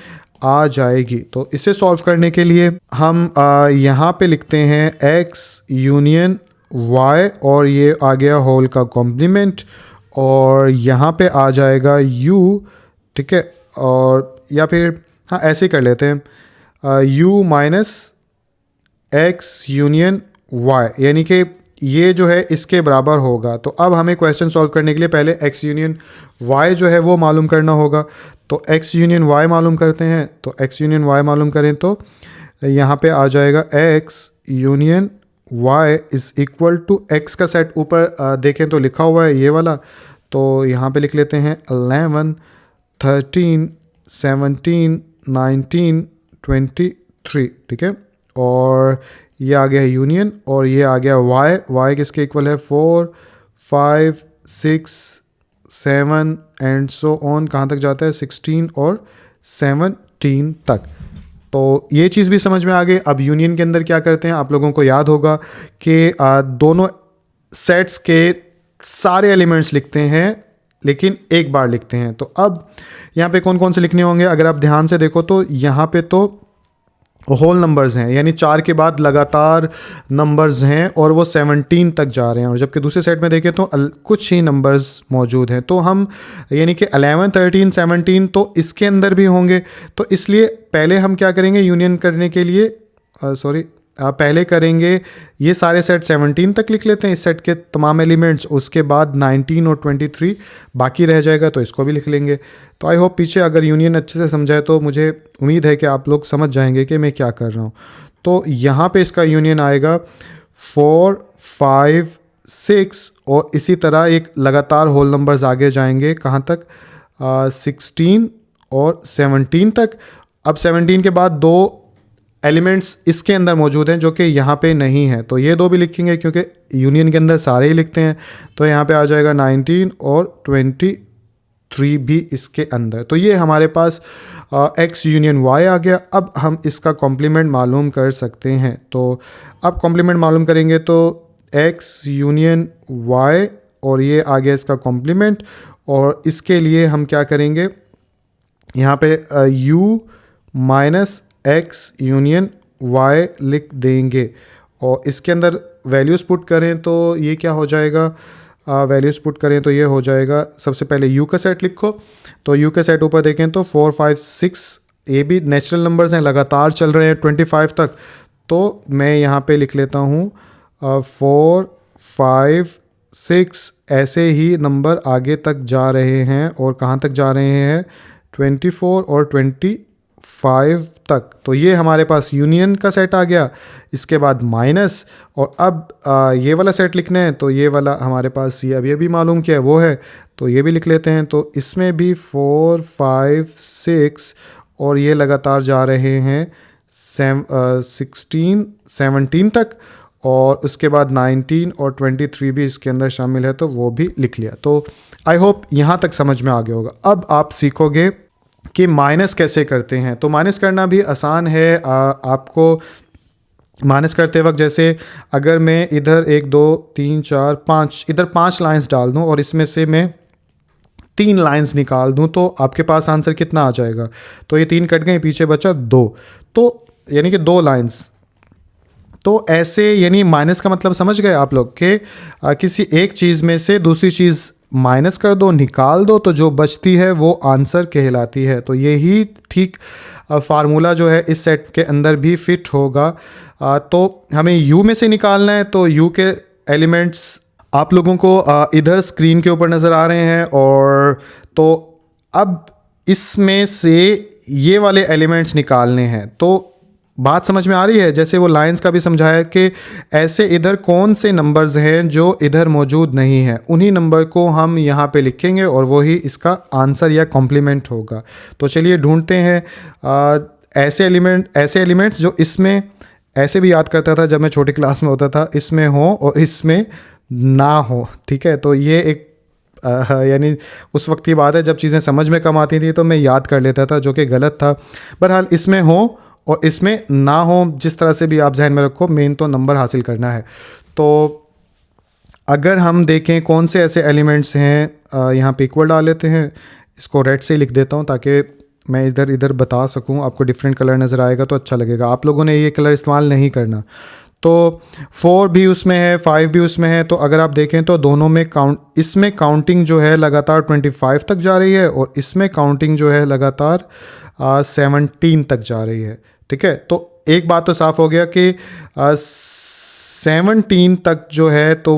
आ जाएगी। तो इसे सॉल्व करने के लिए हम यहाँ पे लिखते हैं x यूनियन y और ये आ गया होल का कॉम्प्लीमेंट, और यहाँ पे आ जाएगा u, ठीक है। और या फिर हाँ ऐसे ही कर लेते हैं, u minus x union y, यानी कि ये जो है इसके बराबर होगा। तो अब हमें क्वेश्चन सॉल्व करने के लिए पहले x यूनियन y जो है वो मालूम करना होगा। तो x यूनियन y मालूम करते हैं। तो x यूनियन y मालूम करें तो यहाँ पे आ जाएगा x union y is equal to x का सेट ऊपर देखें तो लिखा हुआ है ये वाला, तो यहाँ पे लिख लेते हैं 11 13 17 19 23, ठीक है। और ये आ गया यूनियन और ये आ गया y किसके इक्वल है 4 5 6 7 एंड सो ऑन, कहाँ तक जाता है 16 और 17 तक। तो ये चीज़ भी समझ में आ गई। अब यूनियन के अंदर क्या करते हैं, आप लोगों को याद होगा कि दोनों सेट्स के सारे एलिमेंट्स लिखते हैं लेकिन एक बार लिखते हैं। तो अब यहाँ पे कौन कौन से लिखने होंगे, अगर आप ध्यान से देखो तो यहाँ पे तो होल नंबर्स हैं, यानी 4 के बाद लगातार नंबर्स हैं और वो 17 तक जा रहे हैं। और जबकि दूसरे सेट में देखें तो कुछ ही नंबर्स मौजूद हैं। तो हम यानी कि 11 13 17 तो इसके अंदर भी होंगे। तो इसलिए पहले हम क्या करेंगे यूनियन करने के लिए, पहले करेंगे ये सारे सेट 17 तक लिख लेते हैं, इस सेट के तमाम एलिमेंट्स। उसके बाद 19 और 23 बाकी रह जाएगा, तो इसको भी लिख लेंगे। तो आई होप पीछे अगर यूनियन अच्छे से समझाए तो मुझे उम्मीद है कि आप लोग समझ जाएंगे कि मैं क्या कर रहा हूँ। तो यहाँ पे इसका यूनियन आएगा 4 5 6 और इसी तरह एक लगातार होल नंबर्स आगे जाएंगे कहाँ तक 16 और 17 तक। अब 17 के बाद 2 एलिमेंट्स इसके अंदर मौजूद हैं जो कि यहाँ पे नहीं है, तो ये 2 भी लिखेंगे क्योंकि यूनियन के अंदर सारे ही लिखते हैं। तो यहाँ पे आ जाएगा 19 और 23 भी इसके अंदर। तो ये हमारे पास x यूनियन y आ गया। अब हम इसका कॉम्प्लीमेंट मालूम कर सकते हैं। तो अब कॉम्प्लीमेंट मालूम करेंगे तो x यूनियन y और ये आ गया इसका कॉम्प्लीमेंट। और इसके लिए हम क्या करेंगे, यहाँ पे u minus x union y लिख देंगे और इसके अंदर वैल्यूज़ पुट करें तो ये क्या हो जाएगा, वैल्यूज़ पुट करें तो ये हो जाएगा, सबसे पहले u का सेट लिखो। तो u का सेट ऊपर देखें तो 4 5 6 ये भी नेचुरल नंबर्स हैं, लगातार चल रहे हैं 25 तक। तो मैं यहाँ पे लिख लेता हूँ 4 5 6 ऐसे ही नंबर आगे तक जा रहे हैं और कहाँ तक जा रहे हैं 24 और 25 तक। तो ये हमारे पास यूनियन का सेट आ गया। इसके बाद माइनस, और अब ये वाला सेट लिखना है तो ये वाला हमारे पास ये अभी मालूम किया है वो है, तो ये भी लिख लेते हैं। तो इसमें भी 4 5 6 और ये लगातार जा रहे हैं 16 17 तक और उसके बाद 19 और 23 भी इसके अंदर शामिल है, तो वो भी लिख लिया। तो आई होप यहाँ तक समझ में आ गया होगा। अब आप सीखोगे कि माइनस कैसे करते हैं। तो माइनस करना भी आसान है। आपको माइनस करते वक्त जैसे अगर मैं इधर 1 2 3 4 5 इधर 5 लाइंस डाल दूं और इसमें से मैं 3 लाइंस निकाल दूं तो आपके पास आंसर कितना आ जाएगा। तो ये 3 कट गए, पीछे बचा 2, तो यानी कि 2 लाइंस। तो ऐसे यानी माइनस का मतलब समझ गए आप लोग कि किसी एक चीज़ में से दूसरी चीज़ माइनस कर दो, निकाल दो, तो जो बचती है वो आंसर कहलाती है। तो यही ठीक फार्मूला जो है इस सेट के अंदर भी फिट होगा। तो हमें u में से निकालना है। तो u के एलिमेंट्स आप लोगों को इधर स्क्रीन के ऊपर नज़र आ रहे हैं। और तो अब इसमें से ये वाले एलिमेंट्स निकालने हैं। तो बात समझ में आ रही है, जैसे वो लाइंस का भी समझाया कि ऐसे इधर कौन से नंबर्स हैं जो इधर मौजूद नहीं है, उन्हीं नंबर को हम यहाँ पे लिखेंगे और वही इसका आंसर या कॉम्प्लीमेंट होगा। तो चलिए ढूंढते हैं ऐसे एलिमेंट्स जो इसमें, ऐसे भी याद करता था जब मैं छोटी क्लास में होता था, इसमें हो और इसमें ना हो, ठीक है। तो ये एक यानी उस वक्त की बात है जब चीज़ें समझ में कम आती थी तो मैं याद कर लेता था, जो कि गलत था। बहरहाल इसमें हो और इसमें ना हो, जिस तरह से भी आप जहन में रखो, मेन तो नंबर हासिल करना है। तो अगर हम देखें कौन से ऐसे एलिमेंट्स हैं, यहाँ पे इक्वल डाल लेते हैं, इसको रेड से लिख देता हूँ ताकि मैं इधर इधर बता सकूँ, आपको डिफरेंट कलर नज़र आएगा तो अच्छा लगेगा। आप लोगों ने ये कलर इस्तेमाल नहीं करना। तो 4 भी उसमें है, 5 भी उसमें है। तो अगर आप देखें तो दोनों में इसमें काउंटिंग जो है लगातार 25 तक जा रही है और इसमें काउंटिंग जो है लगातार 17 तक जा रही है, ठीक है। तो एक बात तो साफ़ हो गया कि 17 तक जो है तो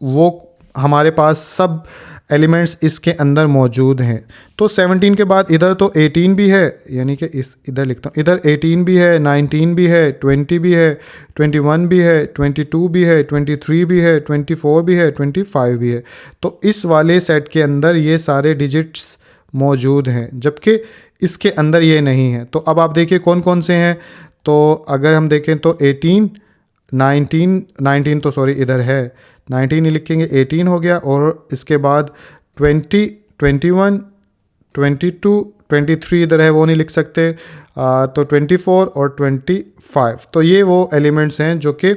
वो हमारे पास सब एलिमेंट्स इसके अंदर मौजूद हैं। तो 17 के बाद इधर तो 18 भी है, यानी कि इस इधर लिखता हूँ, इधर 18 भी है, 19 भी है, 20 भी है, 21 भी है, 22 भी है, 23 भी है, 24 भी है, 25 भी है। तो इस वाले सेट के अंदर ये सारे डिजिट्स मौजूद हैं, जबकि इसके अंदर ये नहीं है। तो अब आप देखिए कौन कौन से हैं। तो अगर हम देखें तो 18, 19 तो सॉरी इधर है, 19 ही लिखेंगे, 18 हो गया, और इसके बाद 20, 21, 22, 23 इधर है, वो नहीं लिख सकते, तो 24 और 25। तो ये वो एलिमेंट्स हैं जो कि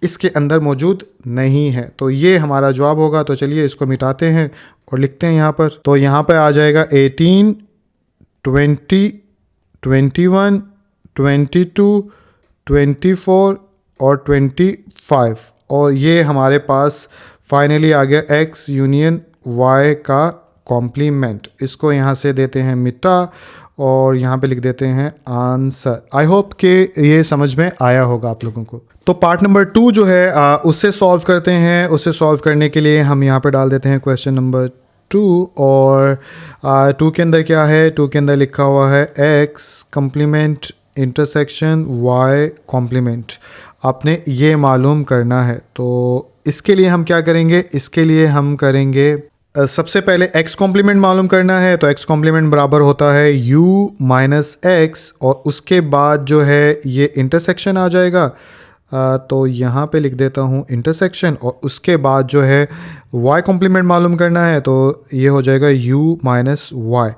इसके अंदर मौजूद नहीं है। तो ये हमारा जवाब होगा। तो चलिए इसको मिटाते हैं और लिखते हैं यहाँ पर। तो यहाँ पर आ जाएगा 18, 20, 21, 22, 24 और 25, और ये हमारे पास फाइनली आ गया x यूनियन y का कॉम्प्लीमेंट। इसको यहाँ से देते हैं मिटा और यहाँ पे लिख देते हैं आंसर। आई होप कि ये समझ में आया होगा आप लोगों को। तो पार्ट नंबर 2 जो है उससे सॉल्व करते हैं। उससे सॉल्व करने के लिए हम यहाँ पे डाल देते हैं क्वेश्चन नंबर 2, और 2 के अंदर क्या है, 2 के अंदर लिखा हुआ है x complement intersection y complement. आपने ये मालूम करना है। तो इसके लिए हम क्या करेंगे, इसके लिए हम करेंगे सबसे पहले x कॉम्प्लीमेंट मालूम करना है। तो x कॉम्प्लीमेंट बराबर होता है u माइनस एक्स, और उसके बाद जो है ये इंटरसेक्शन आ जाएगा। तो यहाँ पे लिख देता हूँ इंटरसेक्शन, और उसके बाद जो है y कॉम्प्लीमेंट मालूम करना है। तो ये हो जाएगा u माइनस वाई,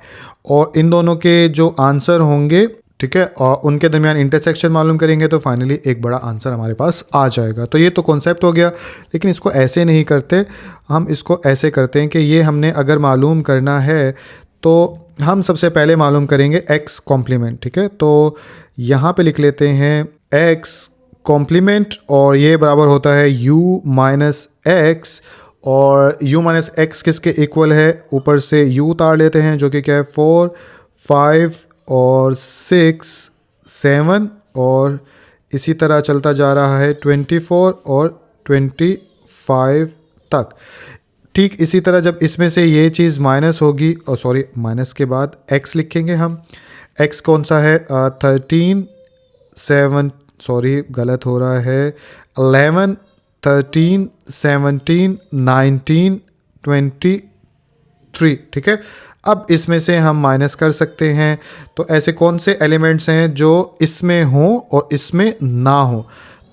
और इन दोनों के जो आंसर होंगे, ठीक है, और उनके दरमियान इंटरसेक्शन मालूम करेंगे तो फाइनली एक बड़ा आंसर हमारे पास आ जाएगा। तो ये तो कॉन्सेप्ट हो गया, लेकिन इसको ऐसे नहीं करते, हम इसको ऐसे करते हैं कि ये हमने अगर मालूम करना है तो हम सबसे पहले मालूम करेंगे x कॉम्प्लीमेंट, ठीक है। तो यहाँ पे लिख लेते हैं x कॉम्प्लीमेंट, और ये बराबर होता है u माइनस एक्स, और u माइनस एक्स किसके इक्वल है, ऊपर से u उतार लेते हैं जो कि क्या है 4, 5 और 6, 7, और इसी तरह चलता जा रहा है 24 और 25 तक। ठीक इसी तरह जब इसमें से ये चीज़ माइनस होगी, और सॉरी माइनस के बाद x लिखेंगे हम। x कौन सा है, 13, 7, सॉरी गलत हो रहा है, 11, 13, 17, 19, 23, ठीक है। अब इसमें से हम माइनस कर सकते हैं। तो ऐसे कौन से एलिमेंट्स हैं जो इसमें हों और इसमें ना हो।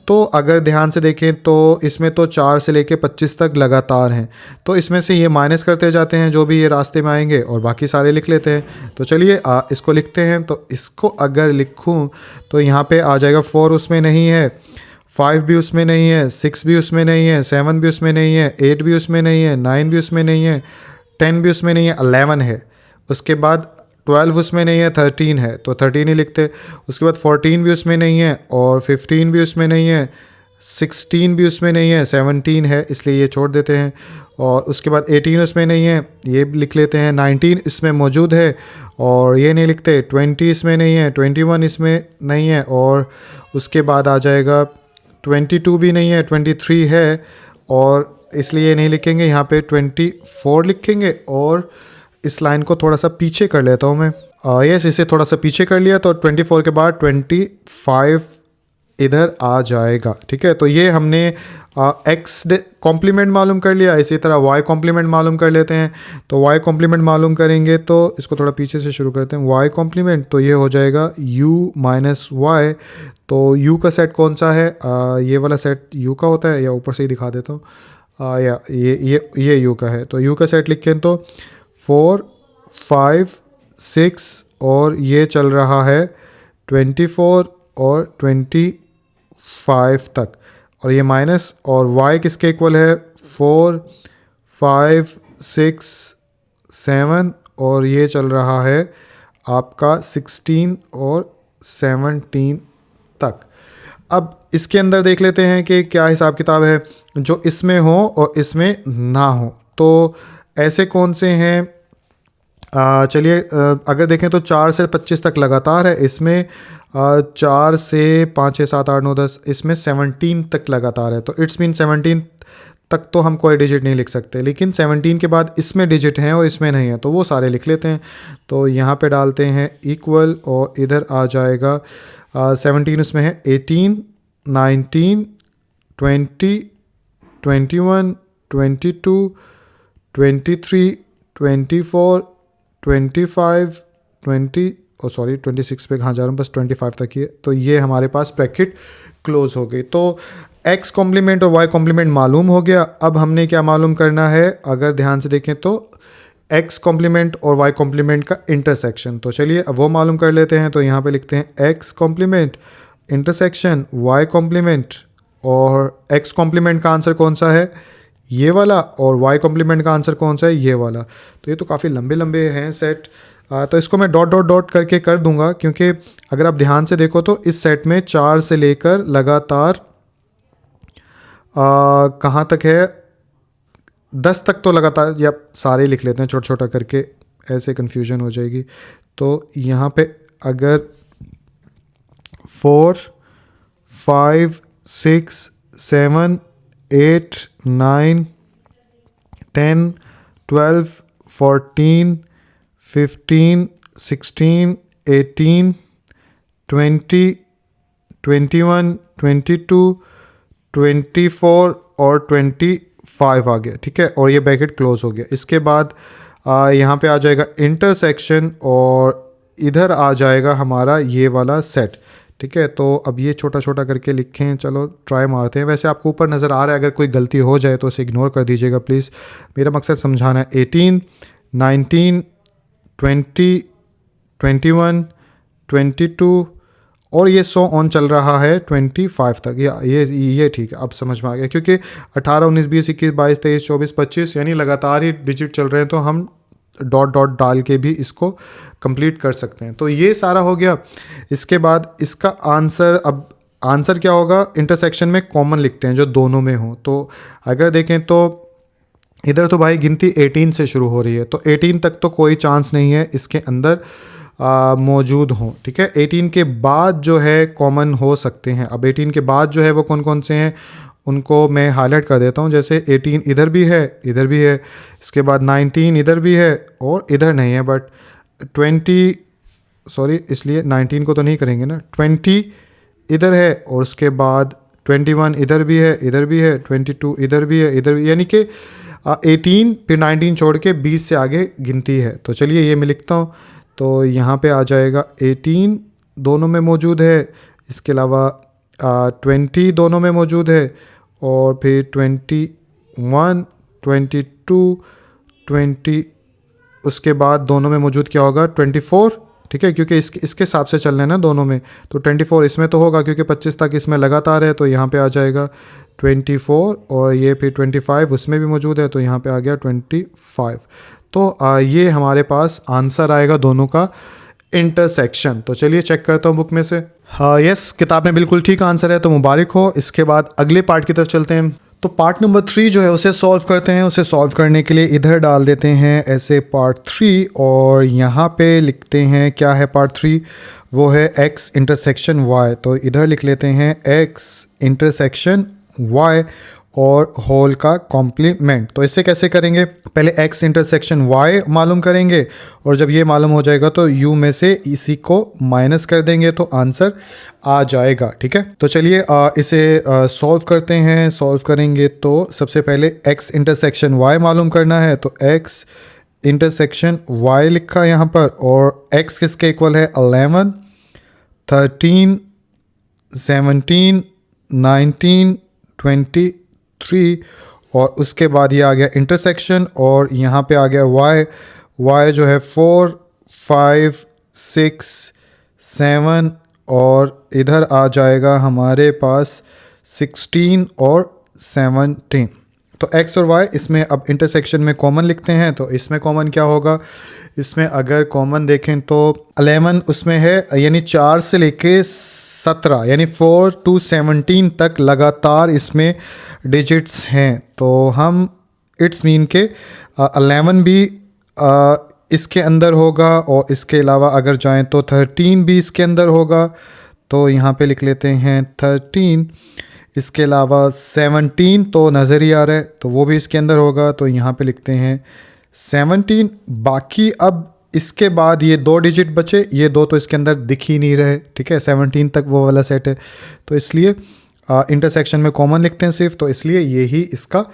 तो अगर ध्यान से देखें तो इसमें तो 4 से लेके 25 तक लगातार हैं। तो इसमें से ये माइनस करते जाते हैं जो भी ये रास्ते में आएंगे, और बाकी सारे लिख लेते हैं। तो चलिए इसको लिखते हैं। तो इसको अगर लिखूं तो यहाँ पे आ जाएगा 4 उसमें नहीं है, 5 भी उसमें नहीं है, 6 भी उसमें नहीं है, 7 भी उसमें नहीं है, 8 भी उसमें नहीं है, 9 भी उसमें नहीं है, 10 भी उसमें नहीं है, 11 है। उसके बाद 12 उसमें नहीं है, 13 है, तो 13 ही लिखते। उसके बाद 14 भी उसमें नहीं है, और 15 भी उसमें नहीं है, 16 भी उसमें नहीं है, 17 है, इसलिए ये छोड़ देते हैं। और उसके बाद 18 उसमें नहीं है, ये लिख लेते हैं। 19 इसमें मौजूद है और ये नहीं लिखते। 20 इसमें नहीं है, 21 इसमें नहीं है, और उसके बाद आ जाएगा 22 भी नहीं है, 23 है, और इसलिए नहीं लिखेंगे। यहाँ पे 24 लिखेंगे, और इस लाइन को थोड़ा सा पीछे कर लेता हूँ मैं। यस, इसे थोड़ा सा पीछे कर लिया। तो 24 के बाद 25 इधर आ जाएगा, ठीक है। तो ये हमने x कॉम्प्लीमेंट मालूम कर लिया। इसी तरह y कॉम्प्लीमेंट मालूम कर लेते हैं। तो y कॉम्प्लीमेंट मालूम करेंगे तो इसको थोड़ा पीछे से शुरू करते हैं। y कॉम्प्लीमेंट, तो ये हो जाएगा u माइनस वाई। तो u का सेट कौन सा है, ये वाला सेट u का होता है, या ऊपर से ही दिखा देता हूँ, या ये u का है। तो u का सेट लिखें तो 4, 5, 6, और ये चल रहा है 24 और 25 तक, और ये माइनस, और y किसके इक्वल है 4, 5, 6, 7, और ये चल रहा है आपका 16 और 17 तक। अब इसके अंदर देख लेते हैं कि क्या हिसाब किताब है जो इसमें हो और इसमें ना हो। तो ऐसे कौन से हैं, चलिए अगर देखें तो 4 से 25 तक लगातार है। इसमें 4 से 5 6 7 8 9 10 इसमें 17 तक लगातार है, तो इट्स मीन 17 तक तो हम कोई डिजिट नहीं लिख सकते, लेकिन 17 के बाद इसमें डिजिट हैं और इसमें नहीं है, तो वो सारे लिख लेते हैं। तो यहाँ पे डालते हैं इक्वल और इधर आ जाएगा 17 उसमें है 18 19 20 21 22 23 24 25 20 और सॉरी 26 पे कहाँ जा रहा हूँ, बस 25 तक ही है। तो ये हमारे पास ब्रैकेट क्लोज हो गई। तो एक्स कॉम्प्लीमेंट और वाई कॉम्प्लीमेंट मालूम हो गया। अब हमने क्या मालूम करना है, अगर ध्यान से देखें तो एक्स कॉम्प्लीमेंट और वाई कॉम्प्लीमेंट का इंटरसेक्शन। तो चलिए अब वो मालूम कर लेते हैं। तो यहाँ पे लिखते हैं X complement intersection Y complement, और एक्स कॉम्प्लीमेंट का आंसर कौन सा है, ये वाला, और वाई कॉम्प्लीमेंट का आंसर कौन सा है, ये वाला। तो ये तो काफ़ी लंबे लंबे हैं सेट, तो इसको मैं डॉट डॉट डॉट करके कर दूंगा, क्योंकि अगर आप ध्यान से देखो तो इस सेट में 4 से लेकर लगातार कहाँ तक है, 10 तक तो लगातार, या सारे लिख लेते हैं छोटा छोटा करके, ऐसे कन्फ्यूजन हो जाएगी। तो यहाँ पे अगर 4 5 6 7 8 9 10 12 14 15 16 18 20 21 22 24 और 25 आ गया, ठीक है, और ये ब्रैकेट क्लोज हो गया। इसके बाद यहाँ पे आ जाएगा इंटरसेक्शन और इधर आ जाएगा हमारा ये वाला सेट, ठीक है। तो अब ये छोटा छोटा करके लिखें, चलो ट्राई मारते हैं। वैसे आपको ऊपर नज़र आ रहा है, अगर कोई गलती हो जाए तो उसे इग्नोर कर दीजिएगा प्लीज़, मेरा मकसद समझाना है। 18 19 20 21 22 और ये 100 ऑन चल रहा है 25 तक, या ये ठीक है, अब समझ में आ गया, क्योंकि 18 19 20 21 22 23 24 25 यानी लगातार ही डिजिट चल रहे हैं, तो हम डॉट डॉट डाल के भी इसको कंप्लीट कर सकते हैं। तो ये सारा हो गया। इसके बाद इसका आंसर, अब आंसर क्या होगा, इंटरसेक्शन में कॉमन लिखते हैं जो दोनों में हो। तो अगर देखें तो इधर तो भाई गिनती 18 से शुरू हो रही है, तो 18 तक तो कोई चांस नहीं है इसके अंदर मौजूद हों, ठीक है। 18 के बाद जो है कॉमन हो सकते हैं। अब 18 के बाद जो है वो कौन कौन से हैं, उनको मैं हाईलाइट कर देता हूँ। जैसे 18 इधर भी है, इधर भी है, इसके बाद 19 इधर भी है और इधर नहीं है, बट 20 सॉरी, इसलिए 19 को तो नहीं करेंगे ना, 20 इधर है, और उसके बाद 21 इधर भी है, इधर भी है, 22 इधर भी है, इधर भी, यानी कि 18 फिर 19 छोड़ के 20 से आगे गिनती है। तो चलिए ये मैं लिखता हूँ। तो यहाँ पे आ जाएगा 18 दोनों में मौजूद है, इसके अलावा 20 दोनों में मौजूद है, और फिर 21 22 20, उसके बाद दोनों में मौजूद क्या होगा, 24, ठीक है, क्योंकि इसके हिसाब से चलना है ना दोनों में। तो 24 इसमें तो होगा क्योंकि 25 तक इसमें लगातार है, तो यहाँ पे आ जाएगा 24, और ये फिर 25 उसमें भी मौजूद है, तो यहाँ पे आ गया 25। तो ये हमारे पास आंसर आएगा दोनों का इंटरसेक्शन। तो चलिए चेक करता हूँ बुक में से। हाँ यस, किताब में बिल्कुल ठीक आंसर है, तो मुबारक हो। इसके बाद अगले पार्ट की तरफ चलते हैं। तो पार्ट नंबर 3 जो है उसे सॉल्व करते हैं। उसे सॉल्व करने के लिए इधर डाल देते हैं ऐसे पार्ट 3, और यहाँ पे लिखते हैं क्या है पार्ट 3, वो है x इंटरसेक्शन y। तो इधर लिख लेते हैं x इंटरसेक्शन y और होल का कॉम्प्लीमेंट। तो इससे कैसे करेंगे, पहले x इंटरसेक्शन y मालूम करेंगे, और जब ये मालूम हो जाएगा तो u में से इसी को माइनस कर देंगे, तो आंसर आ जाएगा, ठीक है। तो चलिए इसे सॉल्व करते हैं। सॉल्व करेंगे तो सबसे पहले x इंटरसेक्शन y मालूम करना है, तो x इंटरसेक्शन y लिखा यहाँ पर, और x किसके इक्वल है, 11 13 17 19 23, और उसके बाद ये आ गया इंटरसेक्शन, और यहाँ पे आ गया y जो है 4 5 6 7, और इधर आ जाएगा हमारे पास 16 और 17। तो x और y इसमें अब इंटरसेक्शन में कॉमन लिखते हैं। तो इसमें कॉमन क्या होगा, इसमें अगर कॉमन देखें तो 11 उसमें है, यानी 4 से लेके 17 यानी 4 to 17 तक लगातार इसमें डिजिट्स हैं। तो हम इट्स मीन के 11 भी इसके अंदर होगा और इसके अलावा अगर जाएं तो 13 भी इसके अंदर होगा, तो यहाँ पे लिख लेते हैं 13। इसके अलावा 17 तो नज़र ही आ रहा है, तो वो भी इसके अंदर होगा, तो यहाँ पे लिखते हैं 17। बाकी अब इसके बाद ये 2 डिजिट बचे, ये 2 तो इसके अंदर दिख ही नहीं रहे, ठीक है, 17 तक वो वाला सेट है, तो इसलिए इंटरसेक्शन में कॉमन लिखते हैं सिर्फ, तो इसलिए ये ही इसका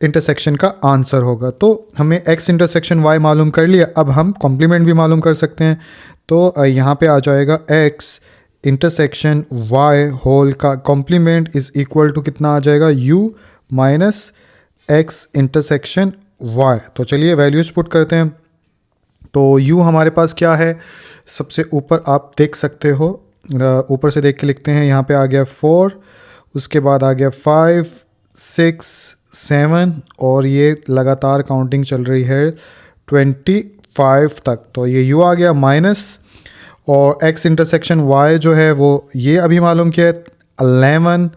इंटरसेक्शन का आंसर होगा। तो हमें x इंटरसेक्शन y मालूम कर लिया, अब हम कॉम्प्लीमेंट भी मालूम कर सकते हैं। तो यहाँ पे आ जाएगा x इंटरसेक्शन y होल का कॉम्प्लीमेंट इज़ इक्वल टू कितना आ जाएगा, u minus x intersection y। तो चलिए वैल्यूज़ पुट करते हैं। तो u हमारे पास क्या है, सबसे ऊपर आप देख सकते हो, ऊपर से देख के लिखते हैं, यहाँ पे आ गया 4, उसके बाद आ गया 5, 6, 7 और ये लगातार काउंटिंग चल रही है 25 तक। तो ये u आ गया माइनस, और x इंटरसेक्शन y जो है वो ये अभी मालूम किया है 11,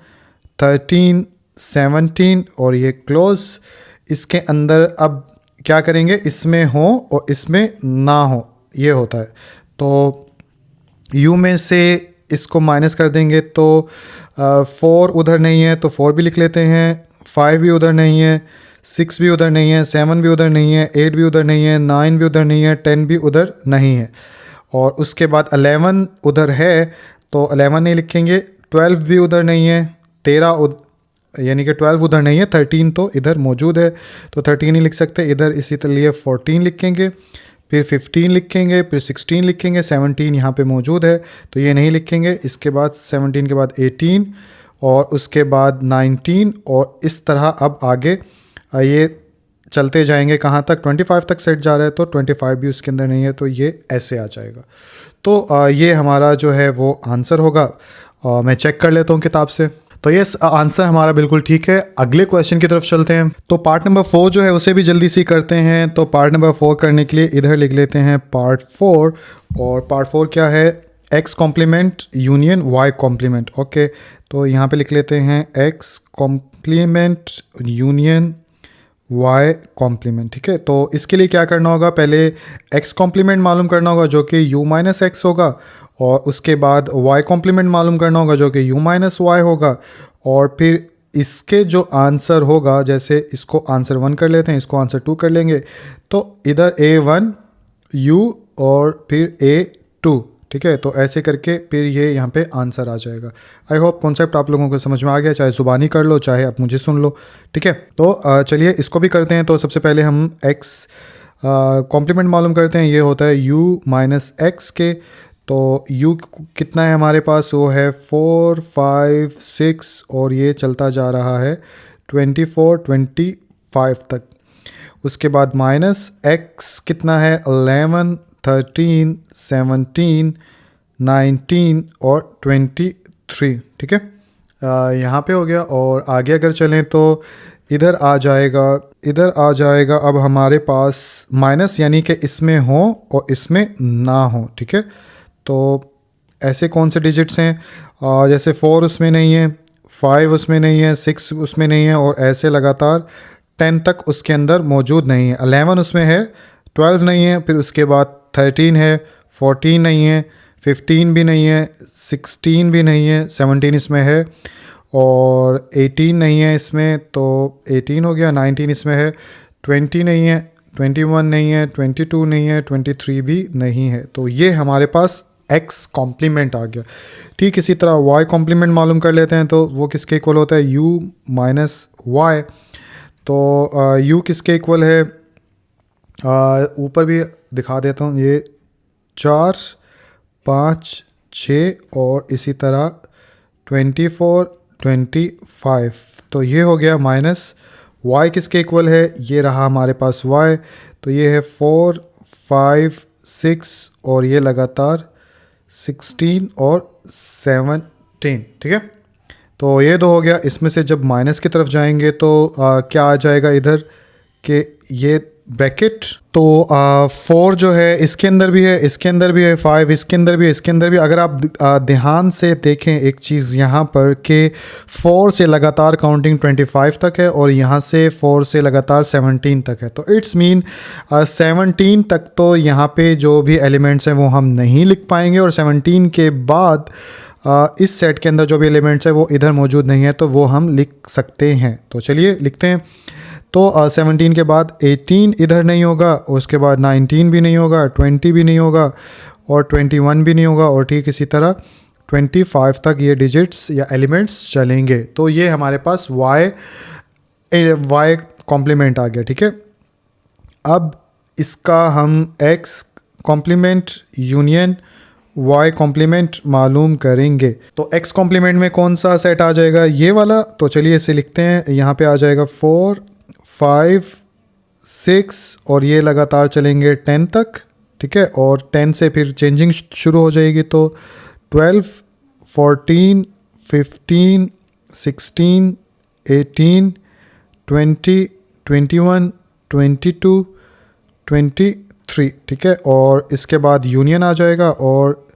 13, 17 और ये क्लोज। इसके अंदर अब क्या करेंगे, इसमें हो और इसमें ना हो, ये होता है। तो u में से इसको माइनस कर देंगे तो 4 उधर नहीं है तो 4 भी लिख लेते हैं, 5 भी उधर नहीं है, 6 भी उधर नहीं है, 7 भी उधर नहीं है, 8 भी उधर नहीं है, 9 भी उधर नहीं है, 10 भी उधर नहीं है। और उसके बाद 11 उधर है तो 11 नहीं लिखेंगे, 12 भी उधर नहीं है, 13 यानी कि 12 उधर नहीं है, 13 तो इधर मौजूद है तो 13 ही लिख सकते इधर, इसी तरह 14 लिखेंगे, फिर 15 लिखेंगे, फिर 16 लिखेंगे, 17 यहाँ पे मौजूद है तो ये नहीं लिखेंगे। इसके बाद 17 के बाद 18 और उसके बाद 19 और इस तरह अब आगे ये चलते जाएंगे कहाँ तक, 25 तक सेट जा रहा है तो 25 भी उसके अंदर नहीं है, तो ये ऐसे आ जाएगा। तो ये हमारा जो है वो आंसर होगा। मैं चेक कर लेता हूँ किताब से। तो ये आंसर हमारा बिल्कुल ठीक है। अगले क्वेश्चन की तरफ चलते हैं। तो पार्ट नंबर 4 जो है उसे भी जल्दी से करते हैं। तो पार्ट नंबर 4 करने के लिए इधर लिख लेते हैं पार्ट 4, और पार्ट 4 क्या है, x complement union y complement. Okay, तो यहाँ पे लिख लेते हैं x complement union y complement. ठीक है, तो इसके लिए क्या करना होगा, पहले x कॉम्प्लीमेंट मालूम करना होगा जो कि u माइनस एक्स होगा, और उसके बाद y कॉम्प्लीमेंट मालूम करना होगा जो कि u माइनस वाई होगा, और फिर इसके जो आंसर होगा, जैसे इसको आंसर 1 कर लेते हैं, इसको आंसर 2 कर लेंगे, तो इधर a1 u और फिर a2। ठीक है, तो ऐसे करके फिर ये यहाँ पे आंसर आ जाएगा। आई होप कॉन्सेप्ट आप लोगों को समझ में आ गया, चाहे ज़ुबानी कर लो चाहे आप मुझे सुन लो। ठीक है, तो चलिए इसको भी करते हैं। तो सबसे पहले हम x कॉम्प्लीमेंट मालूम करते हैं, ये होता है u माइनस एक्स के। तो u कितना है हमारे पास, वो है 4, 5, 6 और ये चलता जा रहा है 24, 25 तक। उसके बाद माइनस x कितना है 11, 13, 17, 19 और 23। ठीक है, यहाँ पे हो गया। और आगे अगर चलें तो इधर आ जाएगा अब हमारे पास माइनस, यानी कि इसमें हो और इसमें ना हो। ठीक है, तो ऐसे कौन से डिजिट्स हैं, जैसे 4 उसमें नहीं है, 5 उसमें नहीं है, 6 उसमें नहीं है, और ऐसे लगातार 10 तक उसके अंदर मौजूद नहीं है। 11 उसमें है, 12 नहीं है, फिर उसके बाद 13 है, 14 नहीं है, 15 भी नहीं है, 16 भी नहीं है, 17 इसमें है, और 18 नहीं है इसमें, तो 18 हो गया। 19 इसमें है, 20 नहीं है, 21 नहीं है, 22 नहीं है, 23 भी नहीं है। तो ये हमारे पास x कॉम्प्लीमेंट आ गया। ठीक इसी तरह y कॉम्प्लीमेंट मालूम कर लेते हैं। तो वो किसके इक्वल होता है, u माइनस वाई। तो u किसके इक्वल है, ऊपर भी दिखा देता हूँ, ये 4, 5, 6 और इसी तरह 24, 25। तो ये हो गया माइनस y किसके इक्वल है, ये रहा हमारे पास y। तो ये है 4, 5, 6 और ये लगातार 16 और 17। ठीक है, तो ये 2 हो गया। इसमें से जब माइनस की तरफ जाएंगे तो क्या आ जाएगा इधर, कि ये ब्रैकेट। तो 4 जो है इसके अंदर भी है, इसके अंदर भी है, 5 इसके अंदर भी है, इसके अंदर भी। अगर आप ध्यान से देखें एक चीज़ यहाँ पर कि 4 से लगातार काउंटिंग 25 तक है और यहाँ से 4 से लगातार 17 तक है। तो इट्स मीन 17 तक तो यहाँ पे जो भी एलिमेंट्स हैं वो हम नहीं लिख पाएंगे, और 17 के बाद इस सेट के अंदर जो भी एलिमेंट्स है वो इधर मौजूद नहीं है, तो वो हम लिख सकते हैं। तो चलिए लिखते हैं। तो 17 के बाद 18 इधर नहीं होगा, उसके बाद 19 भी नहीं होगा, 20 भी नहीं होगा, और 21 भी नहीं होगा, और ठीक इसी तरह 25 तक ये डिजिट्स या एलिमेंट्स चलेंगे। तो ये हमारे पास y कॉम्प्लीमेंट आ गया। ठीक है, अब इसका हम x complement union y complement मालूम करेंगे। तो x कॉम्प्लीमेंट में कौन सा सेट आ जाएगा, ये वाला। तो चलिए इसे लिखते हैं। यहाँ पे आ जाएगा 4, 5, 6 और ये लगातार चलेंगे 10 तक। ठीक है, और 10 से फिर चेंजिंग शुरू हो जाएगी। तो 12, 14, 15, 16, 18, 20, 21, 22, 23। ठीक है, और इसके बाद यूनियन आ जाएगा। और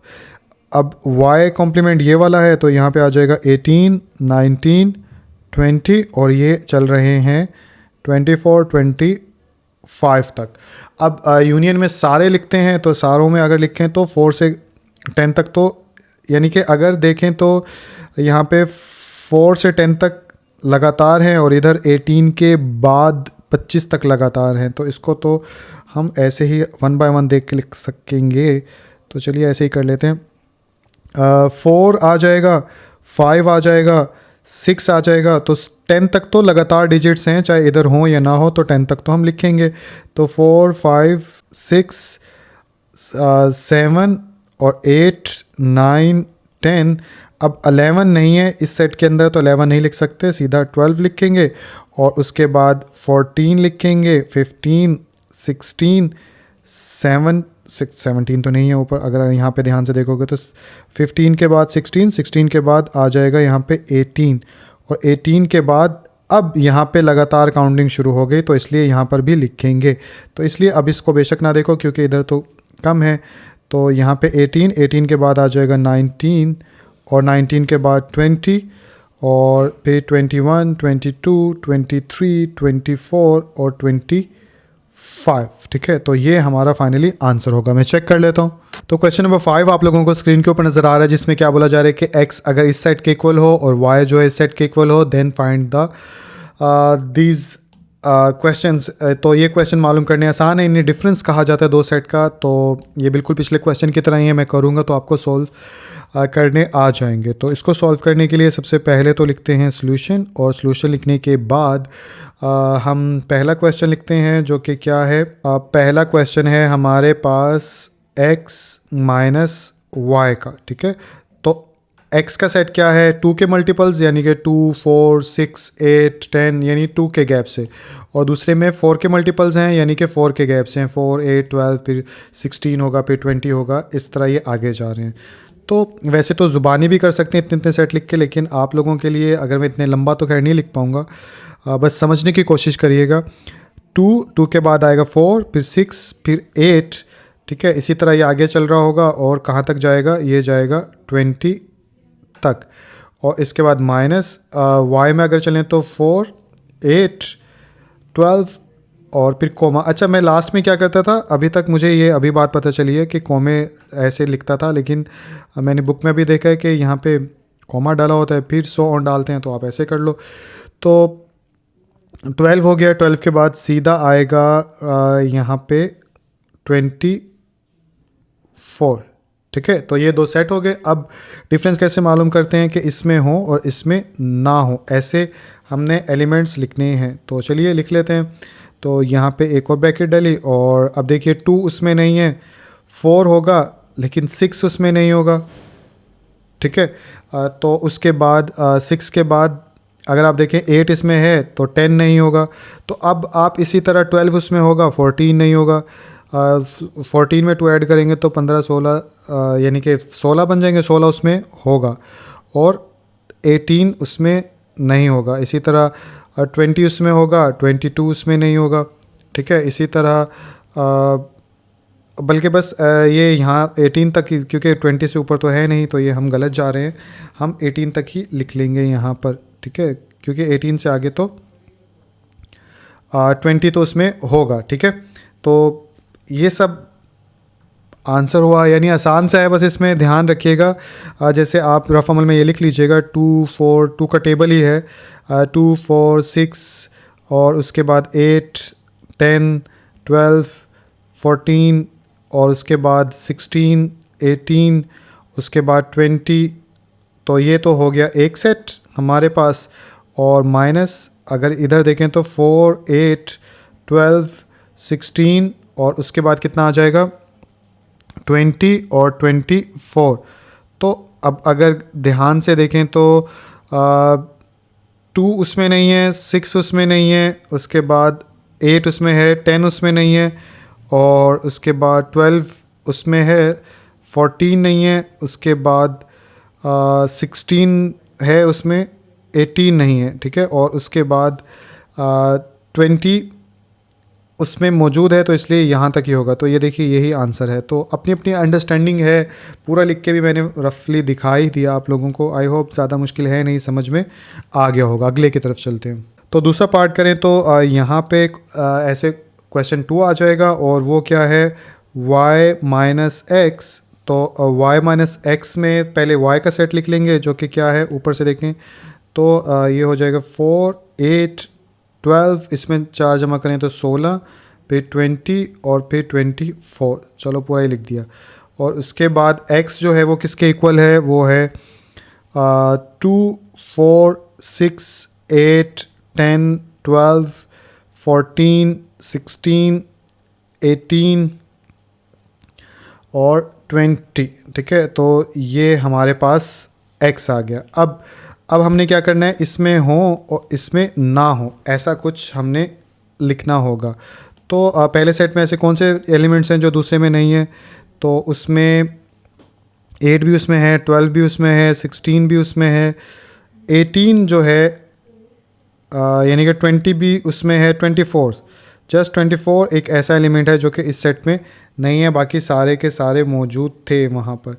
अब y कॉम्प्लीमेंट ये वाला है, तो यहाँ पे आ जाएगा 18, 19, 20 और ये चल रहे हैं 24, 25 तक। अब यूनियन में सारे लिखते हैं, तो सारों में अगर लिखें तो 4 से 10 तक, तो यानी कि अगर देखें तो यहाँ पे 4 से 10 तक लगातार हैं और इधर 18 के बाद 25 तक लगातार हैं। तो इसको तो हम ऐसे ही 1 बाय 1 देख के लिख सकेंगे। तो चलिए ऐसे ही कर लेते हैं। 4 आ जाएगा, 5 आ जाएगा, 6 आ जाएगा। तो 10 तक तो लगातार डिजिट्स हैं, चाहे इधर हो या ना हो, तो 10 तक तो हम लिखेंगे। तो 4, 5, 6, 7 और 8, 9, 10। अब 11 नहीं है इस सेट के अंदर, तो 11 नहीं लिख सकते, सीधा 12 लिखेंगे। और उसके बाद 14 लिखेंगे, 15, 16, 17 तो नहीं है ऊपर, अगर यहाँ पे ध्यान से देखोगे तो 15 के बाद 16, 16 के बाद आ जाएगा यहाँ पे 18, और 18 के बाद अब यहाँ पे लगातार काउंटिंग शुरू हो गई, तो इसलिए यहाँ पर भी लिखेंगे। तो इसलिए अब इसको बेशक ना देखो क्योंकि इधर तो कम है। तो यहाँ पे 18, 18 के बाद आ जाएगा 19, और 19 के बाद 20, और फिर 21, 22, 23, 24 और 25। ठीक है, तो ये हमारा फाइनली आंसर होगा। मैं चेक कर लेता हूँ। तो क्वेश्चन नंबर 5 आप लोगों को स्क्रीन के ऊपर नज़र आ रहा है, जिसमें क्या बोला जा रहा है कि x अगर इस सेट के इक्वल हो और y जो है इस सेट के इक्वल हो, then find the these questions. तो ये क्वेश्चन मालूम करने आसान है। इन्हें डिफरेंस कहा जाता है दो सेट का। तो ये बिल्कुल पिछले क्वेश्चन की तरह ही है, मैं करूँगा तो आपको सॉल्व करने आ जाएंगे। तो इसको सॉल्व करने के लिए सबसे पहले तो लिखते हैं सॉल्यूशन, और सॉल्यूशन लिखने के बाद हम पहला क्वेश्चन लिखते हैं, जो कि क्या है। पहला क्वेश्चन है हमारे पास x माइनस y का। ठीक है, तो x का सेट क्या है, 2 के मल्टीपल्स यानी कि 2, 4, 6, 8, 10 यानी 2 के गैप से, और दूसरे में 4 के मल्टीपल्स हैं यानी कि 4 के गैप से हैं, 4, 8, 12, फिर 16 होगा, फिर 20 होगा, इस तरह ये आगे जा रहे हैं। तो वैसे तो ज़ुबानी भी कर सकते हैं इतने इतने सेट लिख के, लेकिन आप लोगों के लिए अगर मैं इतने लंबा तो खैर नहीं लिख पाऊँगा, बस समझने की कोशिश करिएगा। 2 के बाद आएगा 4, फिर 6, फिर 8। ठीक है, इसी तरह ये आगे चल रहा होगा, और कहाँ तक जाएगा, ये जाएगा 20 तक। और इसके बाद माइनस y में अगर चलें तो 4, 8, 12 और फिर कोमा। अच्छा, मैं लास्ट में क्या करता था, अभी तक मुझे ये अभी बात पता चली है कि कोमे ऐसे लिखता था, लेकिन मैंने बुक में भी देखा है कि यहाँ पे कोमा डाला होता है, फिर सो ऑन डालते हैं, तो आप ऐसे कर लो। तो 12 हो गया, 12 के बाद सीधा आएगा यहाँ पे 24। ठीक है, तो ये दो सेट हो गए। अब डिफरेंस कैसे मालूम करते हैं कि इसमें हो और इसमें ना हो, ऐसे हमने एलिमेंट्स लिखने हैं। तो चलिए लिख लेते हैं। तो यहाँ पे एक और ब्रैकेट डाली, और अब देखिए 2 उसमें नहीं है, 4 होगा लेकिन 6 उसमें नहीं होगा। ठीक है, तो उसके बाद 6 के बाद अगर आप देखें 8 इसमें है तो 10 नहीं होगा। तो अब आप इसी तरह 12 उसमें होगा, 14 नहीं होगा। 14 में 2 ऐड करेंगे तो 15, 16 यानी कि 16 बन जाएंगे, 16 उसमें होगा, और 18 उसमें नहीं होगा। इसी तरह 20 उसमें होगा, 22 उसमें नहीं होगा, ठीक है। इसी तरह बल्कि बस ये यहाँ 18 तक ही, क्योंकि 20 से ऊपर तो है नहीं, तो ये हम गलत जा रहे हैं, हम 18 तक ही लिख लेंगे यहाँ पर, ठीक है, क्योंकि 18 से आगे तो 20 तो उसमें होगा, ठीक है। तो ये सब आंसर हुआ, यानी आसान सा है, बस इसमें ध्यान रखिएगा। जैसे आप रफ अमल में ये लिख लीजिएगा 2 4 2 का टेबल ही है, 2 4 6 और उसके बाद 8 10 12 14 और उसके बाद 16 18 उसके बाद 20। तो ये तो हो गया एक सेट हमारे पास, और माइनस अगर इधर देखें तो 4 8 12 16 और उसके बाद कितना आ जाएगा 20 और 24। तो अब अगर ध्यान से देखें तो 2 उसमें नहीं है, 6 उसमें नहीं है, उसके बाद 8 उसमें है, 10 उसमें नहीं है, और उसके बाद 12 उसमें है, 14 नहीं है, उसके बाद 16 है उसमें, 18 नहीं है, ठीक है, और उसके बाद 20 उसमें मौजूद है, तो इसलिए यहाँ तक ही होगा। तो ये देखिए यही आंसर है। तो अपनी अपनी अंडरस्टैंडिंग है, पूरा लिख के भी मैंने रफली दिखा ही दिया आप लोगों को। आई होप ज़्यादा मुश्किल है नहीं, समझ में आ गया होगा। अगले की तरफ चलते हैं। तो दूसरा पार्ट करें तो यहाँ पे ऐसे क्वेश्चन 2 आ जाएगा, और वो क्या है, y माइनस एक्स। तो y माइनस एक्स में पहले y का सेट लिख लेंगे, जो कि क्या है, ऊपर से देखें तो ये हो जाएगा 4 8 12, इसमें 4 जमा करें तो 16, फिर 20 और फिर 24। चलो पूरा ही लिख दिया। और उसके बाद x जो है वो किसके इक्वल है, वो है 2 4 6 8 10 12 14 16 18 और 20, ठीक है। तो ये हमारे पास x आ गया। अब हमने क्या करना है, इसमें हो और इसमें ना हो, ऐसा कुछ हमने लिखना होगा। तो पहले सेट में ऐसे कौन से एलिमेंट्स हैं जो दूसरे में नहीं है, तो उसमें 8 भी उसमें है, 12 भी उसमें है, 16 भी उसमें है, 18 जो है यानी कि 20 भी उसमें है, 24, जस्ट 24 एक ऐसा एलिमेंट है जो कि इस सेट में नहीं है, बाकी सारे के सारे मौजूद थे वहाँ पर।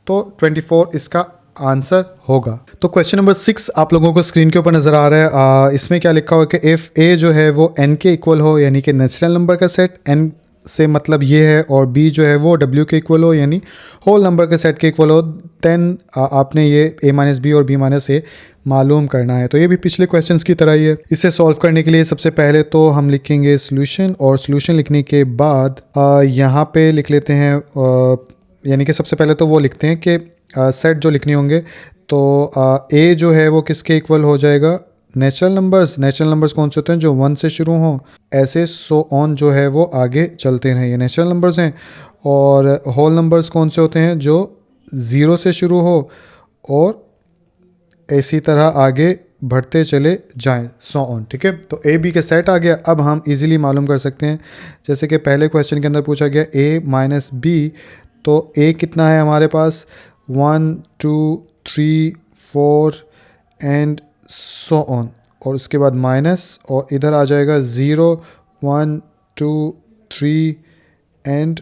तो 24 इसका आंसर होगा। तो क्वेश्चन नंबर 6 आप लोगों को स्क्रीन के ऊपर नज़र आ रहा है। इसमें क्या लिखा हुआ है कि इफ़ ए जो है वो n के इक्वल हो, यानी कि नेचुरल नंबर का सेट, n से मतलब ये है, और b जो है वो w के इक्वल हो, यानी होल नंबर के सेट के इक्वल हो, देन आपने ये a माइनस बी और b माइनस ए मालूम करना है। तो ये भी पिछले क्वेश्चंस की तरह ही है। इसे सॉल्व करने के लिए सबसे पहले तो हम लिखेंगे सोल्यूशन, और सोल्यूशन लिखने के बाद यहाँ पे लिख लेते हैं, यानी कि सबसे पहले तो वो लिखते हैं कि सेट जो लिखने होंगे, तो a जो है वो किसके इक्वल हो जाएगा, नेचुरल नंबर्स कौन से होते हैं, जो 1 से शुरू हों, ऐसे सो ऑन जो है वो आगे चलते रहें, ये नेचुरल नंबर्स हैं। और होल नंबर्स कौन से होते हैं, जो 0 से शुरू हो और इसी तरह आगे बढ़ते चले जाएं, सो ऑन, ठीक है। तो ए बी के सेट आ गया। अब हम इजीली मालूम कर सकते हैं, जैसे कि पहले क्वेश्चन के अंदर पूछा गया a माइनस बी, तो a कितना है हमारे पास, 1 2 3 4 एंड सो ऑन, और उसके बाद माइनस, और इधर आ जाएगा 0 1 2 3 एंड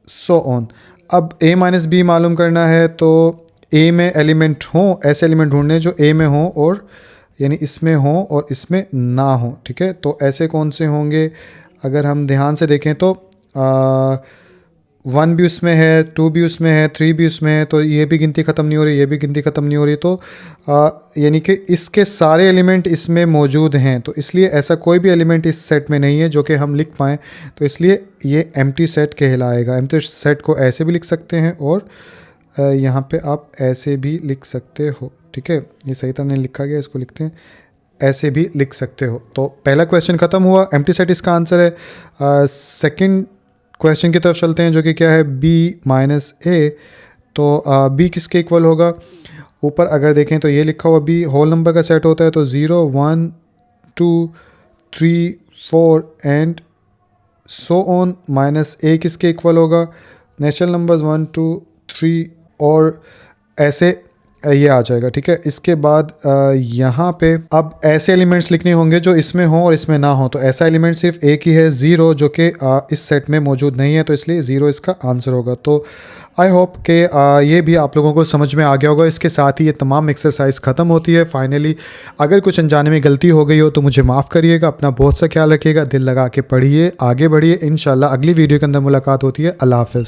सो ऑन। अब a माइनस बी मालूम करना है, तो a में एलिमेंट हों, ऐसे एलिमेंट ढूंढने जो a में हों, और यानी इसमें हों और इसमें ना हो, ठीक है। तो ऐसे कौन से होंगे, अगर हम ध्यान से देखें तो 1 भी उसमें है, 2 भी उसमें है, 3 भी उसमें है, तो ये भी गिनती ख़त्म नहीं हो रही, ये भी गिनती ख़त्म नहीं हो रही। तो यानी कि इसके सारे एलिमेंट इसमें मौजूद हैं, तो इसलिए ऐसा कोई भी एलिमेंट इस सेट में नहीं है जो कि हम लिख पाएँ, तो इसलिए ये एम्प्टी सेट कहलाएगा। एम्प्टी सेट को ऐसे भी लिख सकते हैं, और यहाँ पे आप ऐसे भी लिख सकते हो, ठीक है। ये सही तरह नहीं लिखा गया, इसको लिखते हैं, ऐसे भी लिख सकते हो। तो पहला क्वेश्चन ख़त्म हुआ, एम्प्टी सेट इसका आंसर है। सेकंड क्वेश्चन की तरफ चलते हैं, जो कि क्या है, b माइनस ए। तो b किसके इक्वल होगा, ऊपर अगर देखें तो ये लिखा हुआ b होल नंबर का सेट होता है, तो 0 1 2 3 4 and so on, minus a किसके इक्वल होगा, नेचुरल नंबर्स 1 2 3, और ऐसे ये आ जाएगा, ठीक है। इसके बाद यहाँ पे अब ऐसे एलिमेंट्स लिखने होंगे जो इसमें हो और इसमें ना हो। तो ऐसा एलिमेंट सिर्फ एक ही है, 0, जो कि इस सेट में मौजूद नहीं है, तो इसलिए 0 इसका आंसर होगा। तो आई होप कि ये भी आप लोगों को समझ में आ गया होगा। इसके साथ ही ये तमाम एक्सरसाइज ख़त्म होती है। फाइनली अगर कुछ अनजाने में गलती हो गई हो तो मुझे माफ़ करिएगा। अपना बहुत सा ख्याल रखिएगा, दिल लगा के पढ़िए, आगे बढ़िए। इंशाल्लाह अगली वीडियो के अंदर मुलाकात होती है। अल्लाह हाफ़िज़।